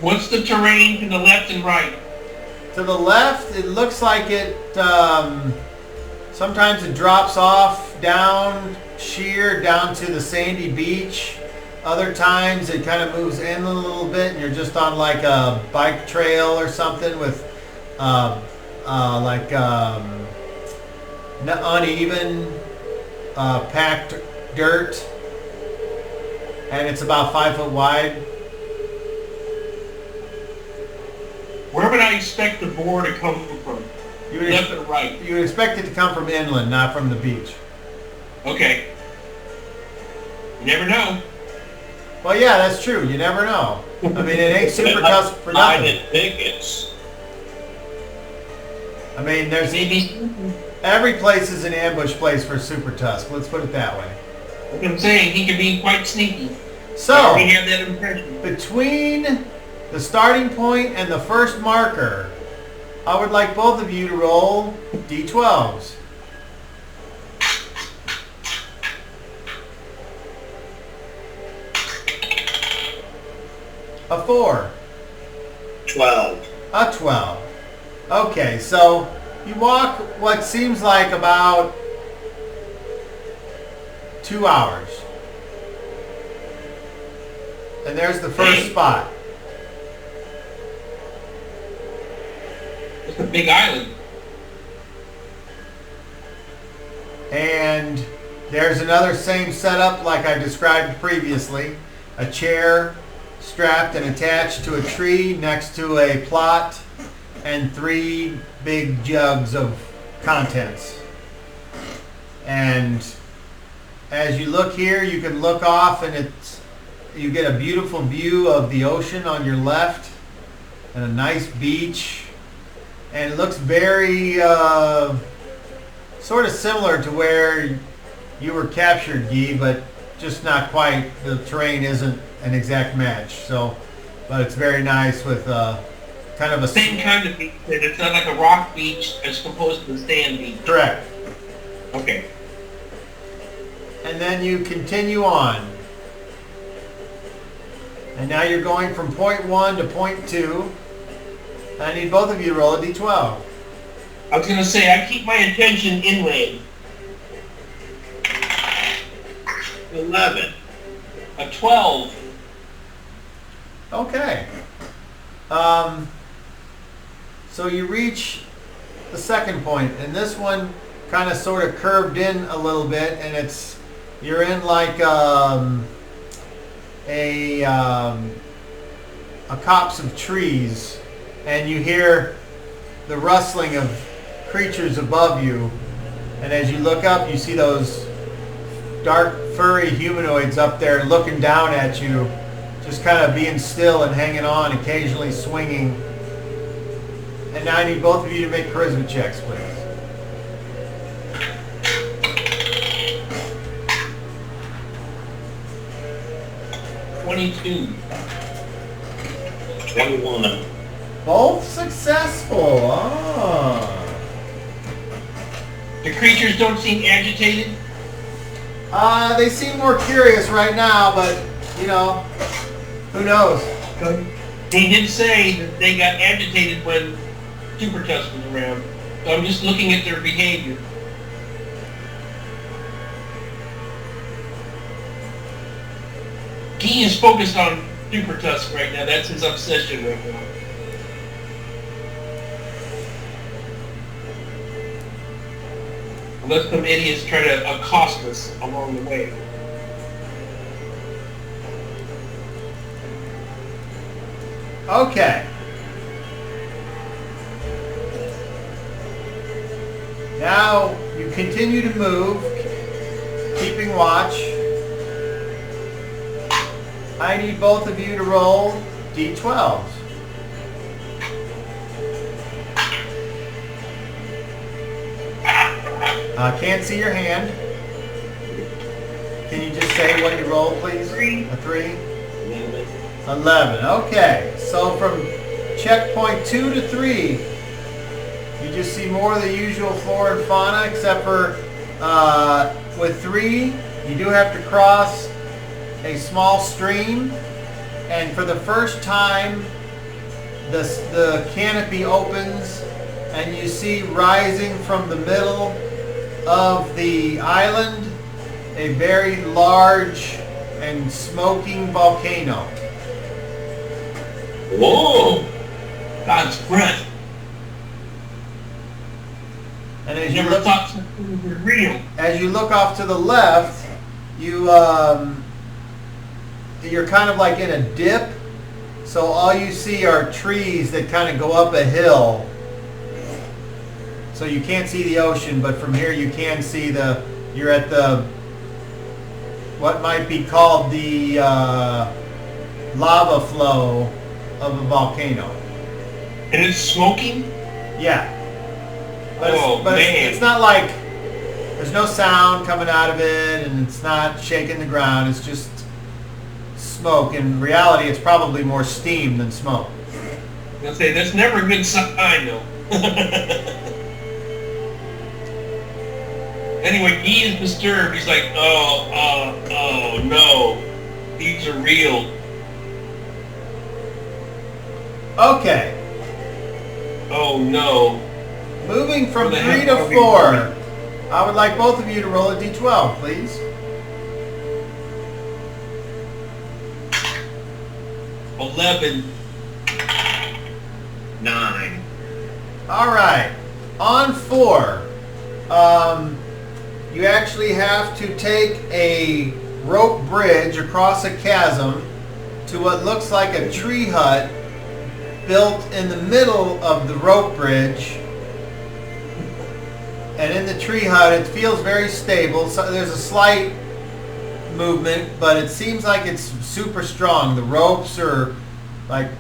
What's the terrain to the left and right? To the left, it looks like it, sometimes it drops off down, sheer down to the sandy beach. Other times it kind of moves in a little bit and you're just on like a bike trail or something with uneven, packed dirt. And it's about 5 foot wide. Where would I expect the boar to come from? Left or right? You would expect it to come from inland, not from the beach. Okay. You never know. Well, yeah, that's true. You never know. I mean, it ain't Super Tusk for nothing. Tickets. I mean, there's every place is an ambush place for Super Tusk. Let's put it that way. Like I'm saying, he can be quite sneaky. So, we have that impression. Between the starting point and the first marker, I would like both of you to roll D12s. A 4. 12. A 12. Okay, so you walk what seems like about 2 hours. And there's the first spot. It's a big island. And there's another same setup like I described previously. A chair strapped and attached to a tree next to a plot and 3 big jugs of contents. And as you look here, you can look off and you get a beautiful view of the ocean on your left and a nice beach. And it looks very sort of similar to where you were captured, Guy, but just not quite. The terrain isn't an exact match. So, but it's very nice with kind of a same kind of beach. It's not like a rock beach as opposed to the sand beach. Correct. Okay. And then you continue on. And now you're going from point 1 to point 2. I need both of you to roll a d12. I was going to say, I keep my attention inland. 11. A 12. Okay. So you reach the second point, and this one kind of sort of curved in a little bit, and you're in like a copse of trees, and you hear the rustling of creatures above you, and as you look up, you see those dark, furry humanoids up there looking down at you, just kind of being still and hanging on, occasionally swinging. And now I need both of you to make charisma checks, please. 22. 21. Both successful. Ah. The creatures don't seem agitated. They seem more curious right now, but, you know, who knows? He did say that they got agitated when Super Tusk was around. So I'm just looking at their behavior. He is focused on Super Tusk right now. That's his obsession right now. Unless some idiots try to accost us along the way. Okay. Now you continue to move, keeping watch. I need both of you to roll d12s. Can't see your hand. Can you just say what you rolled, please? 3. A 3? 11. Okay. So from checkpoint 2 to 3, you just see more of the usual flora and fauna, except for with 3, you do have to cross a small stream, and for the first time, the canopy opens, and you see rising from the middle of the island a very large and smoking volcano. Whoa! God's breath. And I as you never look, thought something was real. as you look off to the left, you're kind of like in a dip, so all you see are trees that kind of go up a hill. So you can't see the ocean, but from here you can see you're at the, what might be called the lava flow of a volcano. And it's smoking? Yeah. But, Oh, man. it's not like, there's no sound coming out of it, and it's not shaking the ground, it's just smoke. In reality, it's probably more steam than smoke. I was gonna say, that's never a good sign, though. Anyway, he is disturbed. He's like, oh no. These are real. Okay. Oh no. Moving from Where the 3 heck to are we 4, going? I would like both of you to roll a d12, please. 11. 9. All right. On 4, you actually have to take a rope bridge across a chasm to what looks like a tree hut built in the middle of the rope bridge. And in the tree hut, it feels very stable. So there's a slight movement, but it seems like it's super strong. The ropes are like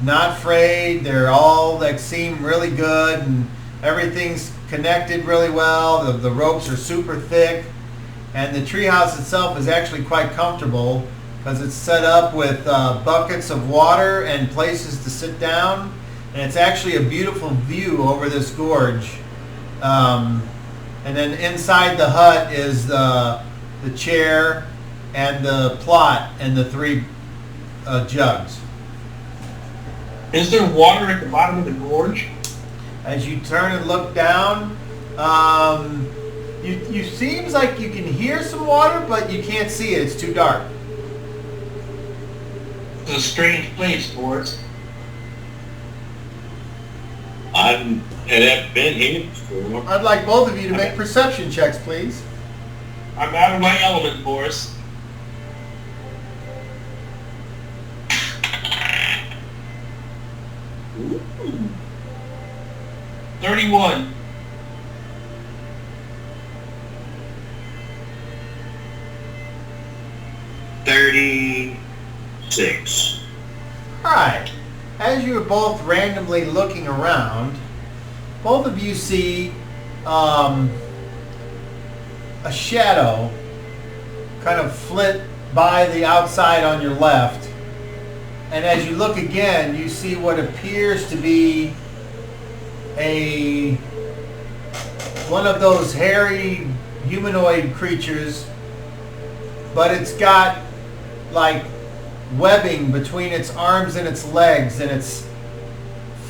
not frayed. They're all like seem really good, and everything's connected really well. The ropes are super thick, and the treehouse itself is actually quite comfortable because it's set up with buckets of water and places to sit down, and it's actually a beautiful view over this gorge. And then inside the hut is the chair and the plot and the 3 jugs. Is there water at the bottom of the gorge? As you turn and look down, you seems like you can hear some water, but you can't see it. It's too dark. It's a strange place, Boris. I haven't been here before. I'd like both of you to make perception checks, please. I'm out of my element, Boris. Ooh. 31. 36. All right. As you are both randomly looking around, both of you see a shadow kind of flit by the outside on your left, And as you look again, you see what appears to be one of those hairy humanoid creatures, but it's got like webbing between its arms and its legs, and it's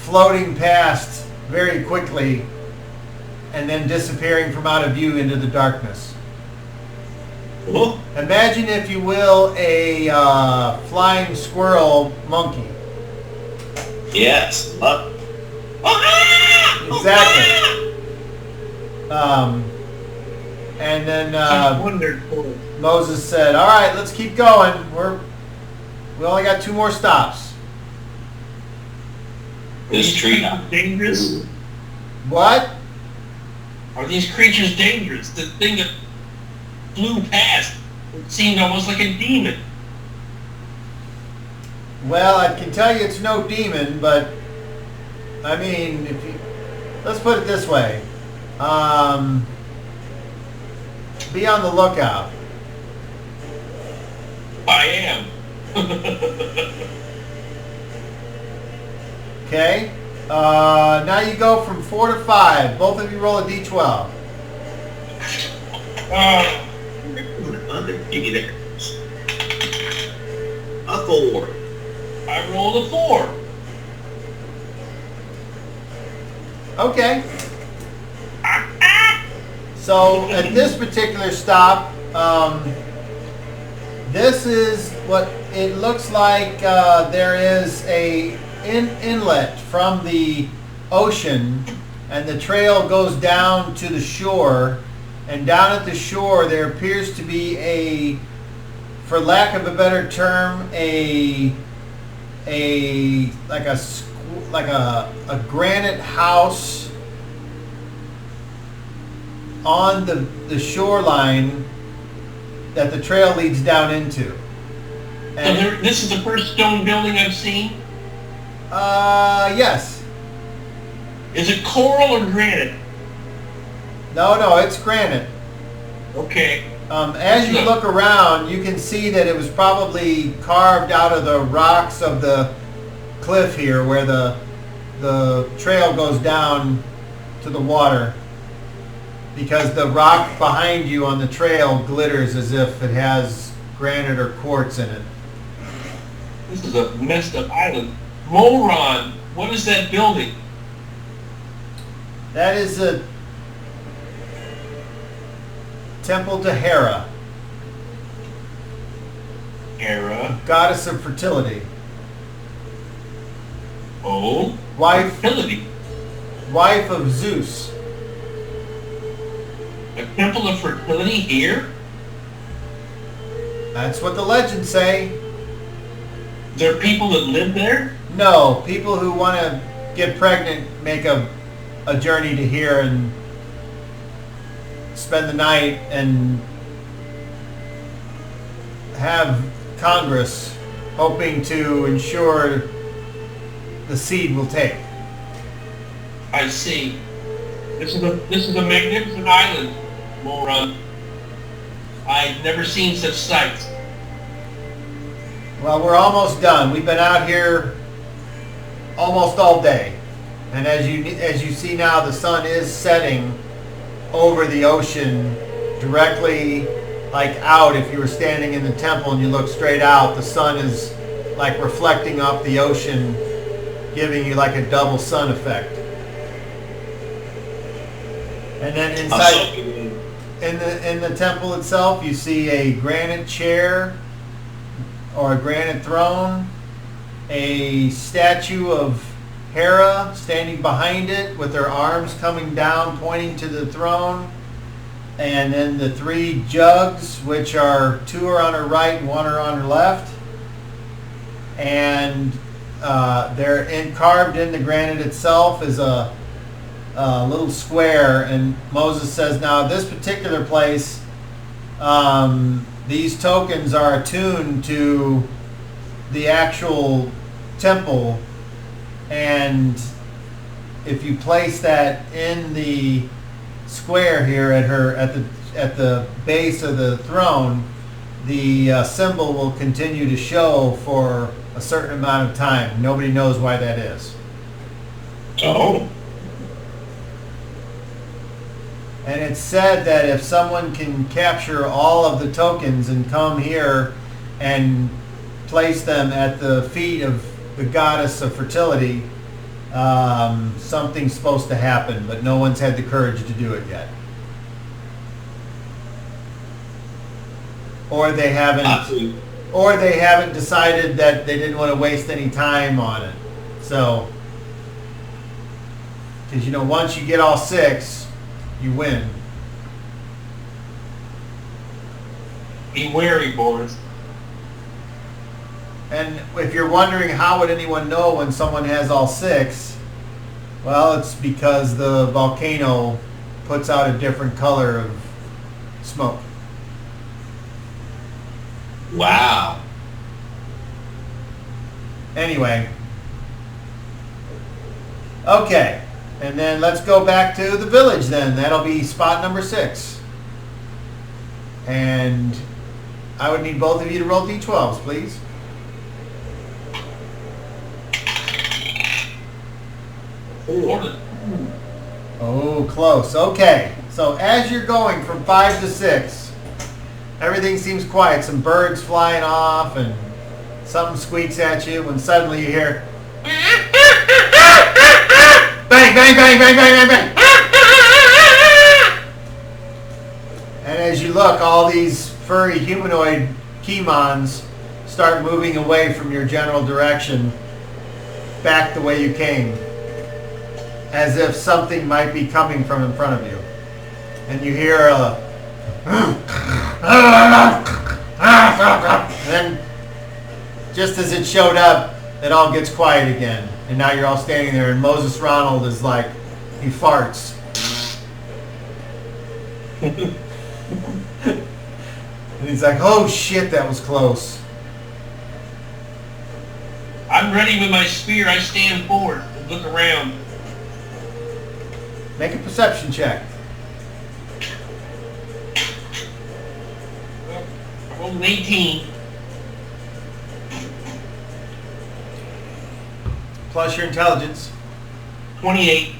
floating past very quickly and then disappearing from out of view into the darkness. Cool. Imagine, if you will, a flying squirrel monkey. Yes. Exactly. And then Moses said, "All right, let's keep going. We only got 2 more stops." This tree dangerous? What? Are these creatures dangerous? The thing that flew past, it seemed almost like a demon. Well, I can tell you it's no demon, but I mean, let's put it this way. Be on the lookout. I am. Okay. Now you go from 4 to 5. Both of you roll a d12. Give me there. A 4. I rolled a 4. Okay. So at this particular stop, this is what it looks like. There is a inlet from the ocean, and the trail goes down to the shore. And down at the shore, there appears to be for lack of a better term, like a granite house on the shoreline that the trail leads down into. And So this is the first stone building I've seen? Yes. Is it coral or granite? No, it's granite. Okay. As you look around, you can see that it was probably carved out of the rocks of the cliff here, where the trail goes down to the water, because the rock behind you on the trail glitters as if it has granite or quartz in it. This is a messed up island. Moron, what is that building? That is a temple to Hera, Hera. goddess of fertility. Oh. Wife Fertility. of Zeus. A temple of fertility here? That's what the legends say. There are people that live there? No, people who want to get pregnant make a journey to here and spend the night and have Congress, hoping to ensure the seed will take. I see. This is a magnificent island, moron. I've never seen such sights. Well, we're almost done. We've been out here almost all day. And as you see now, the sun is setting over the ocean directly like out. If you were standing in the temple and you look straight out, the sun is like reflecting off the ocean, giving you like a double sun effect. And then inside in the temple itself, you see a granite chair or a granite throne, a statue of Hera standing behind it with her arms coming down pointing to the throne, and then the 3 jugs, which are 2 are on her right and 1 are on her left, and they're carved in the granite itself is a little square. And Moses says, now this particular place, these tokens are attuned to the actual temple, and if you place that in the square here at the base of the throne, the symbol will continue to show for a certain amount of time. Nobody knows why that is. Oh. And it's said that if someone can capture all of the tokens and come here and place them at the feet of the goddess of fertility, something's supposed to happen, but no one's had the courage to do it yet. Or they haven't decided that they didn't want to waste any time on it. So, because once you get all 6, you win. Be wary, Boris. And if you're wondering how would anyone know when someone has all 6, well, it's because the volcano puts out a different color of smoke. Wow. Anyway. Okay. And then let's go back to the village then. That'll be spot number 6. And I would need both of you to roll d12s, please. Oh, close. Okay. So as you're going from 5 to 6, everything seems quiet. Some birds flying off and something squeaks at you when suddenly you hear bang, bang, bang, bang, bang, bang, bang. And as you look, all these furry humanoid Kimons start moving away from your general direction back the way you came, as if something might be coming from in front of you. And you hear a and then just as it showed up, it all gets quiet again. And now you're all standing there, and Moses Ronald is like, he farts. And he's like, oh shit, that was close. I'm ready with my spear. I stand forward and look around. Make a perception check. Well, I rolled an 18. Plus your intelligence. 28.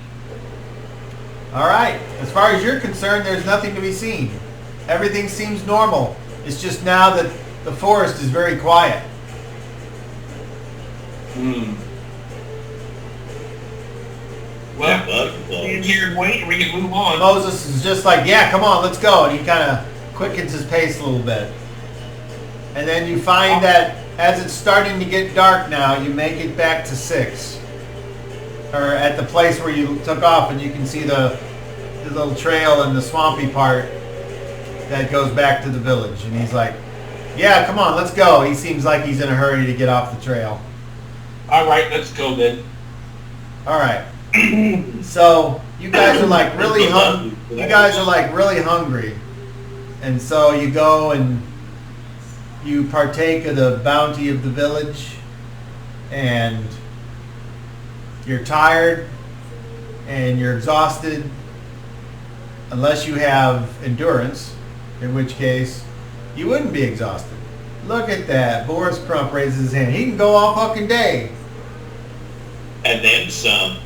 All right. As far as you're concerned, there's nothing to be seen. Everything seems normal. It's just now that the forest is very quiet. Well, stand here and wait, and we can move on. Moses is just like, yeah, come on, let's go. And he kind of quickens his pace a little bit. And then you find that as it's starting to get dark now, you make it back to 6. Or at the place where you took off, and you can see the little trail and the swampy part that goes back to the village. And he's like, yeah, come on, let's go. He seems like he's in a hurry to get off the trail. All right, let's go then. All right. So you guys are like really hungry. You guys are like really hungry, and so you go and you partake of the bounty of the village, and you're tired and you're exhausted, unless you have endurance, in which case you wouldn't be exhausted. Look at that. Boris Crump raises his hand. He can go all fucking day. And then some.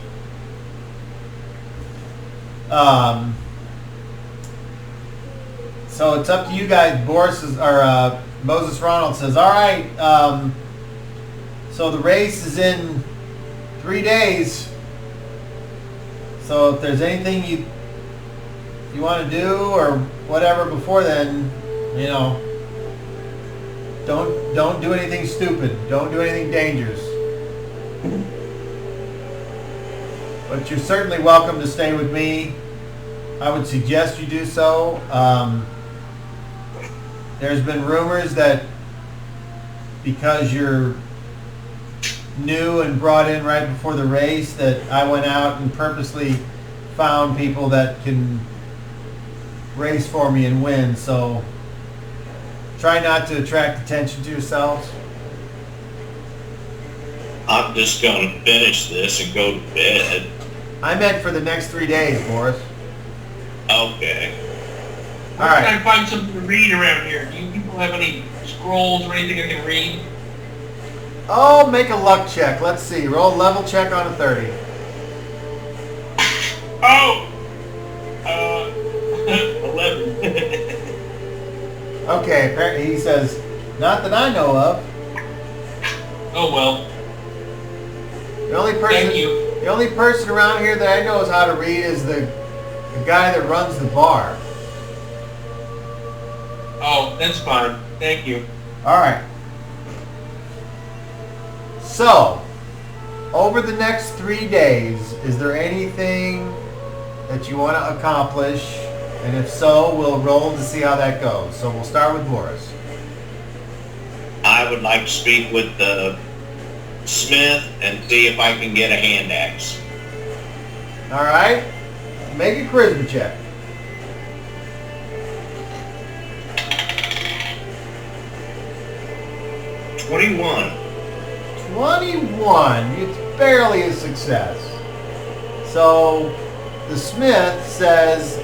So it's up to you guys. Moses Ronald says, all right, so the race is in 3 days. So if there's anything you want to do or whatever before then, don't do anything stupid. Don't do anything dangerous. But you're certainly welcome to stay with me. I would suggest you do so. There's been rumors that because you're new and brought in right before the race, that I went out and purposely found people that can race for me and win. So try not to attract attention to yourselves. I'm just going to finish this and go to bed. I meant for the next 3 days, Boris. Okay. All right. Can I find something to read around here? Do you people have any scrolls or anything I can read? Oh, make a luck check. Let's see. Roll a level check on a 30. Oh! 11. Okay, apparently he says, not that I know of. Oh well. The only Thank you. person around here that I know how to read is the guy that runs the bar. Oh, that's fine. Thank you. Alright. So, over the next 3 days, is there anything that you want to accomplish? And if so, we'll roll to see how that goes. So we'll start with Boris. I would like to speak with the smith and see if I can get a hand axe. Alright? Make a charisma check. 21. 21. It's barely a success. So the smith says,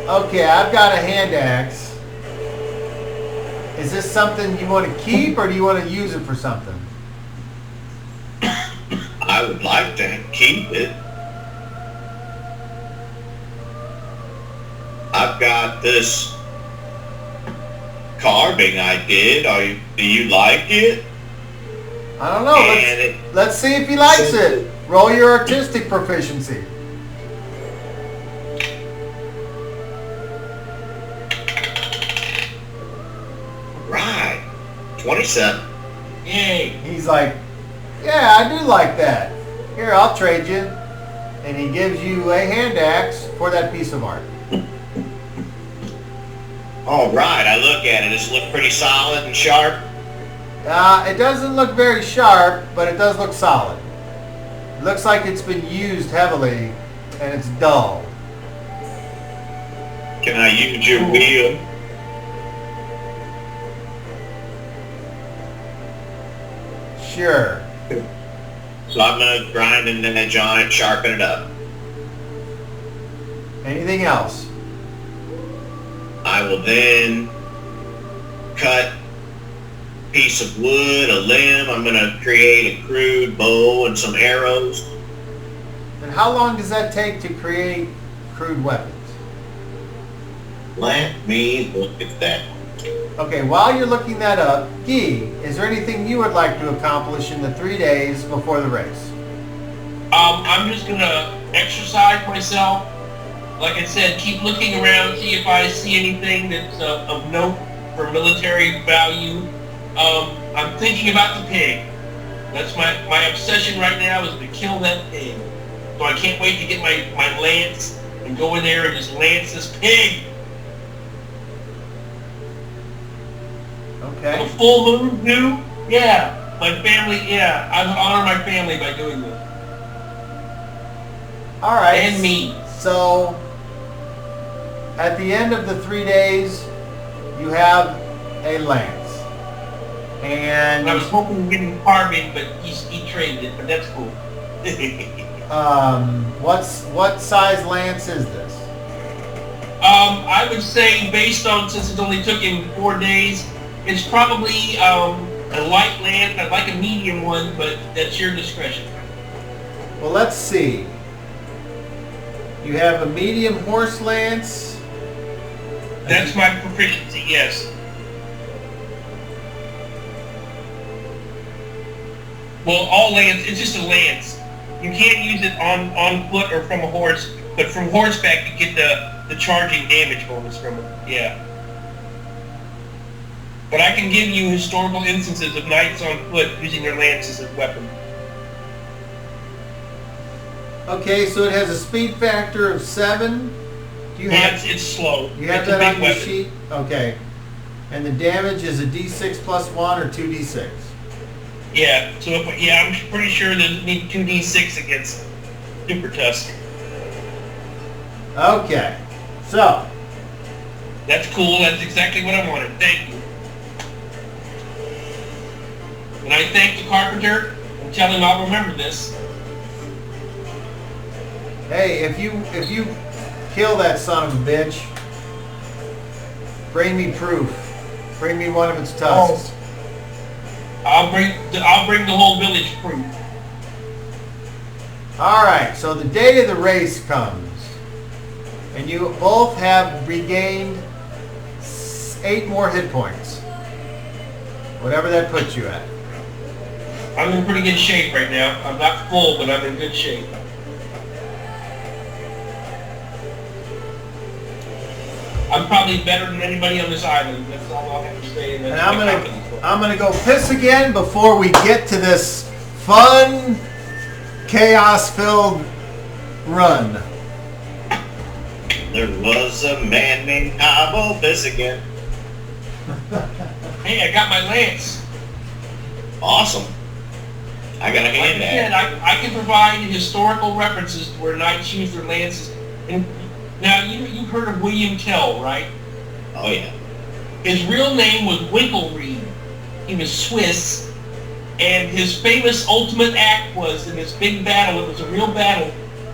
okay, I've got a hand axe. Is this something you want to keep or do you want to use it for something? I would like to keep it. I've got this carving I did. Do you like it? I don't know. Let's see if he likes it. Roll your artistic proficiency. Right. 27. Yay. He's like, yeah, I do like that. Here, I'll trade you. And he gives you a hand axe for that piece of art. All right. I look at it. Does it look pretty solid and sharp? It doesn't look very sharp, but it does look solid. It looks like it's been used heavily, and it's dull. Can I use your wheel? Sure. So I'm going to grind and then on it, sharpen it up. Anything else? I will then cut a piece of wood, a limb. I'm going to create a crude bow and some arrows. And how long does that take to create crude weapons? Let me look at that. Okay, while you're looking that up, Guy, is there anything you would like to accomplish in the 3 days before the race? I'm just gonna exercise myself. Like I said, keep looking around, see if I see anything that's of note for military value. I'm thinking about the pig. That's my obsession right now is to kill that pig. So I can't wait to get my lance and go in there and just lance this pig. Okay. The full moon too? Yeah. My family, yeah. I honor my family by doing this. All right. And me. So, at the end of the 3 days, you have a lance. And I was hoping to get him carving, but he traded it, but that's cool. what size lance is this? I would say, based on, since it only took him 4 days, it's probably a light lance. I'd like a medium one, but that's your discretion. Well, let's see. You have a medium horse lance. That's my proficiency, yes. Well, all lance, it's just a lance. You can't use it on foot or from a horse, but from horseback you get the charging damage bonus from it, yeah. But I can give you historical instances of knights on foot using their lances as weapons. Okay, so it has a speed factor of 7. Do you have? It's slow. You have it's that a on big your weapon. sheet? Okay. And the damage is a d6 plus 1 or 2d6? Yeah. So I'm pretty sure there's need 2d6 against Super Tusk. Okay. So. That's cool. That's exactly what I wanted. Thank you. And I thank the carpenter and tell him I'll remember this. Hey, if you kill that son of a bitch, bring me proof. Bring me one of its tusks. I'll bring the whole village through. All right, so the day of the race comes, and you both have regained 8 more hit points. Whatever that puts you at. I'm in pretty good shape right now. I'm not full, but I'm in good shape. I'm probably better than anybody on this island. That's all I'll have to say. And I'm gonna go piss again before we get to this fun, chaos-filled run. There was a man named Cabo Piss again. Hey, I got my lance. Awesome. I got a hand Like I said, I can provide historical references to where knights use their lances. And now, you've heard of William Tell, right? Oh, yeah. His real name was Winkelried. He was Swiss. And his famous ultimate act was, in this big battle, it was a real battle,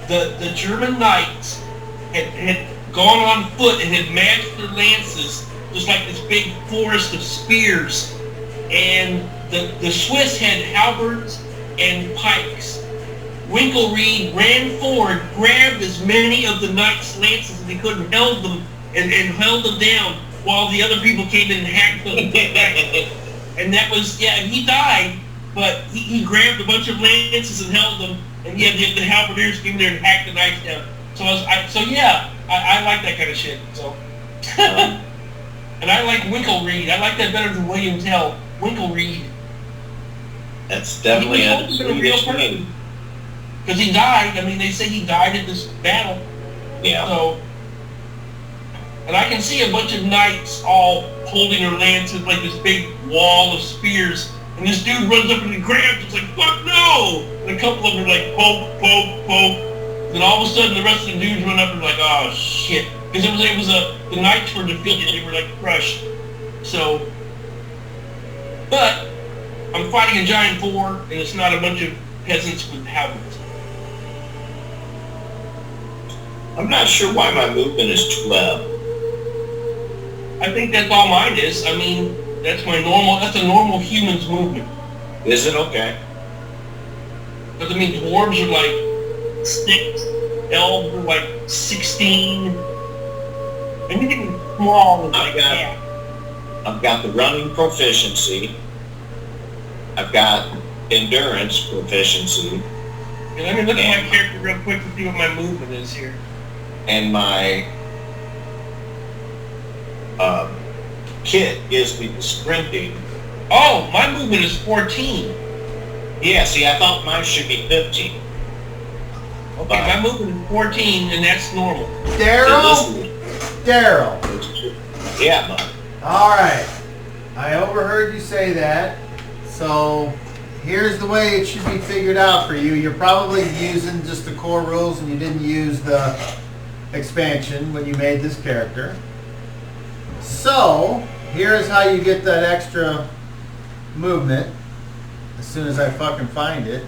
the German knights had gone on foot and had matched their lances, just like this big forest of spears. And the Swiss had halberds and pikes. Winkelried ran forward, grabbed as many of the knights' lances as he could, and held them and held them down while the other people came in and hacked them. And that was, and he died, but he grabbed a bunch of lances and held them, and the halberdiers came there and hacked the knights down. So I like that kind of shit. So, and I like Winkelried. I like that better than William Tell. Winkelried. That's definitely a real person. Because he died. I mean, they say he died in this battle. Yeah. So, and I can see a bunch of knights all holding their lances like this big wall of spears. And this dude runs up and he grabs. It's like, fuck no! And a couple of them are like, poke, poke, poke. Then all of a sudden, the rest of the dudes run up and like, oh shit! Because the knights were defeated. They were like crushed. So, but I'm fighting a giant four, and it's not a bunch of peasants with halberds. I'm not sure why my movement is 12. I think that's all mine is. I mean, that's a normal human's movement. Is it okay? Because I mean, dwarves are like 6, elves are like 16. Anything small is like that. I've got the running proficiency. I've got endurance proficiency. And let me look at my character real quick to see what my movement is here. And my kit gives me the sprinting. Oh, my movement is 14. Yeah, see, I thought mine should be 15. Okay, my movement is 14, and that's normal. Daryl? Yeah, bud. All right. I overheard you say that. So here's the way it should be figured out for you. You're probably using just the core rules and you didn't use the expansion when you made this character. So here's how you get that extra movement as soon as I fucking find it.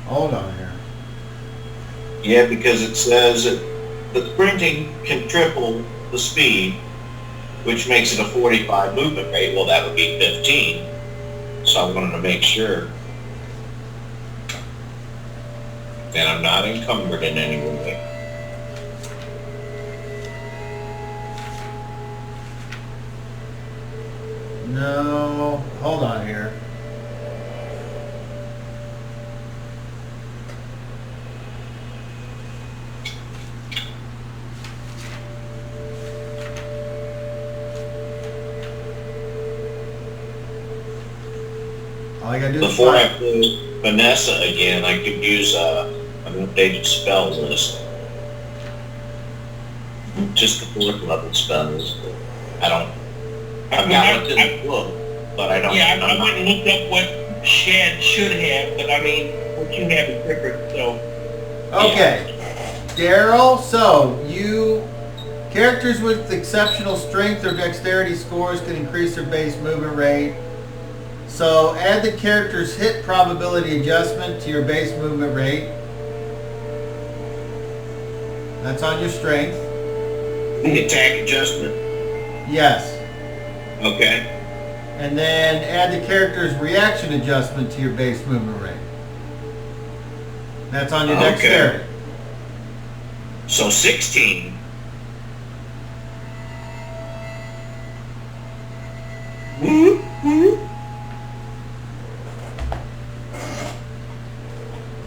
Hold on here. Yeah, because it says that the sprinting can triple the speed, which makes it a 45 movement rate. Well, that would be 15. So I wanted to make sure that I'm not encumbered in any way. No, hold on here. All I gotta do Before I is put Vanessa again, I could use an updated spell list. Just the 4th level spells. I've got it in the book, but I don't. Yeah, I went and looked up what Shad should have, but I mean, what you have is different, so. okay. Daryl, so characters with exceptional strength or dexterity scores can increase their base movement rate. So add the character's hit probability adjustment to your base movement rate. That's on your strength. The attack adjustment. Yes. Okay. And then add the character's reaction adjustment to your base movement rate. That's on your dexterity. So 16.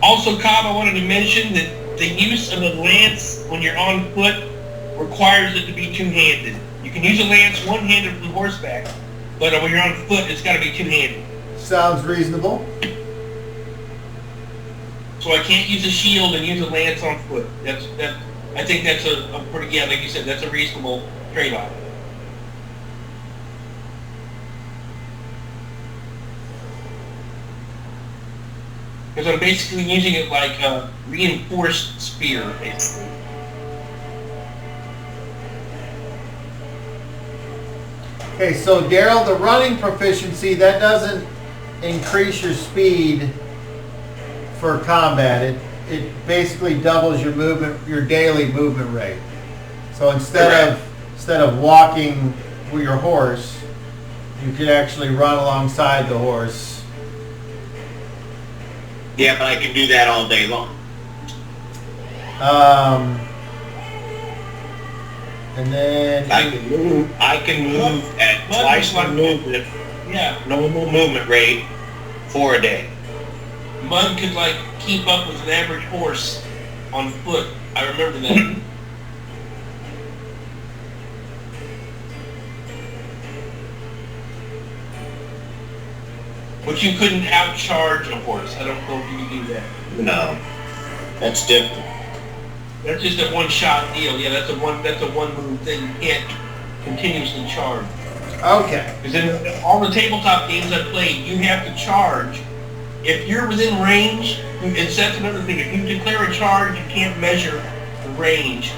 Also, Cobb, I wanted to mention that the use of a lance when you're on foot requires it to be two-handed. You can use a lance one-handed from horseback, but when you're on foot, it's got to be two-handed. Sounds reasonable. So I can't use a shield and use a lance on foot. I think that's a pretty, yeah, like you said, that's a reasonable trade-off. Because I'm basically using it like a reinforced spear, basically. Okay, so Daryl, the running proficiency, that doesn't increase your speed for combat. It basically doubles your movement, your daily movement rate. So instead of walking with your horse, you could actually run alongside the horse. Yeah, but I can do that all day long. And then I can move at twice my movement. Yeah. Normal movement rate for a day. Mud could like keep up with an average horse on foot. I remember that. But you couldn't outcharge a horse. I don't know if you could do that. No, that's different. That's just a one-shot deal. Yeah, that's a one move thing. You can't continuously charge. okay. Because in all the tabletop games I played, you have to charge. If you're within range, and that's another thing. If you declare a charge, you can't measure the range.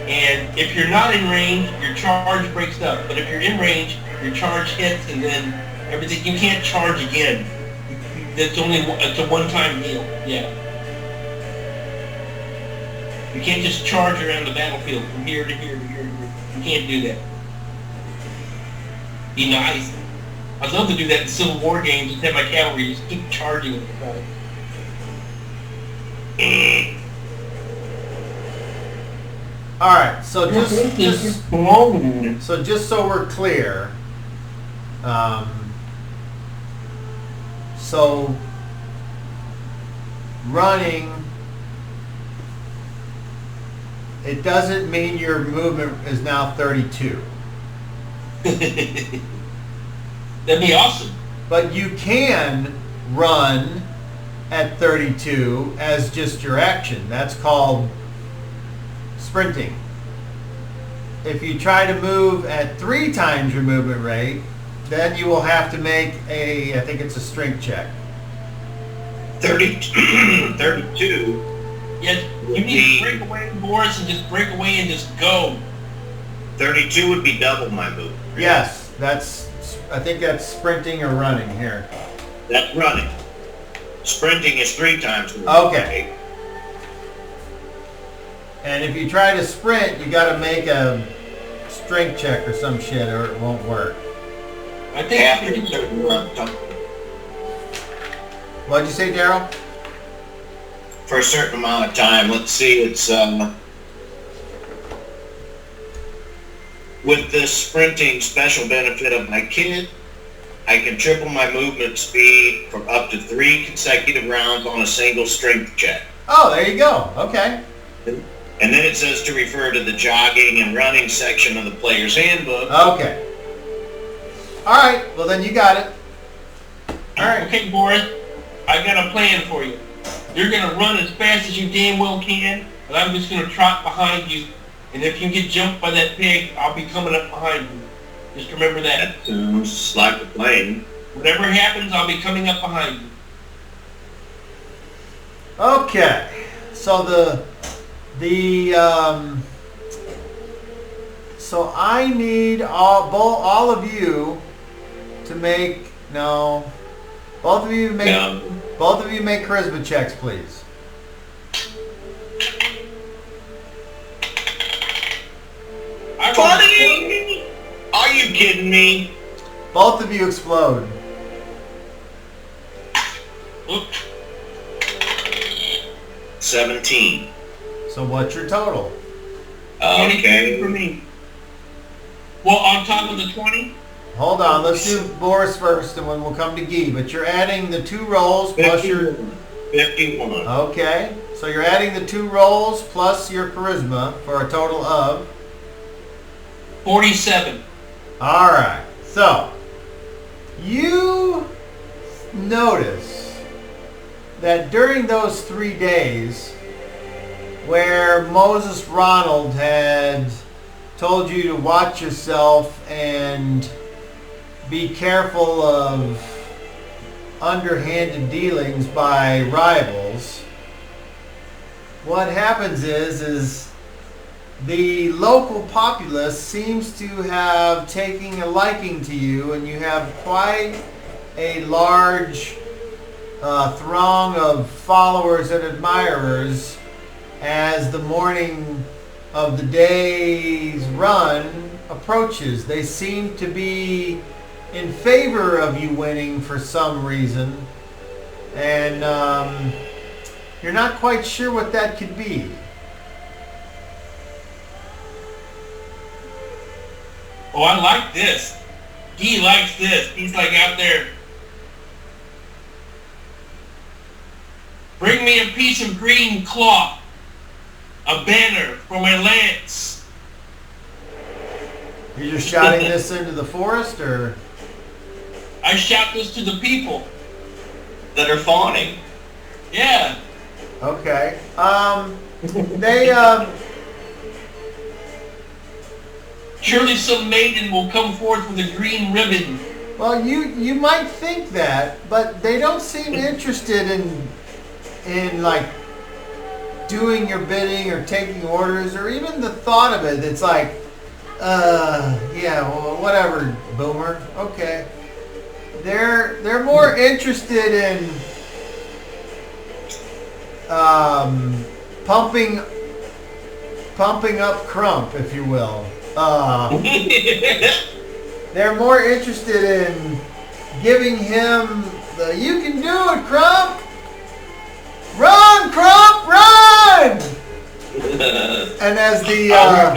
And if you're not in range, your charge breaks up. But if you're in range, your charge hits, and then everything. You can't charge again. It's a one-time deal. Yeah. You can't just charge around the battlefield from here to here to here to here. You can't do that. Be nice. I'd love to do that in Civil War games and have my cavalry just keep charging at the time. All right. So just so we're clear, so running, it doesn't mean your movement is now 32. That'd be awesome. But you can run at 32 as just your action. That's called sprinting. If you try to move at 3 times your movement rate, then you will have to make I think it's a strength check. 32. Yes, you need to break away, Boris, and just break away and just go. 32 would be double my movement. Yes, I think that's sprinting or running here. That's running. Sprinting is 3 times movement. Okay. And if you try to sprint, you got to make a strength check or some shit, or it won't work. I think After a certain amount of time. What'd you say, Daryl? For a certain amount of time. Let's see, it's with this sprinting special benefit of my kit, I can triple my movement speed for up to 3 consecutive rounds on a single strength check. Oh, there you go. Okay. And then it says to refer to the jogging and running section of the player's handbook. Okay. All right. Well, then you got it. All right. Okay, Boris, I got a plan for you. You're going to run as fast as you damn well can, but I'm just going to trot behind you. And if you get jumped by that pig, I'll be coming up behind you. Just remember that. That sounds like a plan. Whatever happens, I'll be coming up behind you. Okay. So so I need all of you to make both of you make charisma checks, please. I rolled 20? Are you kidding me? Both of you explode. Oop. 17. So what's your total? 22 Okay. for me. Well, on top of the 20? Hold on, let's do Boris first and then we'll come to Guy. But you're adding the 2 rolls plus your... 51. Okay, so you're adding the 2 rolls plus your charisma for a total of... 47. Alright, so you notice that during those 3 days where Moses Ronald had told you to watch yourself and be careful of underhanded dealings by rivals, what happens is the local populace seems to have taken a liking to you, and you have quite a large throng of followers and admirers as the morning of the day's run approaches. They seem to be in favor of you winning for some reason, and you're not quite sure what that could be. Oh, I like this. He likes this. He's like out there. Bring me a piece of green cloth, a banner for my lance. You're just shouting this into the forest, or? I shout this to the people. That are fawning. Yeah. Okay. They Surely some maiden will come forth with a green ribbon. well, you might think that, but they don't seem interested in like doing your bidding or taking orders or even the thought of it. It's like, yeah, well, whatever, boomer. Okay. They're more interested in pumping up Crump, if you will. They're more interested in giving him the "you can do it, Crump! Run, Crump, run!" And as the I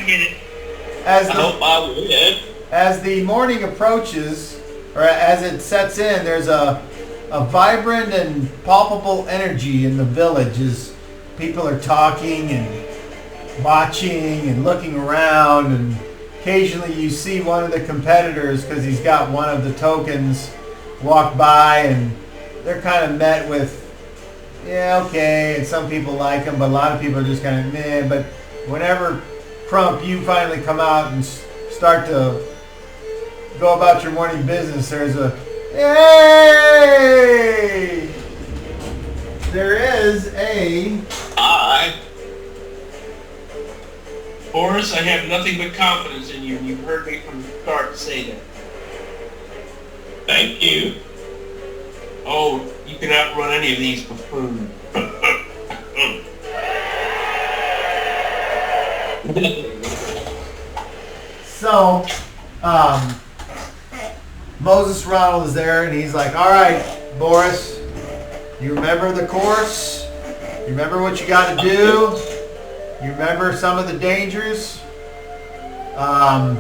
get it. as I the hope I win. as the morning approaches, or as it sets in, there's a vibrant and palpable energy in the village as people are talking and watching and looking around, and occasionally you see one of the competitors, because he's got one of the tokens, walk by, and they're kind of met with, yeah, okay, and some people like him, but a lot of people are just kind of meh. But whenever Crump, you finally come out and start to go about your morning business, there's a hey! There is a Boris, I have nothing but confidence in you, and you've heard me from the start say that. Thank you. Oh, you can outrun any of these buffoons. So, Moses Ronald is there, and he's like, "All right, Boris, you remember the course? You remember what you got to do? You remember some of the dangers? I've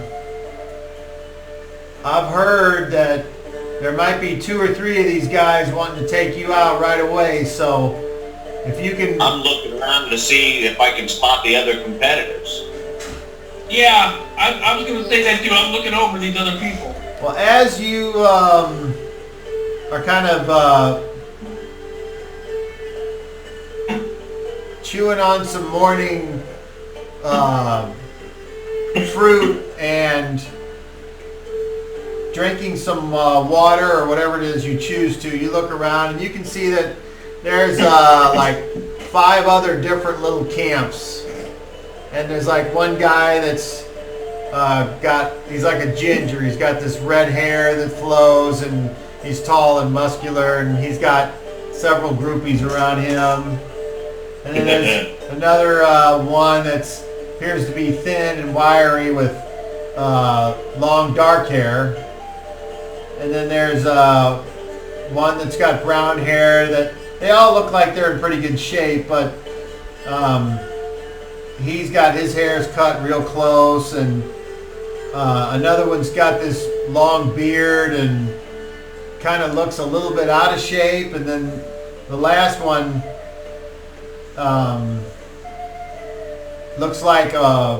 heard that there might be 2 or 3 of these guys wanting to take you out right away, so if you can..." I'm looking around to see if I can spot the other competitors. Yeah, I was going to say that too. I'm looking over these other people. Well, as you are kind of chewing on some morning fruit and drinking some water or whatever it is you choose to, you look around and you can see that there's like 5 other different little camps. And there's like one guy that's he's like a ginger. He's got this red hair that flows, and he's tall and muscular, and he's got several groupies around him. And then there's another one that's appears to be thin and wiry with long dark hair. And then there's one that's got brown hair. That they all look like they're in pretty good shape, but he's got his hair's cut real close, and another one's got this long beard and kind of looks a little bit out of shape, and then the last one looks like a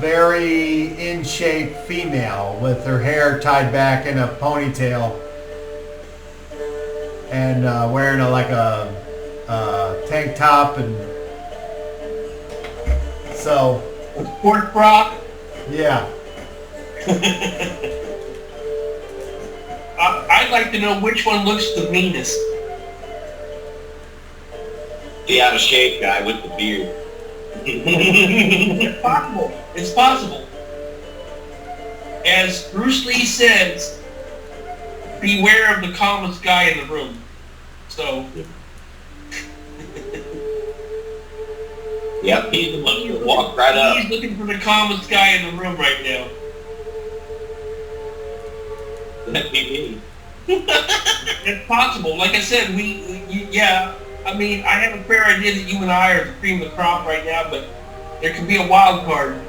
very in shape female with her hair tied back in a ponytail and wearing a tank top, and so Sport bra. yeah. I'd like to know which one looks the meanest. The out of shape guy with the beard. It's possible. It's possible. As Bruce Lee says, beware of the calmest guy in the room. So. Yep, he's the one who walked right up. He's looking for the calmest guy in the room right now. That'd be me. It's possible. Like I said, yeah. I mean, I have a fair idea that you and I are the cream of the crop right now, but there could be a wild card.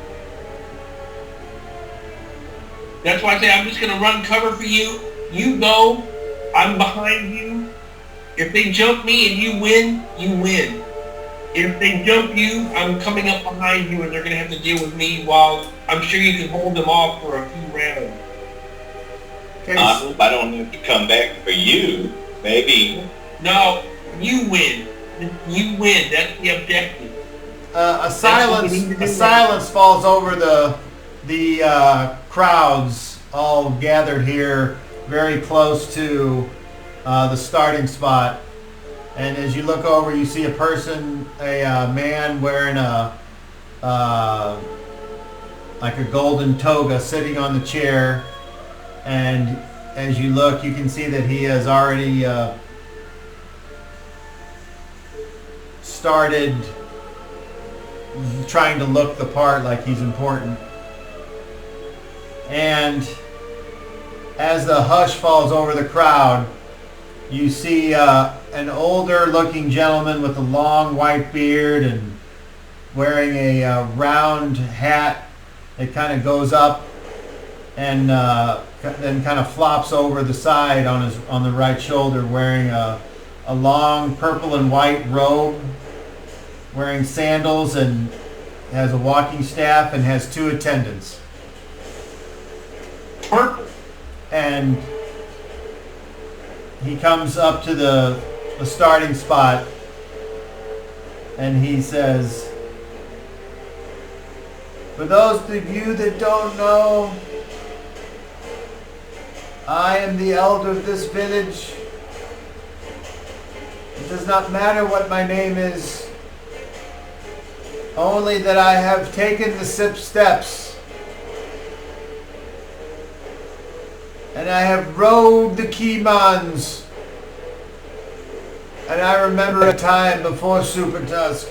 That's why I say I'm just going to run cover for you. You go. I'm behind you. If they jump me and you win, you win. If they jump you, I'm coming up behind you, and they're going to have to deal with me while I'm sure you can hold them off for a few rounds. Okay. I hope I don't have to come back for you. Maybe. No, you win. You win. That's the objective. A silence falls over the crowds all gathered here, very close to the starting spot. And as you look over, you see a man wearing like a golden toga, sitting on the chair. And as you look, you can see that he has already started trying to look the part, like he's important. And as the hush falls over the crowd, you see an older looking gentleman with a long white beard and wearing a round hat that kind of goes up and then kind of flops over the side on the right shoulder, wearing a long purple and white robe, wearing sandals, and has a walking staff and has two attendants. Purple. And he comes up to the starting spot and he says, "For those of you that don't know, I am the elder of this village. It does not matter what my name is, only that I have taken the 6 steps, and I have rode the Keymans, and I remember a time before Super Tusk.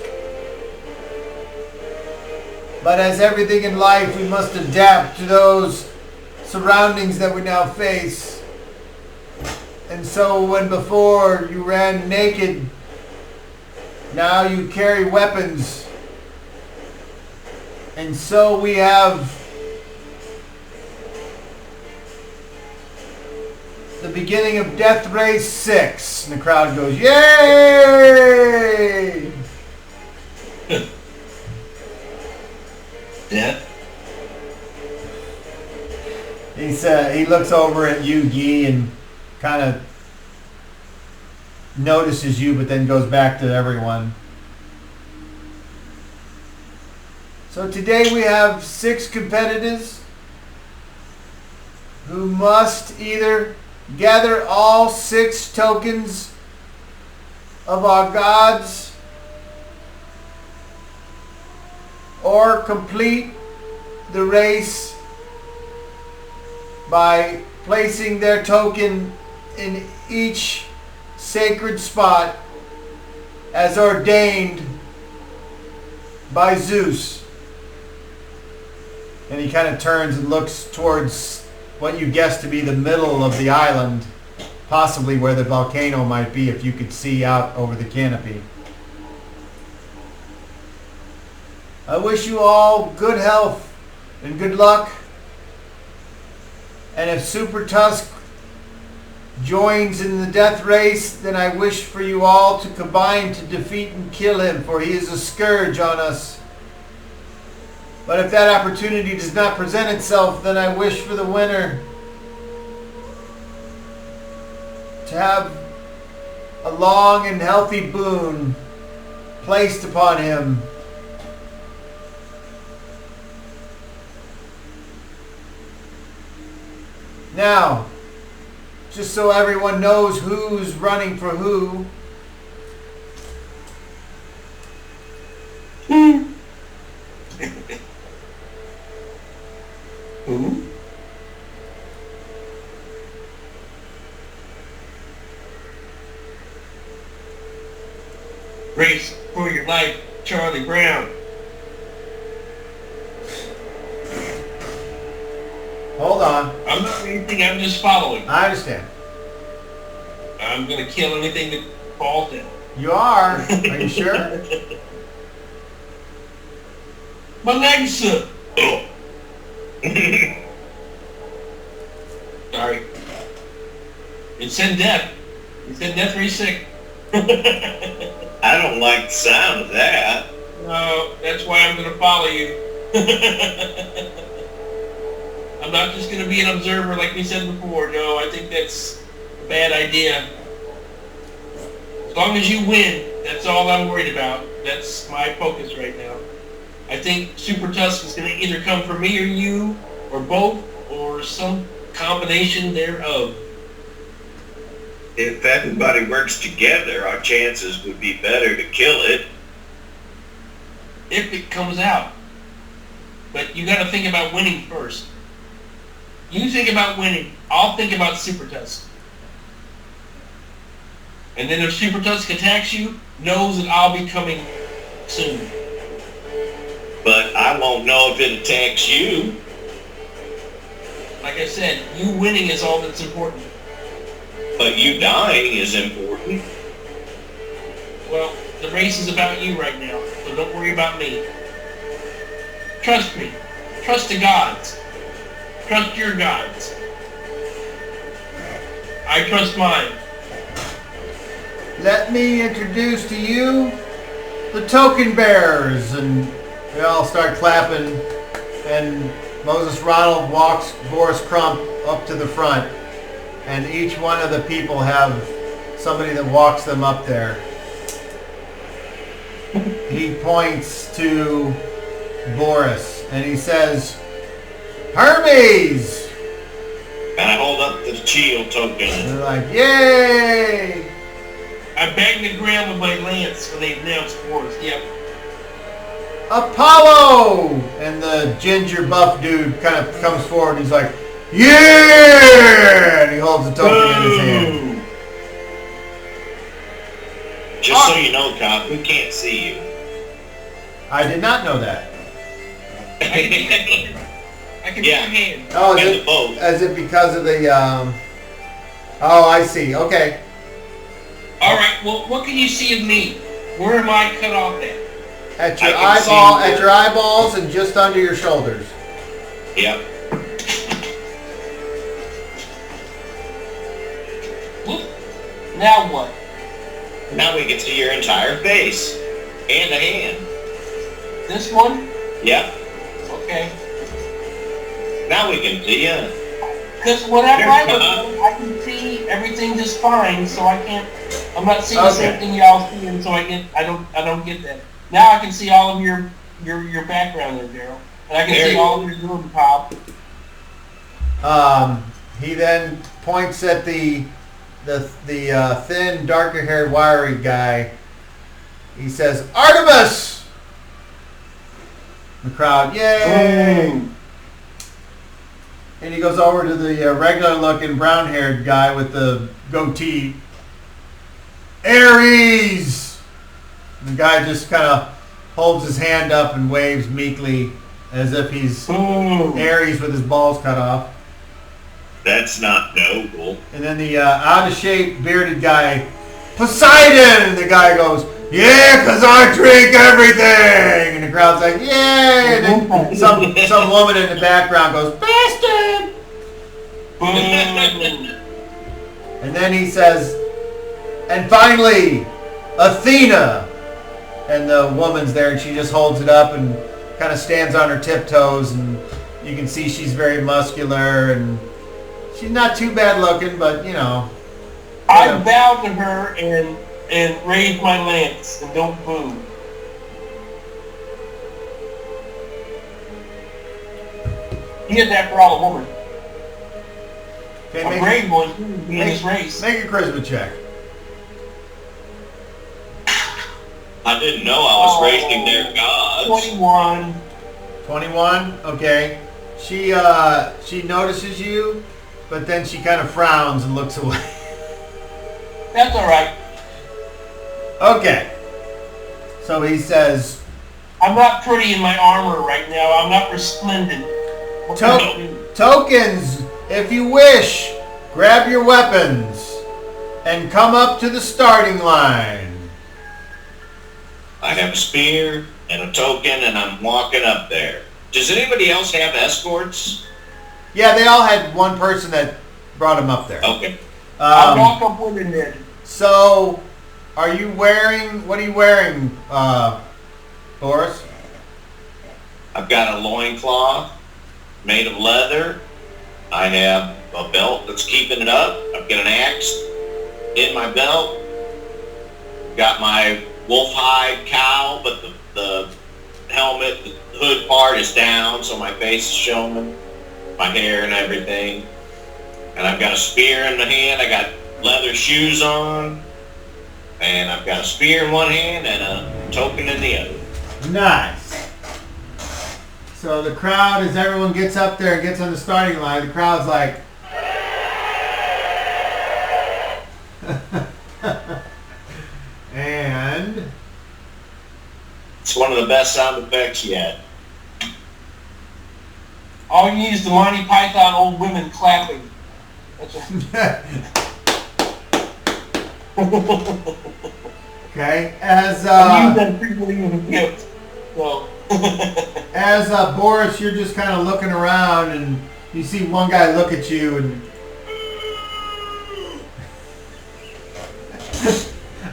But as everything in life, we must adapt to those surroundings that we now face. And so when before you ran naked, now you carry weapons. And so we have the beginning of Death Race 6." And the crowd goes, "Yay!" Yeah. He looks over at you, Yi, and kind of notices you, but then goes back to everyone. So today we have 6 competitors who must either gather all 6 tokens of our gods or complete the race by placing their token in each sacred spot as ordained by Zeus. And he kind of turns and looks towards what you guess to be the middle of the island, possibly where the volcano might be if you could see out over the canopy. I wish you all good health and good luck. And if Super Tusk joins in the death race, then I wish for you all to combine to defeat and kill him, for he is a scourge on us. But if that opportunity does not present itself, then I wish for the winner to have a long and healthy boon placed upon him. Now, just so everyone knows who's running for who. Who? Race for your life, Charlie Brown. Hold on. I'm not anything, I'm just following. I understand. I'm gonna kill anything that falls down. You are? Are you sure? My legs up. Sorry. It said death. It said death very sick. I don't like the sound of that. No, that's why I'm gonna follow you. I'm not just gonna be an observer like we said before. No, I think that's a bad idea. As long as you win, that's all I'm worried about. That's my focus right now. I think Super Tusk is gonna either come for me or you, or both, or some combination thereof. If everybody works together, our chances would be better to kill it. If it comes out. But you gotta think about winning first. You think about winning, I'll think about Super Tusk. And then if Super Tusk attacks you, knows that I'll be coming soon. But I won't know if it attacks you. Like I said, you winning is all that's important. But you dying is important. Well, the race is about you right now, so don't worry about me. Trust me. Trust the gods. Trust your gods. I trust mine. Let me introduce to you the token bearers. And they all start clapping. And Moses Ronald walks Boris Crump up to the front. And each one of the people have somebody that walks them up there. He points to Boris and he says, Hermes! And I hold up the shield token. And they're like, yay! I bang the ground with my lance when they announce Boris. Yep. Apollo! And the ginger buff dude kind of comes forward and he's like, yeah! And he holds the token in his hand. Just so you know, Cop, we can't see you. I did not know that. I can see your hand. Oh, And is the boat. it, is it because of the, oh, I see. Okay. Alright, well, what can you see of me? Where am I cut off at? At your I can see eyeball, where- at your eyeballs and just under your shoulders. Yep. Whoop. Now what? Now we can see your entire face. And a hand. This one? Yep. Okay. Now we can see you. Because whatever I There's look at, I can see everything just fine, so I can't. I'm not seeing the Okay. same thing y'all see, and so I don't get that. Now I can see all of your background there, Daryl, and I can There see you all of your room top. He then points at the thin, darker-haired, wiry guy. He says, Artemis! The crowd, yay! And he goes over to the regular-looking, brown-haired guy with the goatee. Ares! And the guy just kind of holds his hand up and waves meekly as if he's Aries with his balls cut off. That's not noble. And then the out-of-shape bearded guy, Poseidon! And the guy goes, yeah, 'cause I drink everything! And the crowd's like, yay! And then some woman in the background goes, bastard! And then he says, and finally, Athena! And the woman's there and she just holds it up and kind of stands on her tiptoes and you can see she's very muscular and she's not too bad looking, but you know. I bow to her and raise my lance and don't boo. He is after all a woman. Okay, A brave one in this race. Make a charisma check. I didn't know I was racing their gods. 21. 21? Okay. She notices you, but then she kind of frowns and looks away. That's alright. Okay. So he says, I'm not pretty in my armor right now. I'm not resplendent. Tokens, if you wish, grab your weapons and come up to the starting line. I have a spear and a token, and I'm walking up there. Does anybody else have escorts? Yeah, they all had one person that brought them up there. Okay. I'll walk up with him then. So, what are you wearing, Boris? I've got a loincloth made of leather. I have a belt that's keeping it up. I've got an axe in my belt. Got my wolf hide cowl, but the helmet, the hood part is down, so my face is showing, my hair and everything. And I've got a spear in my hand. I got leather shoes on, and I've got a spear in one hand and a token in the other. Nice. So the crowd, as everyone gets up there and gets on the starting line, the crowd's like, and it's one of the best sound effects yet. All you need is the Monty Python old women clapping. That's okay, as use them frequently in the gift. So as Boris, you're just kind of looking around and you see one guy look at you and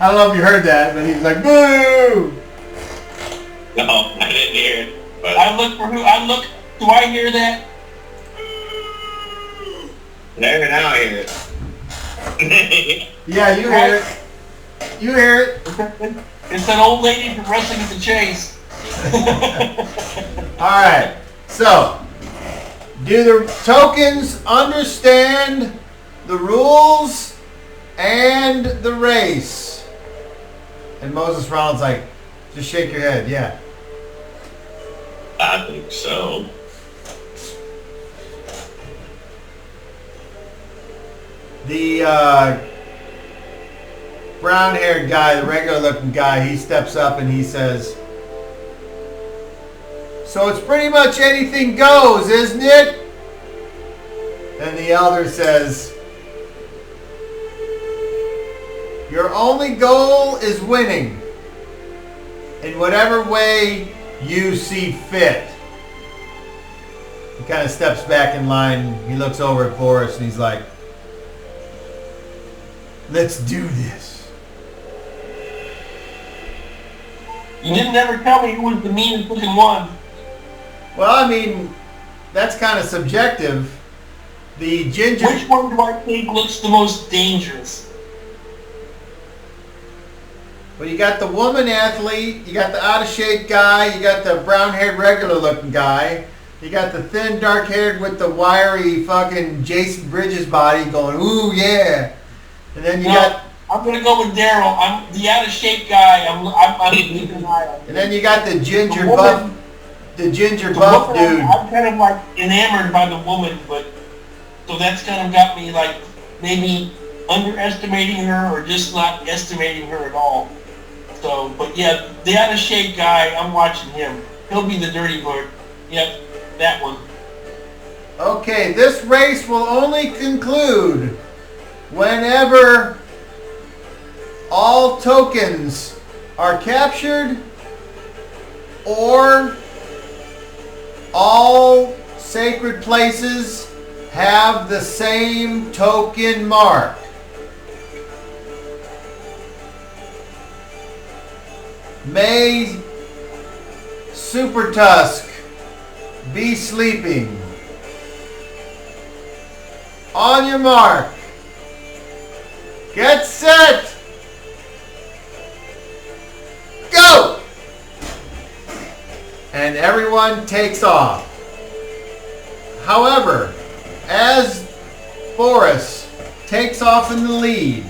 I don't know if you heard that, but he's like, boo! No, I didn't hear it. But I look for who? I look. Do I hear that? there, now I hear it. Yeah, you hear it. You hear it. It's that old lady from Wrestling at the Chase. Alright, so, do the tokens understand the rules and the race? And Moses Ronald's like, just shake your head, yeah. I think so. The brown-haired guy, the regular-looking guy, he steps up and he says, so it's pretty much anything goes, isn't it? And the elder says, your only goal is winning in whatever way you see fit. He kind of steps back in line. He looks over at Boris and he's like, let's do this. You didn't ever tell me who was the meanest looking one. Well, I mean, that's kind of subjective. The ginger... Which one do I think looks the most dangerous? Well, you got the woman athlete, you got the out-of-shape guy, you got the brown-haired regular-looking guy, you got the thin, dark-haired with the wiry fucking Jason Bridges body going, ooh, yeah. And then you got... I'm going to go with Daryl. I'm the out-of-shape guy. I'm keeping an eye on him. And then you got the ginger buff... The ginger buff dude. I'm kind of like enamored by the woman, but so that's kind of got me like maybe underestimating her or just not estimating her at all. So, but yeah, the out of shape guy, I'm watching him. He'll be the dirty bird. Yep, that one. Okay, this race will only conclude whenever all tokens are captured or all sacred places have the same token mark. May Super Tusk be sleeping. On your mark. Get set. Go! And everyone takes off. However, as Boris takes off in the lead,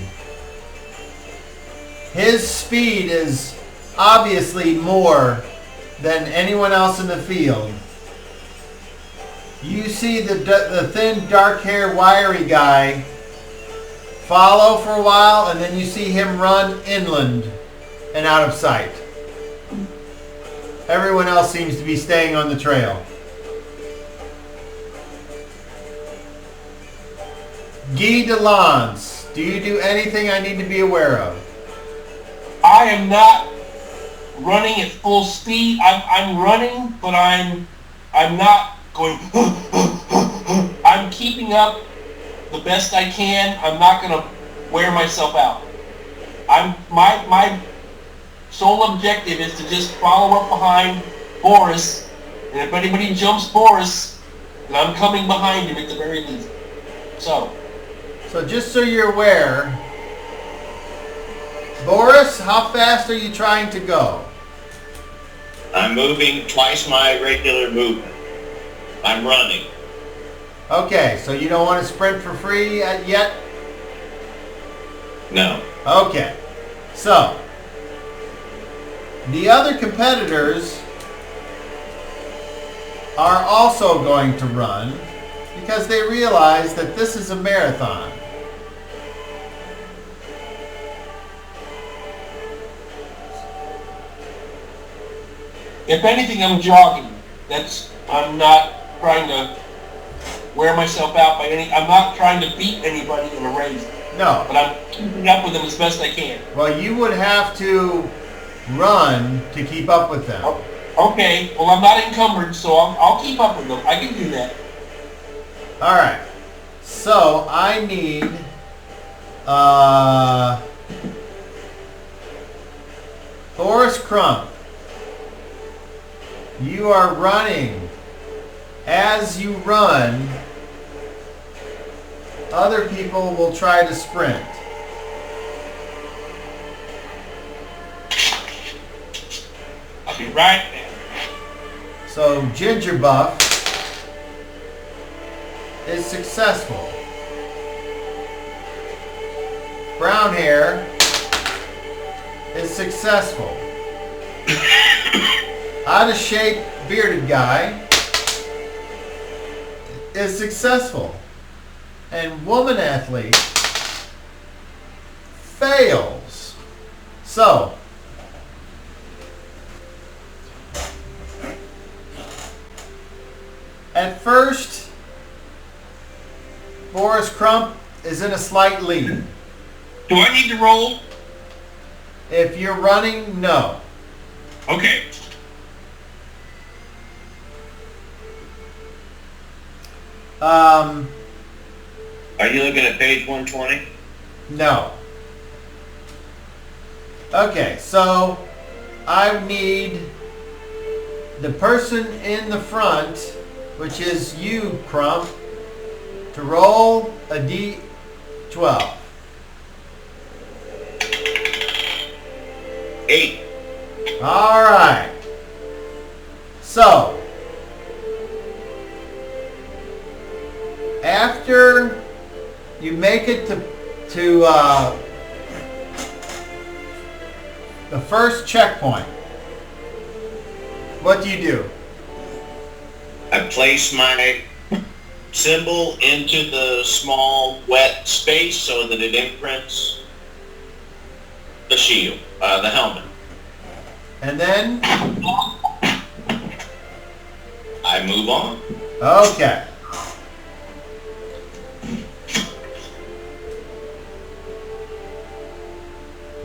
his speed is obviously more than anyone else in the field. You see the thin, dark-haired, wiry guy follow for a while, and then you see him run inland and out of sight. Everyone else seems to be staying on the trail. Guy Delance, do you do anything I need to be aware of? I am not running at full speed. I'm running, but I'm not going. I'm keeping up the best I can. I'm not going to wear myself out. My sole objective is to just follow up behind Boris, and if anybody jumps Boris, then I'm coming behind him at the very least. So just so you're aware, Boris, how fast are you trying to go? I'm moving twice my regular movement. I'm running. Okay, so you don't want to sprint for free yet? No. Okay, so the other competitors are also going to run because they realize that this is a marathon. if anything, I'm jogging. I'm not trying to wear myself out by I'm not trying to beat anybody in a race. No. But I'm keeping up with them as best I can. Well, you would have to run to keep up with them. Okay. Well, I'm not encumbered, so I'll keep up with them. I can do that. All right. So I need Boris Crump. You are running. As you run, other people will try to sprint. I'll be right there. So Ginger Buff is successful. Brown Hair is successful. Out of shape bearded guy is successful. And Woman Athlete fails. So at first, Boris Crump is in a slight lead. Do I need to roll? If you're running, no. Okay. Are you looking at page 120? No. Okay, so I need the person in the front, which is you, Crump, to roll a D12. 8. All right. So after you make it to the first checkpoint, what do you do? I place my symbol into the small wet space so that it imprints the shield, the helmet. And then? I move on. Okay.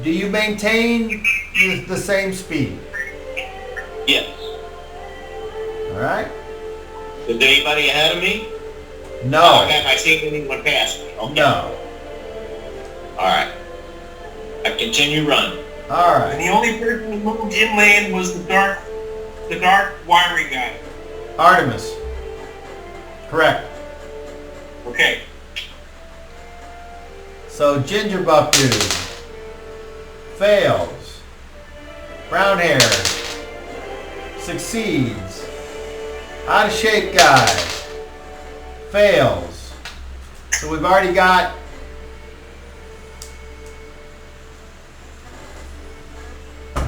Do you maintain the same speed? Yes. All right. Is anybody ahead of me? No. Oh, have I seen anyone pass me? Okay. No. All right. I continue running. All And right. the only person who moved inland was the dark, wiry guy. Artemis. Correct. Okay. So Ginger Buff Dude fails. Brown hair succeeds. Out of shape guy fails. So we've already got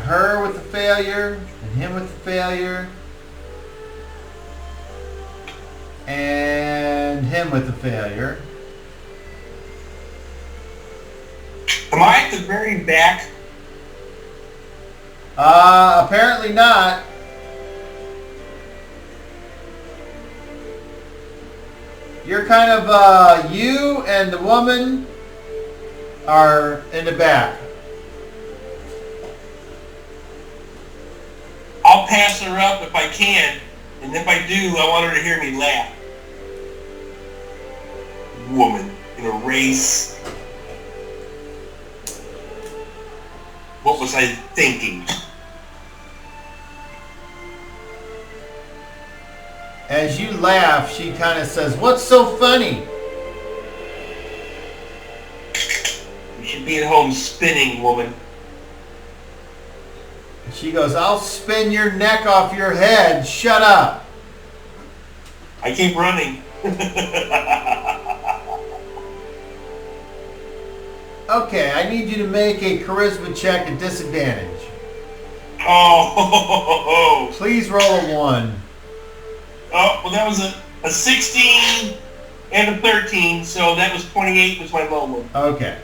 her with the failure and him with the failure and him with the failure. Am I at the very back? Apparently not. You're kind of, you and the woman are in the back. I'll pass her up if I can, and if I do, I want her to hear me laugh. Woman in a race. What was I thinking? As you laugh, she kind of says, "What's so funny?" You should be at home spinning, woman. And she goes, "I'll spin your neck off your head. Shut up." I keep running. Okay, I need you to make a charisma check at disadvantage. Oh, Please roll a 1. oh, well, that was a 16 and a 13, so that was 28 was my low one. Okay.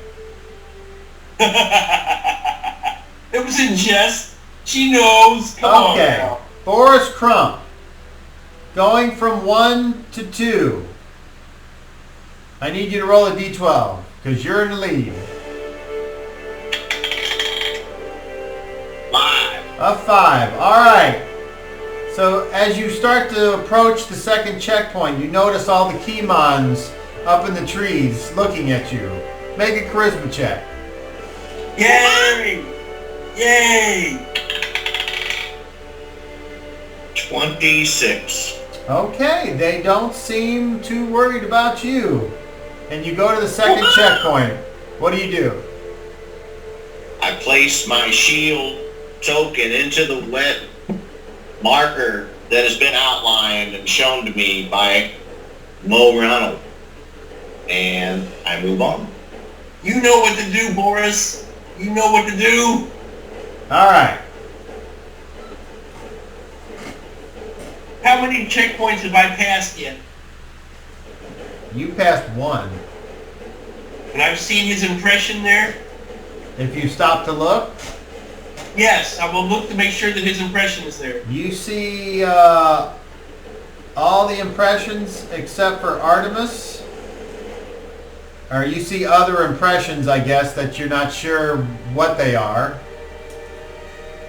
It was in jest. She knows. Come on Okay. now. Boris Crump. Going from 1 to 2. I need you to roll a d12, because you're in the lead. 5. A 5. Alright. So as you start to approach the second checkpoint, you notice all the Keymons up in the trees looking at you. Make a charisma check. Yay! Yay! 26. Okay, they don't seem too worried about you. And you go to the second checkpoint. What do you do? I place my shield token into the wet marker that has been outlined and shown to me by Mo Ronald. And I move on. You know what to do, Boris. You know what to do. Alright. How many checkpoints have I passed yet? You passed 1. And I've seen his impression there? If you stop to look, Yes, I will look to make sure that his impression is there. you see all the impressions except for Artemis. Or you see other impressions, I guess, that you're not sure what they are.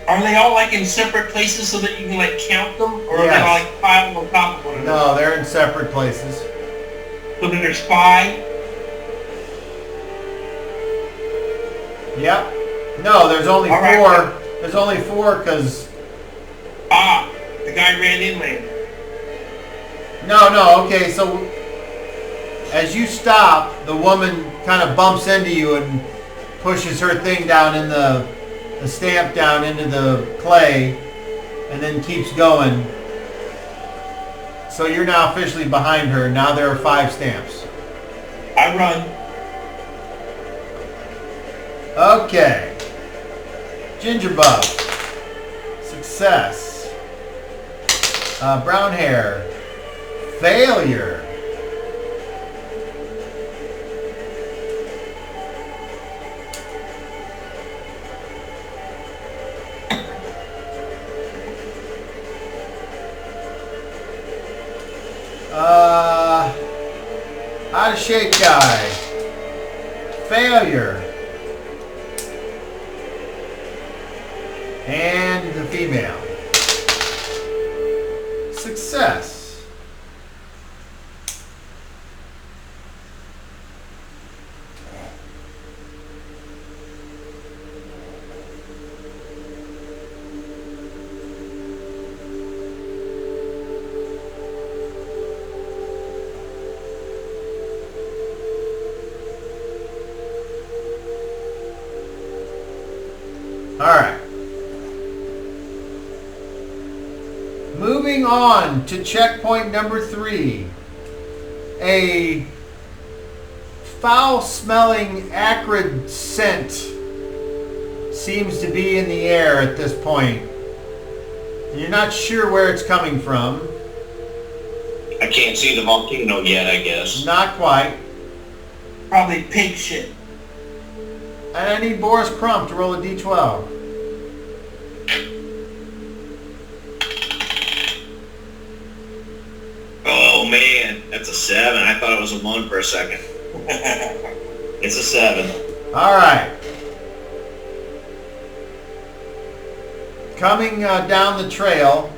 Are they all like in separate places so that you can like count them? Or are Yes. they all like piled on top of one another? No, they're in separate places. So then there's 5? Yep. No, there's only All right. 4. There's only 4 because... Ah, the guy ran inland. No, okay, so as you stop, the woman kind of bumps into you and pushes her thing down in the stamp down into the clay and then keeps going. So you're now officially behind her. Now there are 5 stamps. I run. Okay. Ginger Buff. Success. Brown hair. Failure. Out of shape guy. Failure. And the female. Success. Alright. Moving on to checkpoint number 3. A foul-smelling, acrid scent seems to be in the air at this point. You're not sure where it's coming from. I can't see the volcano yet, I guess. Not quite. Probably pig shit. And I need Boris Crump to roll a d12. Oh man, that's a 7. I thought it was a 1 for a second. It's a 7. All right. Coming down the trail,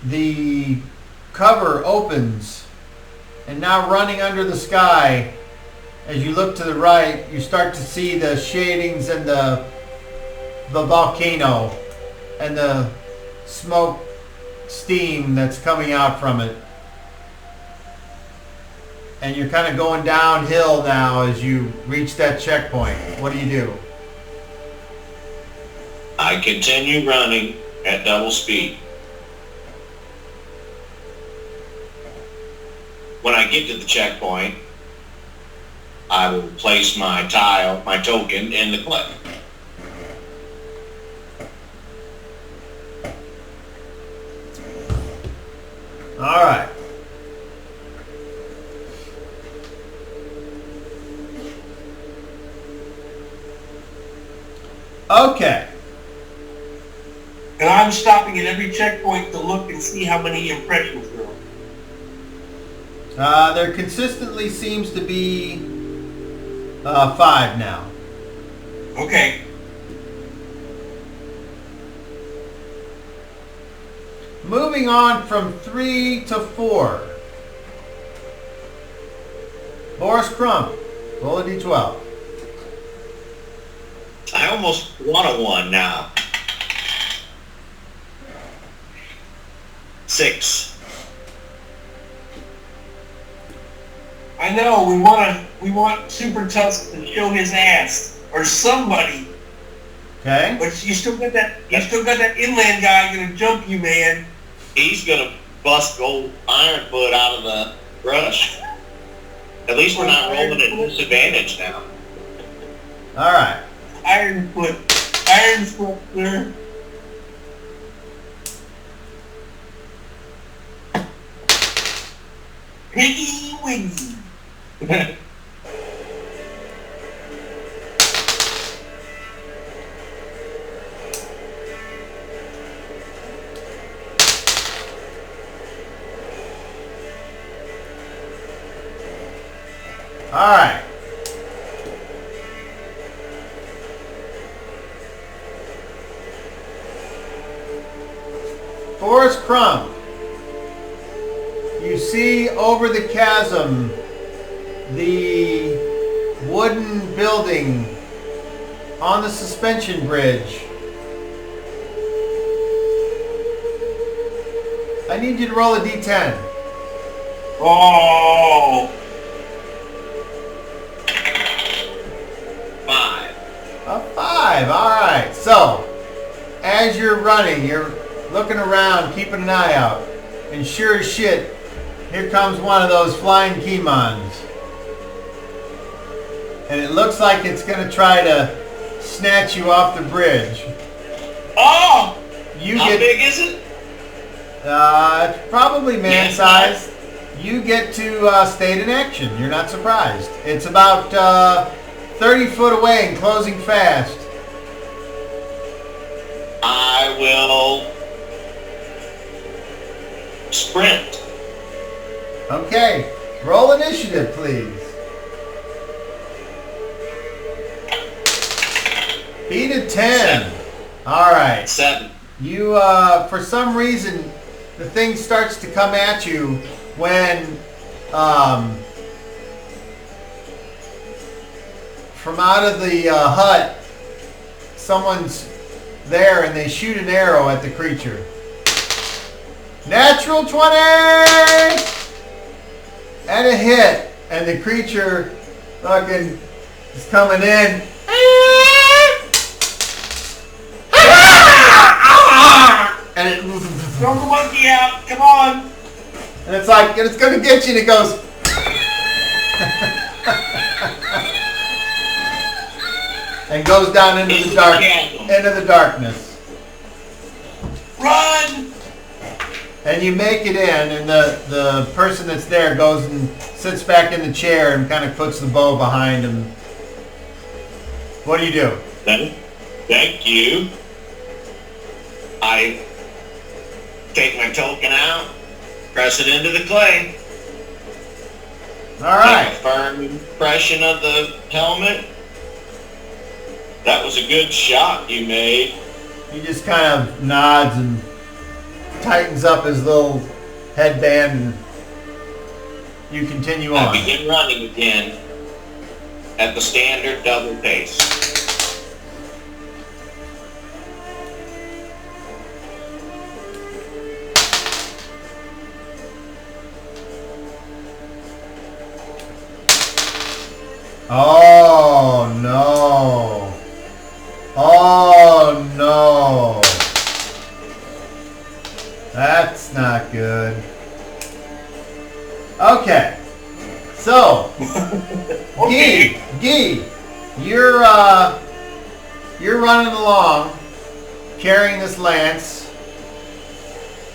the cover opens, and now running under the sky, as you look to the right, you start to see the shadings and the volcano and the smoke, steam that's coming out from it. And you're kind of going downhill now as you reach that checkpoint. What do you do? I continue running at double speed. When I get to the checkpoint, I will place my token in the clip. All right. Okay. And I'm stopping at every checkpoint to look and see how many impressions there are. There consistently seems to be 5 now. Okay. Moving on from 3 to 4. Boris Crump, roll a d12. I almost want a 1 now. 6. I know, we want Super Tusk to show his ass. Or somebody. Okay. But you still got that inland guy gonna jump you, man. He's gonna bust old Ironfoot out of the brush. At least we're not rolling at disadvantage now. All right. Ironfoot, sir. Piggy Wiggy. All right. Forrest Crump, you see over the chasm the wooden building on the suspension bridge. I need you to roll a d10. Oh. 5. A 5. All right. So, as you're running, you're looking around, keeping an eye out, and sure as shit, here comes one of those flying Keymons. And it looks like it's going to try to snatch you off the bridge. Oh! How big is it? It's probably man-sized. You get to state in action. You're not surprised. It's about 30 foot away and closing fast. I will sprint. Okay. Roll initiative, please. Beat a 10. 7. All right. 7. You, for some reason, the thing starts to come at you when, from out of the hut, someone's there and they shoot an arrow at the creature. Natural 20! And a hit. And the creature fucking is coming in. And it, Throw the monkey out. Come on. and it's like, and it's gonna get you, and it goes. And goes down into the darkness. Run. And you make it in, and the person that's there goes and sits back in the chair and kind of puts the bow behind him. What do you do? Thank you. I take my token out, press it into the clay. All right. Take a firm impression of the helmet. That was a good shot you made. He just kind of nods and tightens up his little headband, and you continue on. I begin running again at the standard double pace. Oh no. Oh no. That's not good. Okay. So, Okay. Gee, you're running along carrying this lance.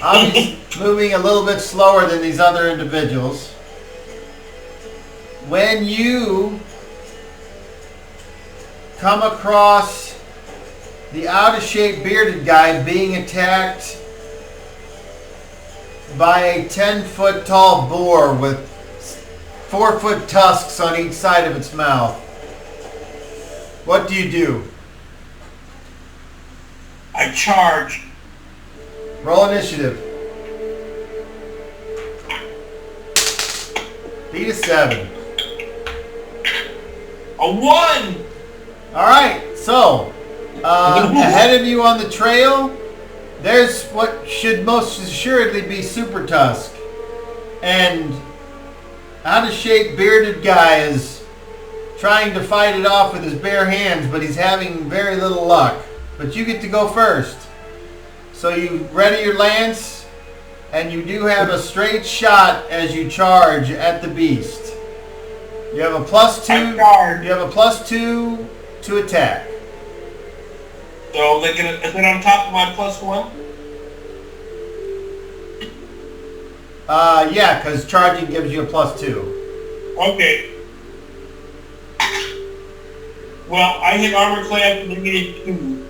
Obviously moving a little bit slower than these other individuals. When you come across the out-of-shape bearded guy being attacked by a 10-foot tall boar with 4-foot tusks on each side of its mouth, what do you do? I charge. Roll initiative. Beat a 7. A 1. All right, so ahead of you on the trail, there's what should most assuredly be Super Tusk, and out-of-shape bearded guy is trying to fight it off with his bare hands, but he's having very little luck. But you get to go first. So you ready your lance, and you do have a straight shot as you charge at the beast. You have a +2. charge. You have a +2 to attack. So is it on top of my +1? Yeah, because charging gives you a +2. Okay. Well, I hit armor class and -2.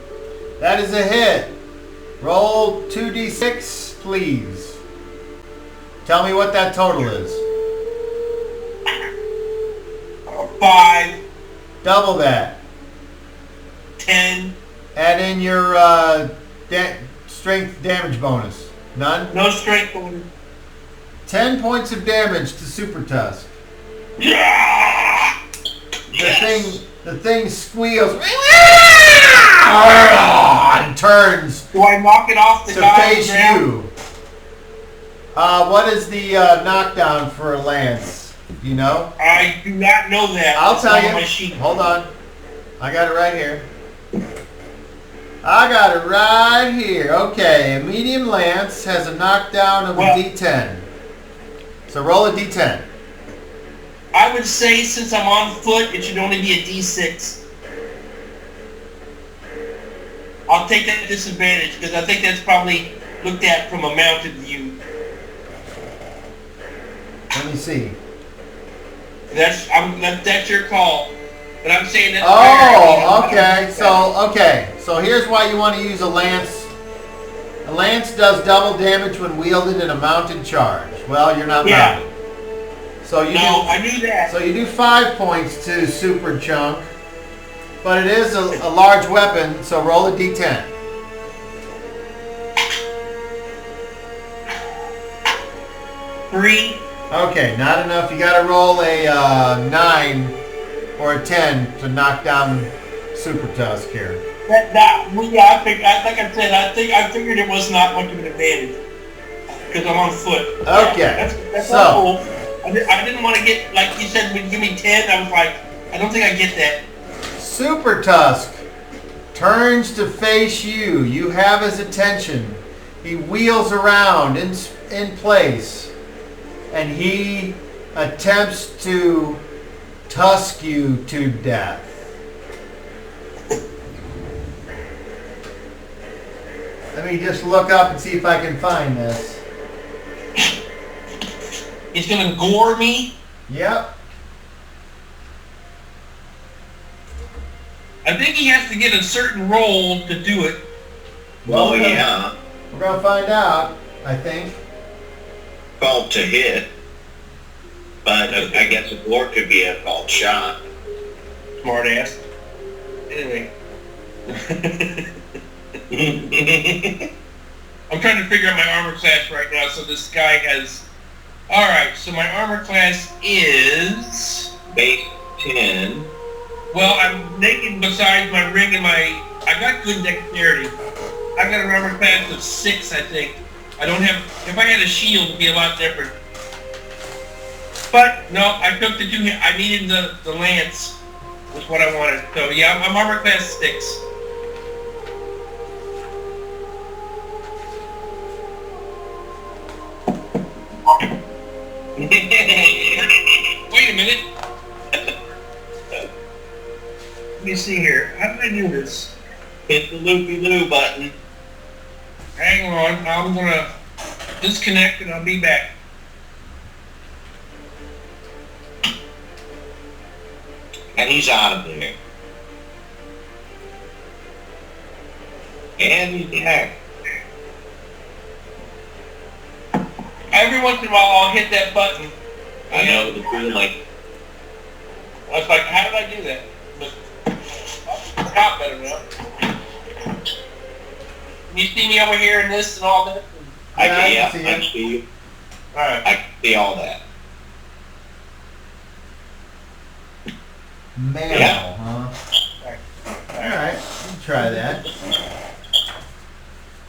That is a hit. Roll 2d6, please. Tell me what that total is. 5, Double that. 10. Add in your strength damage bonus. None? No strength bonus. 10 points of damage to Super Tusk. Yeah! The thing squeals and turns Do I knock it off the to guy on the face ground? you. What is the knockdown for a lance? Do you know? I do not know that. I'll It's tell not you. on my sheet. Hold on. I got it right here. I got it right here. Okay, a medium lance has a knockdown of a D10. So roll a D10. I would say since I'm on foot, it should only be a D6. I'll take that disadvantage because I think that's probably looked at from a mounted view. Let me see. That's your call. But I'm saying that's Oh, okay. So here's why you want to use a lance A lance does double damage when wielded in a mounted charge. Well, you're not Yeah. mounted. So you I knew that. So you do 5 points to Super Chunk, but it is a large weapon, so roll a d10. 3. Okay, not enough. You got to roll a 9 or a 10 to knock down Super Tusk here. I think I said, I figured it was not much of an advantage because I'm on foot. Okay, That's so all cool. I didn't want to get, like you said, when you give me 10, I was like, I don't think I get that. Super Tusk turns to face you. You have his attention. He wheels around in place, and he attempts to tusk you to death. Let me just look up and see if I can find this. He's gonna gore me. Yep. I think he has to get a certain roll to do it. Well, yeah. We're going to find out, I think. Called to hit. But I guess a gore could be a called shot. Smart ass. Anyway. I'm trying to figure out my armor class right now, so this guy has... Alright, so my armor class is... Base 10. Well, I'm naked besides my ring and my... I got good dexterity. I got an armor class of 6, I think. I don't have... If I had a shield, it'd be a lot different. But, no, I took the 2... I needed the lance. Was what I wanted. So, yeah, I'm armor class 6. Wait a minute. Let me see here. How did I do this? Hit the loopy-loo button. Hang on. I'm going to disconnect and I'll be back. And he's out of there. And he's back. Every once in a while I'll hit that button. I know the feeling. I was like, how did I do that? But it's got better now. Can you see me over here in this and all that? I Yeah, can see you. Alright. I can see all that. Mammal, Yeah. huh? Alright, you try that.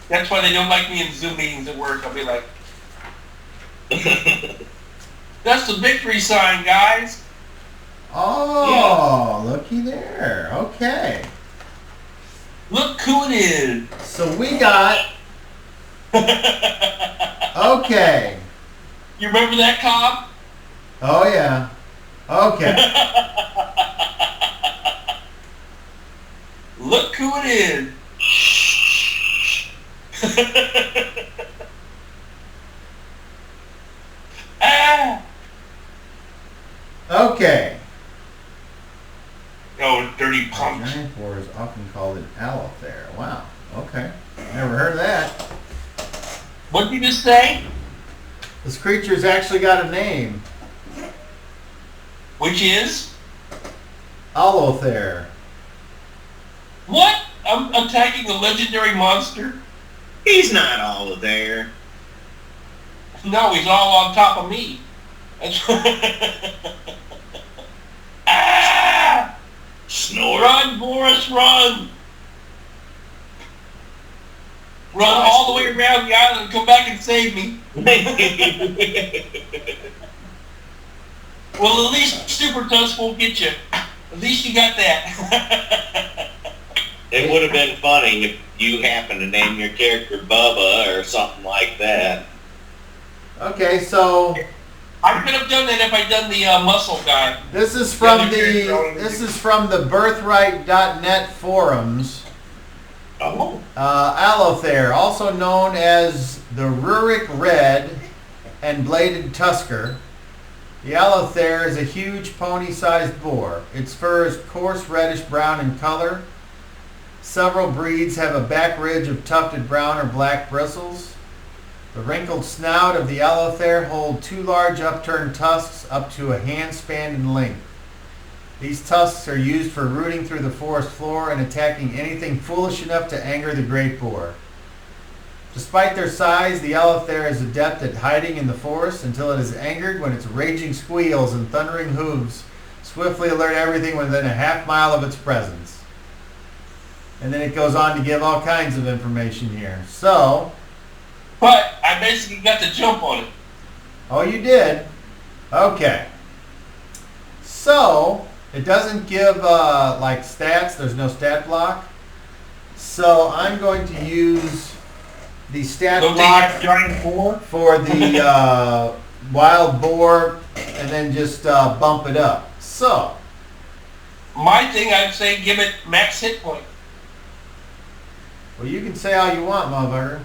That's why they don't like me in Zoom meetings at work. I'll be like, that's the victory sign, guys. Oh, looky there. Okay. Look who it is. So we got... Okay. You remember that, Cobb? Oh, yeah. Okay. Look who it is. Ah! Okay. Oh, dirty punk. Giant boar is often called an allothere. Wow. Okay. Never heard of that. What did you just say? This creature's actually got a name. Which is? Allothere. What? I'm attacking a legendary monster? He's not all there. No, he's all on top of me. That's ah! Snort. Run, Boris, run! Run all the way around the island and come back and save me. Well, at least Super Tusk won't get you. At least you got that. It would have been funny if you happened to name your character Bubba or something like that. Okay, so I could have done that if I'd done the muscle guy. this is from the Birthright.net forums. Oh. Allothere, also known as the Rurik Red and Bladed Tusker. The Allothere is a huge pony-sized boar. Its fur is coarse reddish-brown in color. Several breeds have a back ridge of tufted brown or black bristles. The wrinkled snout of the yellowthair hold 2 large upturned tusks up to a hand span in length. These tusks are used for rooting through the forest floor and attacking anything foolish enough to anger the great boar. Despite their size, the yellowthair is adept at hiding in the forest until it is angered, when its raging squeals and thundering hooves swiftly alert everything within a half-mile of its presence. And then it goes on to give all kinds of information here. So, but I basically got the jump on it. Oh, you did? Okay. So, it doesn't give like stats. There's no stat block. So I'm going to use the stat block giant boar for the wild boar, and then just bump it up. So my thing, I'd say give it max hit point. Well, you can say all you want, motherfucker.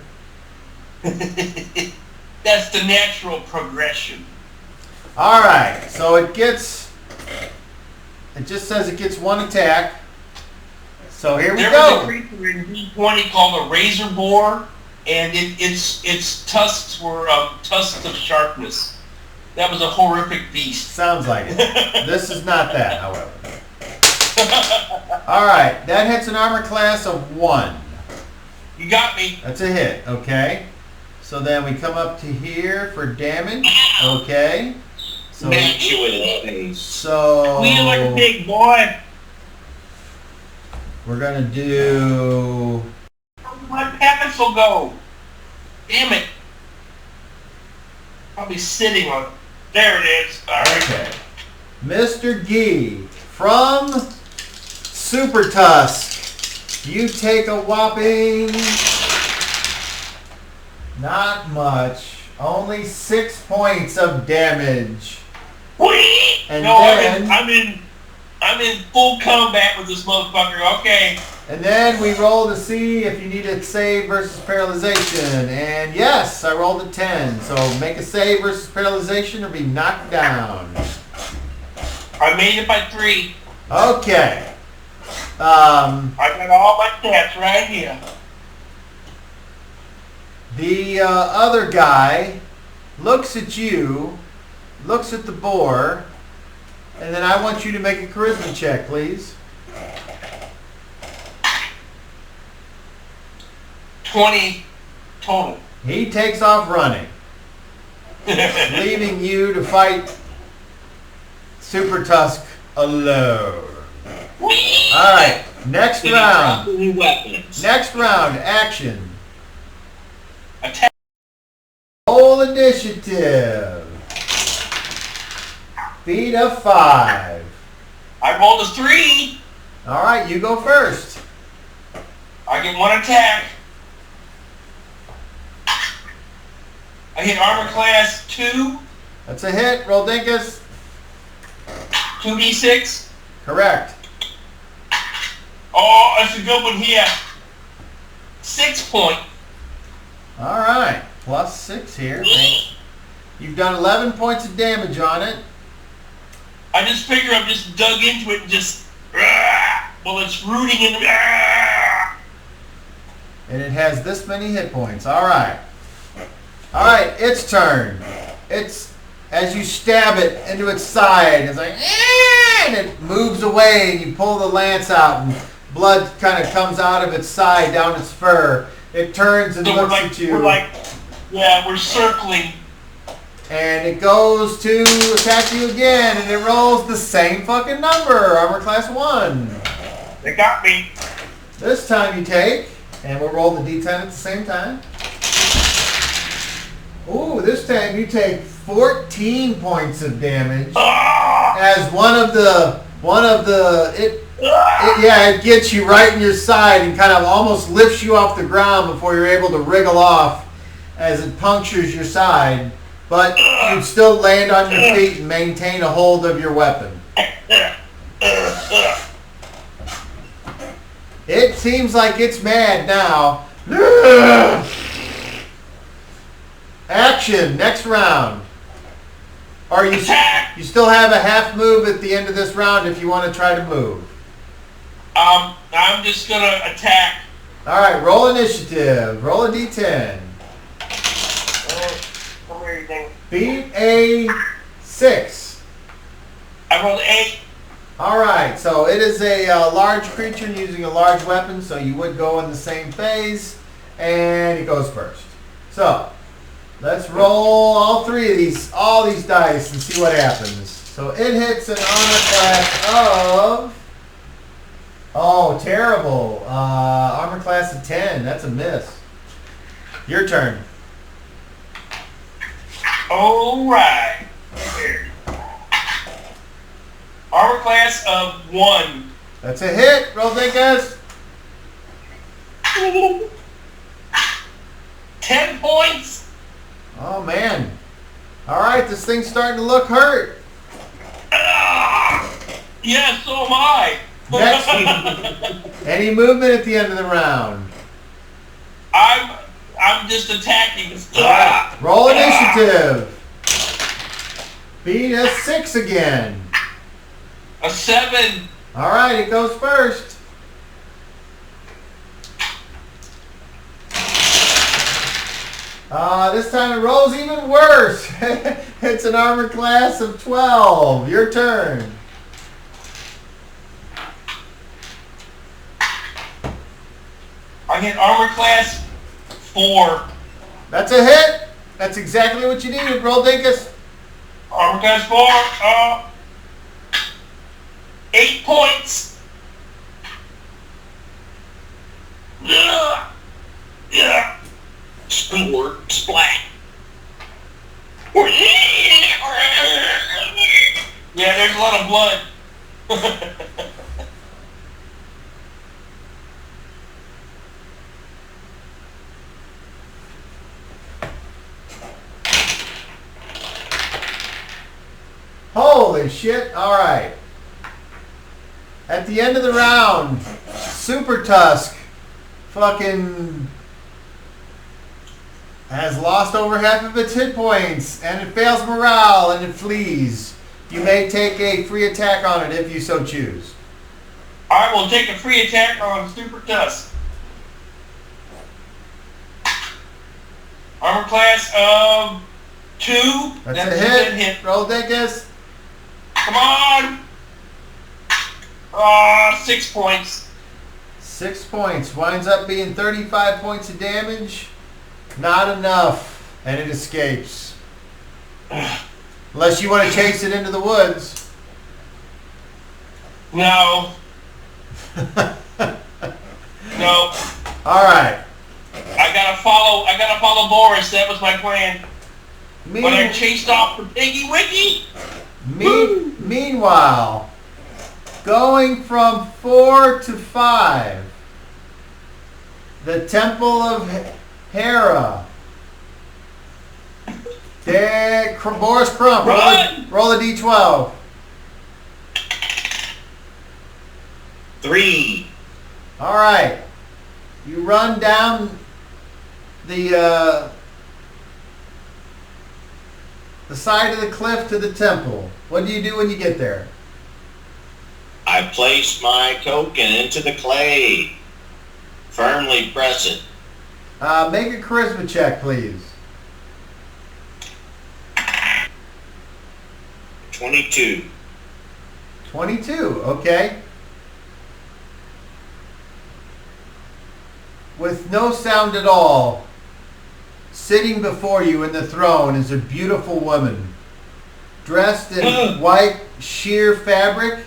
That's the natural progression. All right. So it gets. It just says it gets 1 attack. So here we go. There was a creature in D20 called a razor boar, and its tusks were tusks of sharpness. That was a horrific beast. Sounds like it. This is not that, however. All right, that hits an armor class of 1. You got me. That's a hit. Okay. So then we come up to here for damage. Okay. So Match you with his face. So we like a big boy. We're gonna do. My pencil go. Damn it. Probably sitting on. There it is. All right. Okay. Mr. Guy from Super Tusk. You take a whopping. Not much. Only 6 points of damage. Whee! And no, then, I'm in full combat with this motherfucker. Okay. And then we roll to see if you need a save versus paralyzation. And yes, I rolled a 10. So make a save versus paralyzation or be knocked down. I made it by 3. Okay. I got all my stats right here. The other guy looks at you, looks at the boar, and then I want you to make a charisma check, please. 20 total. He takes off running, leaving you to fight Super Tusk alone. Whee! All right, next round. New weapons. Next round, action. Attack. Roll initiative. Beat a 5. I rolled a 3. All right, you go first. I get 1 attack. I hit armor class 2. That's a hit. Roll dinkus. 2d6. Correct. Oh, that's a good one here. 6 point. All right, plus 6 here. You've done 11 points of damage on it. I just figure I've just dug into it and just... well, it's rooting in... And it has this many hit points. All right. All right, its turn. It's, as you stab it into its side, it's like, and it moves away, and you pull the lance out, and blood kind of comes out of its side down its fur. It turns and So looks at you. We're circling. And it goes to attack you again, and it rolls the same fucking number, armor class 1. They got me. This time you take, and we'll roll the d10 at the same time. Ooh, this time you take 14 points of damage. As it gets you right in your side and kind of almost lifts you off the ground before you're able to wriggle off as it punctures your side. But you'd still land on your feet and maintain a hold of your weapon. It seems like it's mad now. Action, next round. Or you still have a half move at the end of this round if you want to try to move. I'm just gonna attack. All right, roll initiative. Roll a d10. Come here, you thing. Beat a 6. I rolled 8. All right, so it is a large creature using a large weapon, so you would go in the same phase, and it goes first. So let's roll all these dice and see what happens. So it hits an armor class of, oh, terrible, armor class of 10. That's a miss. Your turn. All right. Here. Armor class of 1. That's a hit. Roll Dinkus. 10 points. Oh, man. All right, this thing's starting to look hurt. Yeah, so am I. Next, any movement at the end of the round? I'm just attacking. Roll initiative. Beat a 6 again. A 7. All right, it goes first. This time it rolls even worse. It's an armor class of 12. Your turn. I hit armor class 4. That's a hit. That's exactly what you needed. Roll Dinkus. Armor class 4. 8 points. Yeah. Splat. Yeah, there's a lot of blood. Holy shit. All right. At the end of the round, Super Tusk fucking has lost over half of its hit points, and it fails morale, and it flees. You may take a free attack on it if you so choose. I will take a free attack on Super Tusk. Armor class of 2. That's a hit. Roll Dinkus. Come on. 6 points. 6 points. Winds up being 35 points of damage. Not enough. And it escapes. Unless you want to chase it into the woods. No. No. All right. I gotta follow Boris. That was my plan. But I chased off the Piggy Wiggy. Meanwhile, going from 4 to 5, the Temple of Hera. Boris Crump, roll a d12. 3. All right. You run down the side of the cliff to the temple. What do you do when you get there? I place my token into the clay. Firmly press it. Make a charisma check, please. 22. 22, okay. With no sound at all, sitting before you in the throne is a beautiful woman, dressed in white sheer fabric,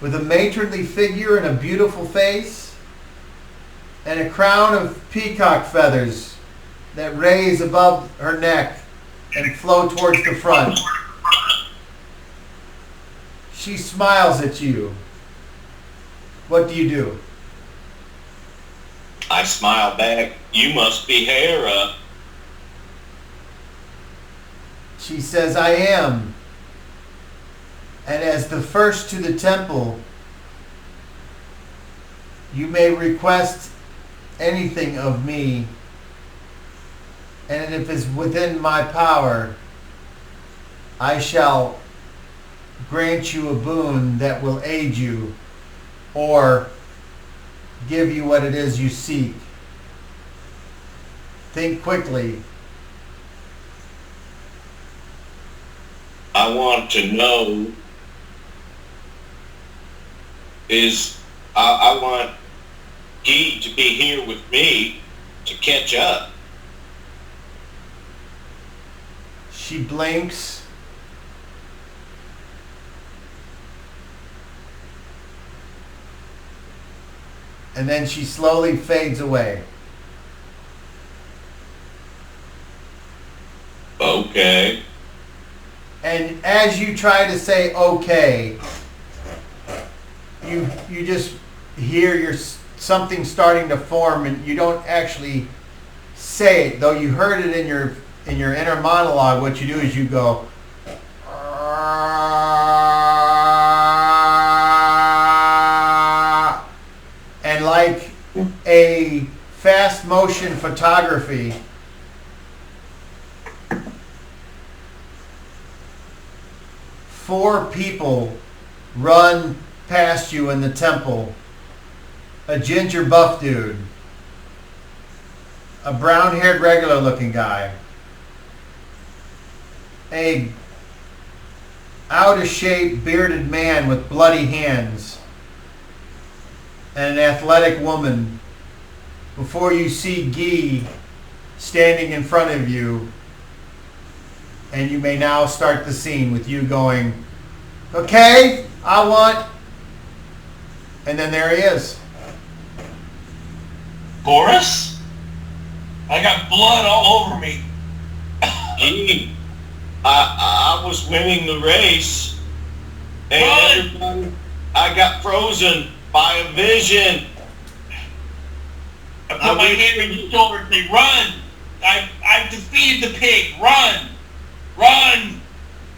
with a matronly figure and a beautiful face, and a crown of peacock feathers that raise above her neck and flow towards the front. She smiles at you. What do you do? I smile back. You must be Hera. She says, I am. And as the first to the temple, you may request anything of me. And if it's within my power, I shall grant you a boon that will aid you or give you what it is you seek. Think quickly. I want to know I want Guy to be here with me to catch up. She blinks. And then she slowly fades away. Okay. And as you try to say okay, you just hear something starting to form, and you don't actually say it, though you heard it in your inner monologue. What you do is you go, and like a fast motion photography, four people run past you in the temple. A ginger buff dude, a brown-haired regular looking guy, a out of shape bearded man with bloody hands, and an athletic woman, before you see Guy standing in front of you. And you may now start the scene with you going, okay, I want, and then there he is. Boris? I got blood all over me. Guy, I was winning the race, and everybody, I got frozen by a vision. I put my hand on your shoulder and say, run! I've defeated the pig, run! Run!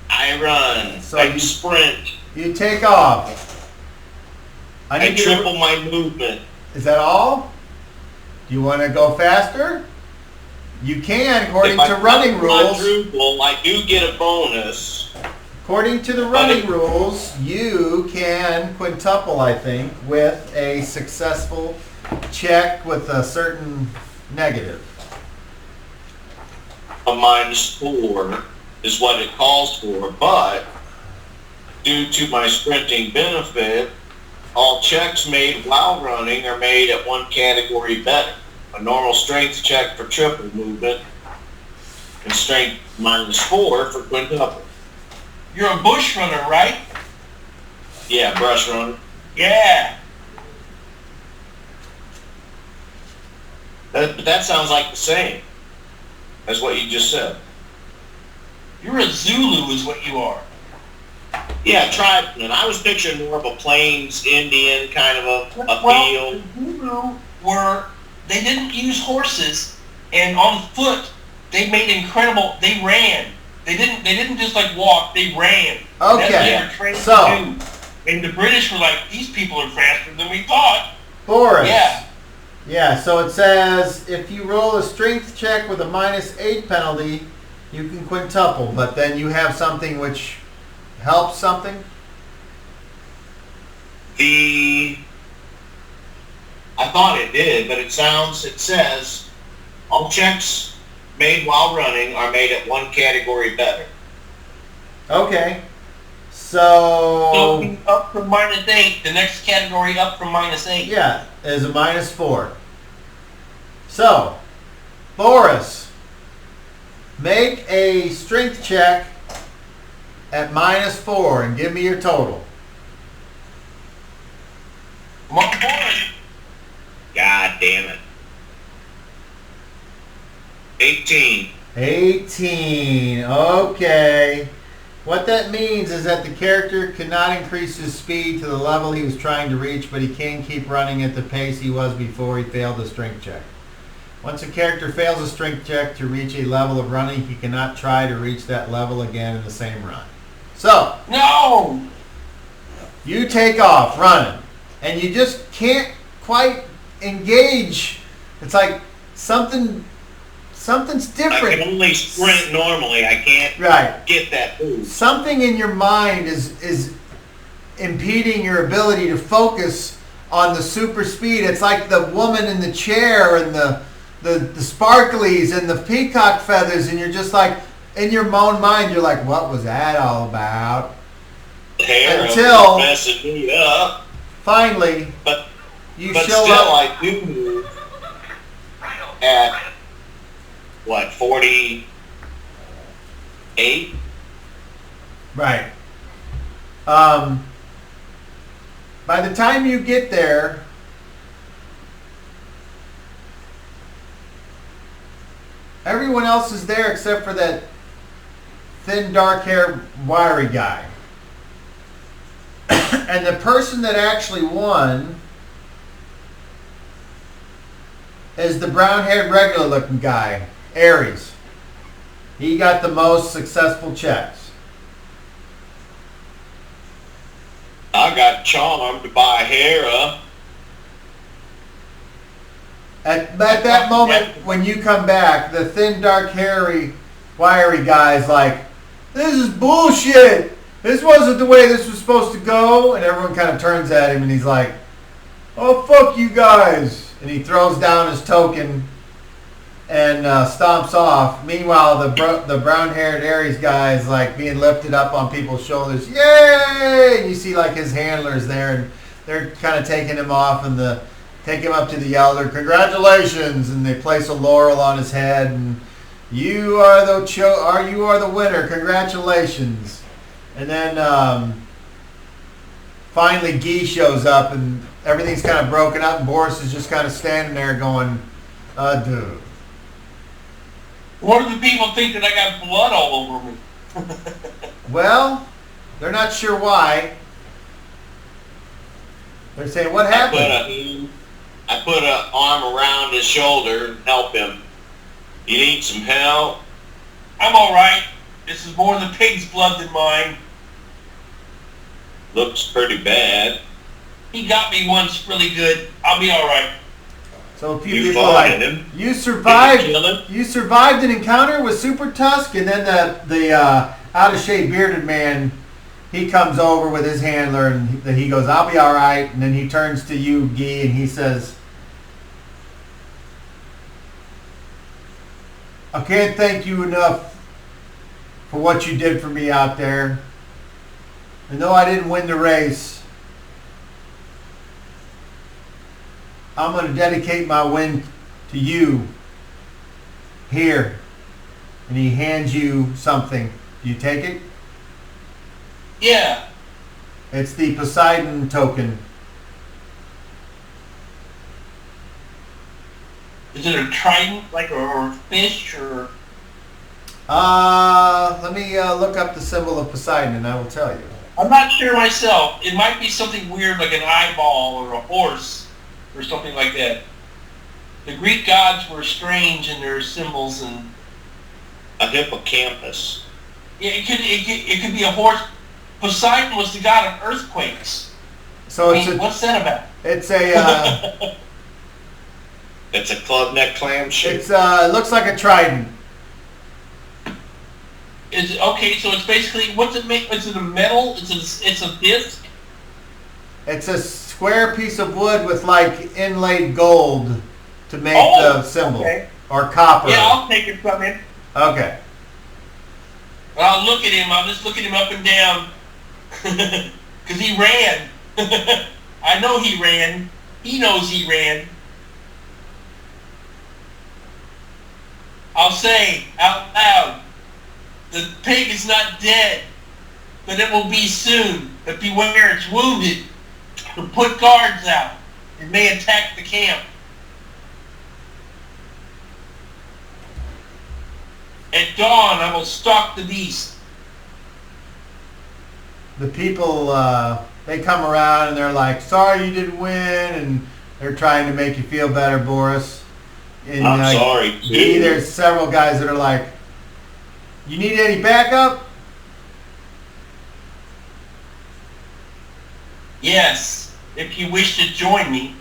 I run. So I sprint. You take off. I triple my movement. Is that all? Do you want to go faster? You can, according to running rules. Quadruple, I do get a bonus. According to the running rules, you can quintuple, I think, with a successful check with a certain negative. A -4 is what it calls for, but due to my sprinting benefit, all checks made while running are made at one category better. A normal strength check for triple movement, and strength -4 for quintuple. You're a bush runner, right? Yeah, brush runner. Yeah. That sounds like the same as what you just said. You're a Zulu is what you are. Yeah, tribesman. I was picturing more of a Plains Indian kind of a feel. The Zulu they didn't use horses, and on foot they made they ran. They didn't just like walk, they ran. Okay. That's what they were trained to do. And the British were like, these people are faster than we thought. Boris. Yeah. Yeah, so it says if you roll a strength check with a -8 penalty, you can quintuple, but then you have something which helps something? I thought it did, but it says all checks made while running are made at one category better. Okay. So up from -8, the next category up from -8. yeah, is a -4. So, Boris, make a strength check at -4 and give me your total. Come on, boy. God damn it. 18. 18. Okay. What that means is that the character cannot increase his speed to the level he was trying to reach, but he can keep running at the pace he was before he failed the strength check. Once a character fails a strength check to reach a level of running, he cannot try to reach that level again in the same run. So, no! You take off running, and you just can't quite engage. It's like something's different. I can only sprint normally. I can't get that move. Something in your mind is impeding your ability to focus on the super speed. It's like the woman in the chair and the sparklies and the peacock feathers, and you're just like, in your own mind, you're like, what was that all about? Until messing me up. Finally, you show still, up. I do move at what, 48? Right. By the time you get there, everyone else is there except for that thin, dark-haired, wiry guy. And the person that actually won is the brown-haired, regular-looking guy, Aries. He got the most successful checks. I got charmed by Hera. At that moment, when you come back, the thin, dark, hairy, wiry guy's like, this is bullshit. This wasn't the way this was supposed to go. And everyone kind of turns at him and he's like, oh, fuck you guys. And he throws down his token and stomps off. Meanwhile, the brown-haired Aries guy is like being lifted up on people's shoulders. Yay! And you see like his handlers there, and they're kind of taking him off, and take him up to the elder. Congratulations! And they place a laurel on his head, and you are the winner. Congratulations! And then finally Guy shows up, and everything's kind of broken up, and Boris is just kind of standing there going, dude. What do the people think that I got blood all over me? Well, they're not sure why. They're saying, what happened? I put an arm around his shoulder and help him. You need some help? I'm all right. This is more the pig's blood than mine. Looks pretty bad. He got me once really good. I'll be all right. So a few people are like, you survived an encounter with Super Tusk, and then the out of shape bearded man, he comes over with his handler, and he goes, I'll be all right. And then he turns to you, Guy, and he says, I can't thank you enough for what you did for me out there. And though I didn't win the race, I'm going to dedicate my win to you here. And he hands you something. Do you take it? Yeah. It's the Poseidon token. Is it a trident, like, or a fish, or? Let me look up the symbol of Poseidon, and I will tell you. I'm not sure myself. It might be something weird, like an eyeball or a horse, or something like that. The Greek gods were strange in their symbols, and a hippocampus. Yeah, it could be a horse. Poseidon was the god of earthquakes. So what's that about? It's a it's a club neck clam shape. It looks like a trident. Okay, so it's basically, what's it make? Is it a metal? It's a disc? It's a square piece of wood with like inlaid gold to make the symbol. Okay. Or copper. Yeah, I'll take it from him. Okay. I'll look at him. I'll just look at him up and down. Because he ran. I know he ran. He knows he ran. I'll say out loud, the pig is not dead, but it will be soon. But beware, it's wounded. Put guards out. It may attack the camp. At dawn, I will stalk the beast. The people, they come around and they're like, sorry you didn't win, and they're trying to make you feel better, Boris. And, I'm sorry, too. There's several guys that are like, you need any backup? Yes, if you wish to join me.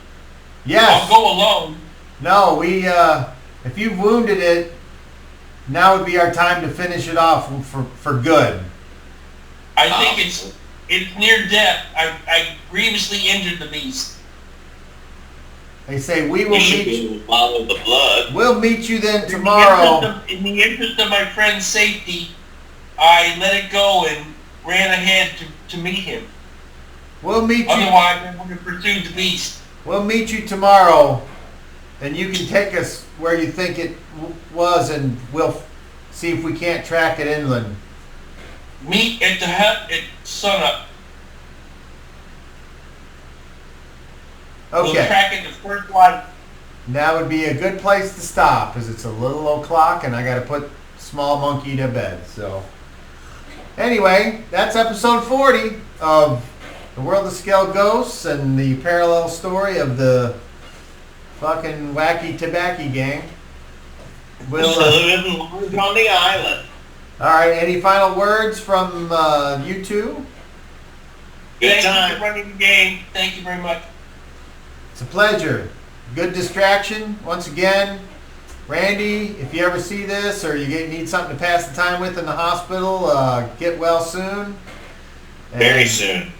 Yes. I'll go alone. No, if you've wounded it, now would be our time to finish it off for good. I think it's near death. I grievously injured the beast. They say we will You should meet be you. able to follow the blood. We'll meet you then tomorrow. In the interest of my friend's safety, I let it go and ran ahead to meet him. We'll meet you. Otherwise, I would have pursued the beast. We'll meet you tomorrow, and you can take us where you think it was, and we'll see if we can't track it inland. Meet at the hut at sunup. We'll Okay. track it the first light. That would be a good place to stop, as it's a little o'clock, and I got to put Small Monkey to bed. So, anyway, that's episode 40 of The World of Skell Ghosts and the parallel story of the fucking wacky tobacco gang. We'll, Living large on the island. all right, any final words from you two? Good Thank you time. for running the game. Thank you very much. It's a pleasure. Good distraction. Once again, Randy, if you ever see this or you need something to pass the time with in the hospital, get well soon. And Very soon.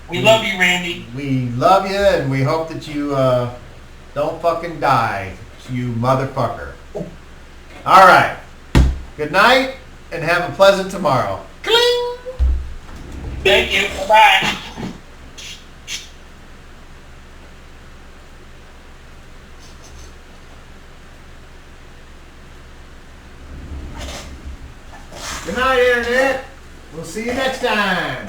We love you, Randy. We love you, and we hope that you don't fucking die, you motherfucker. All right. Good night, and have a pleasant tomorrow. Cling! Thank you. Bye-bye. Good night, Internet. We'll see you next time.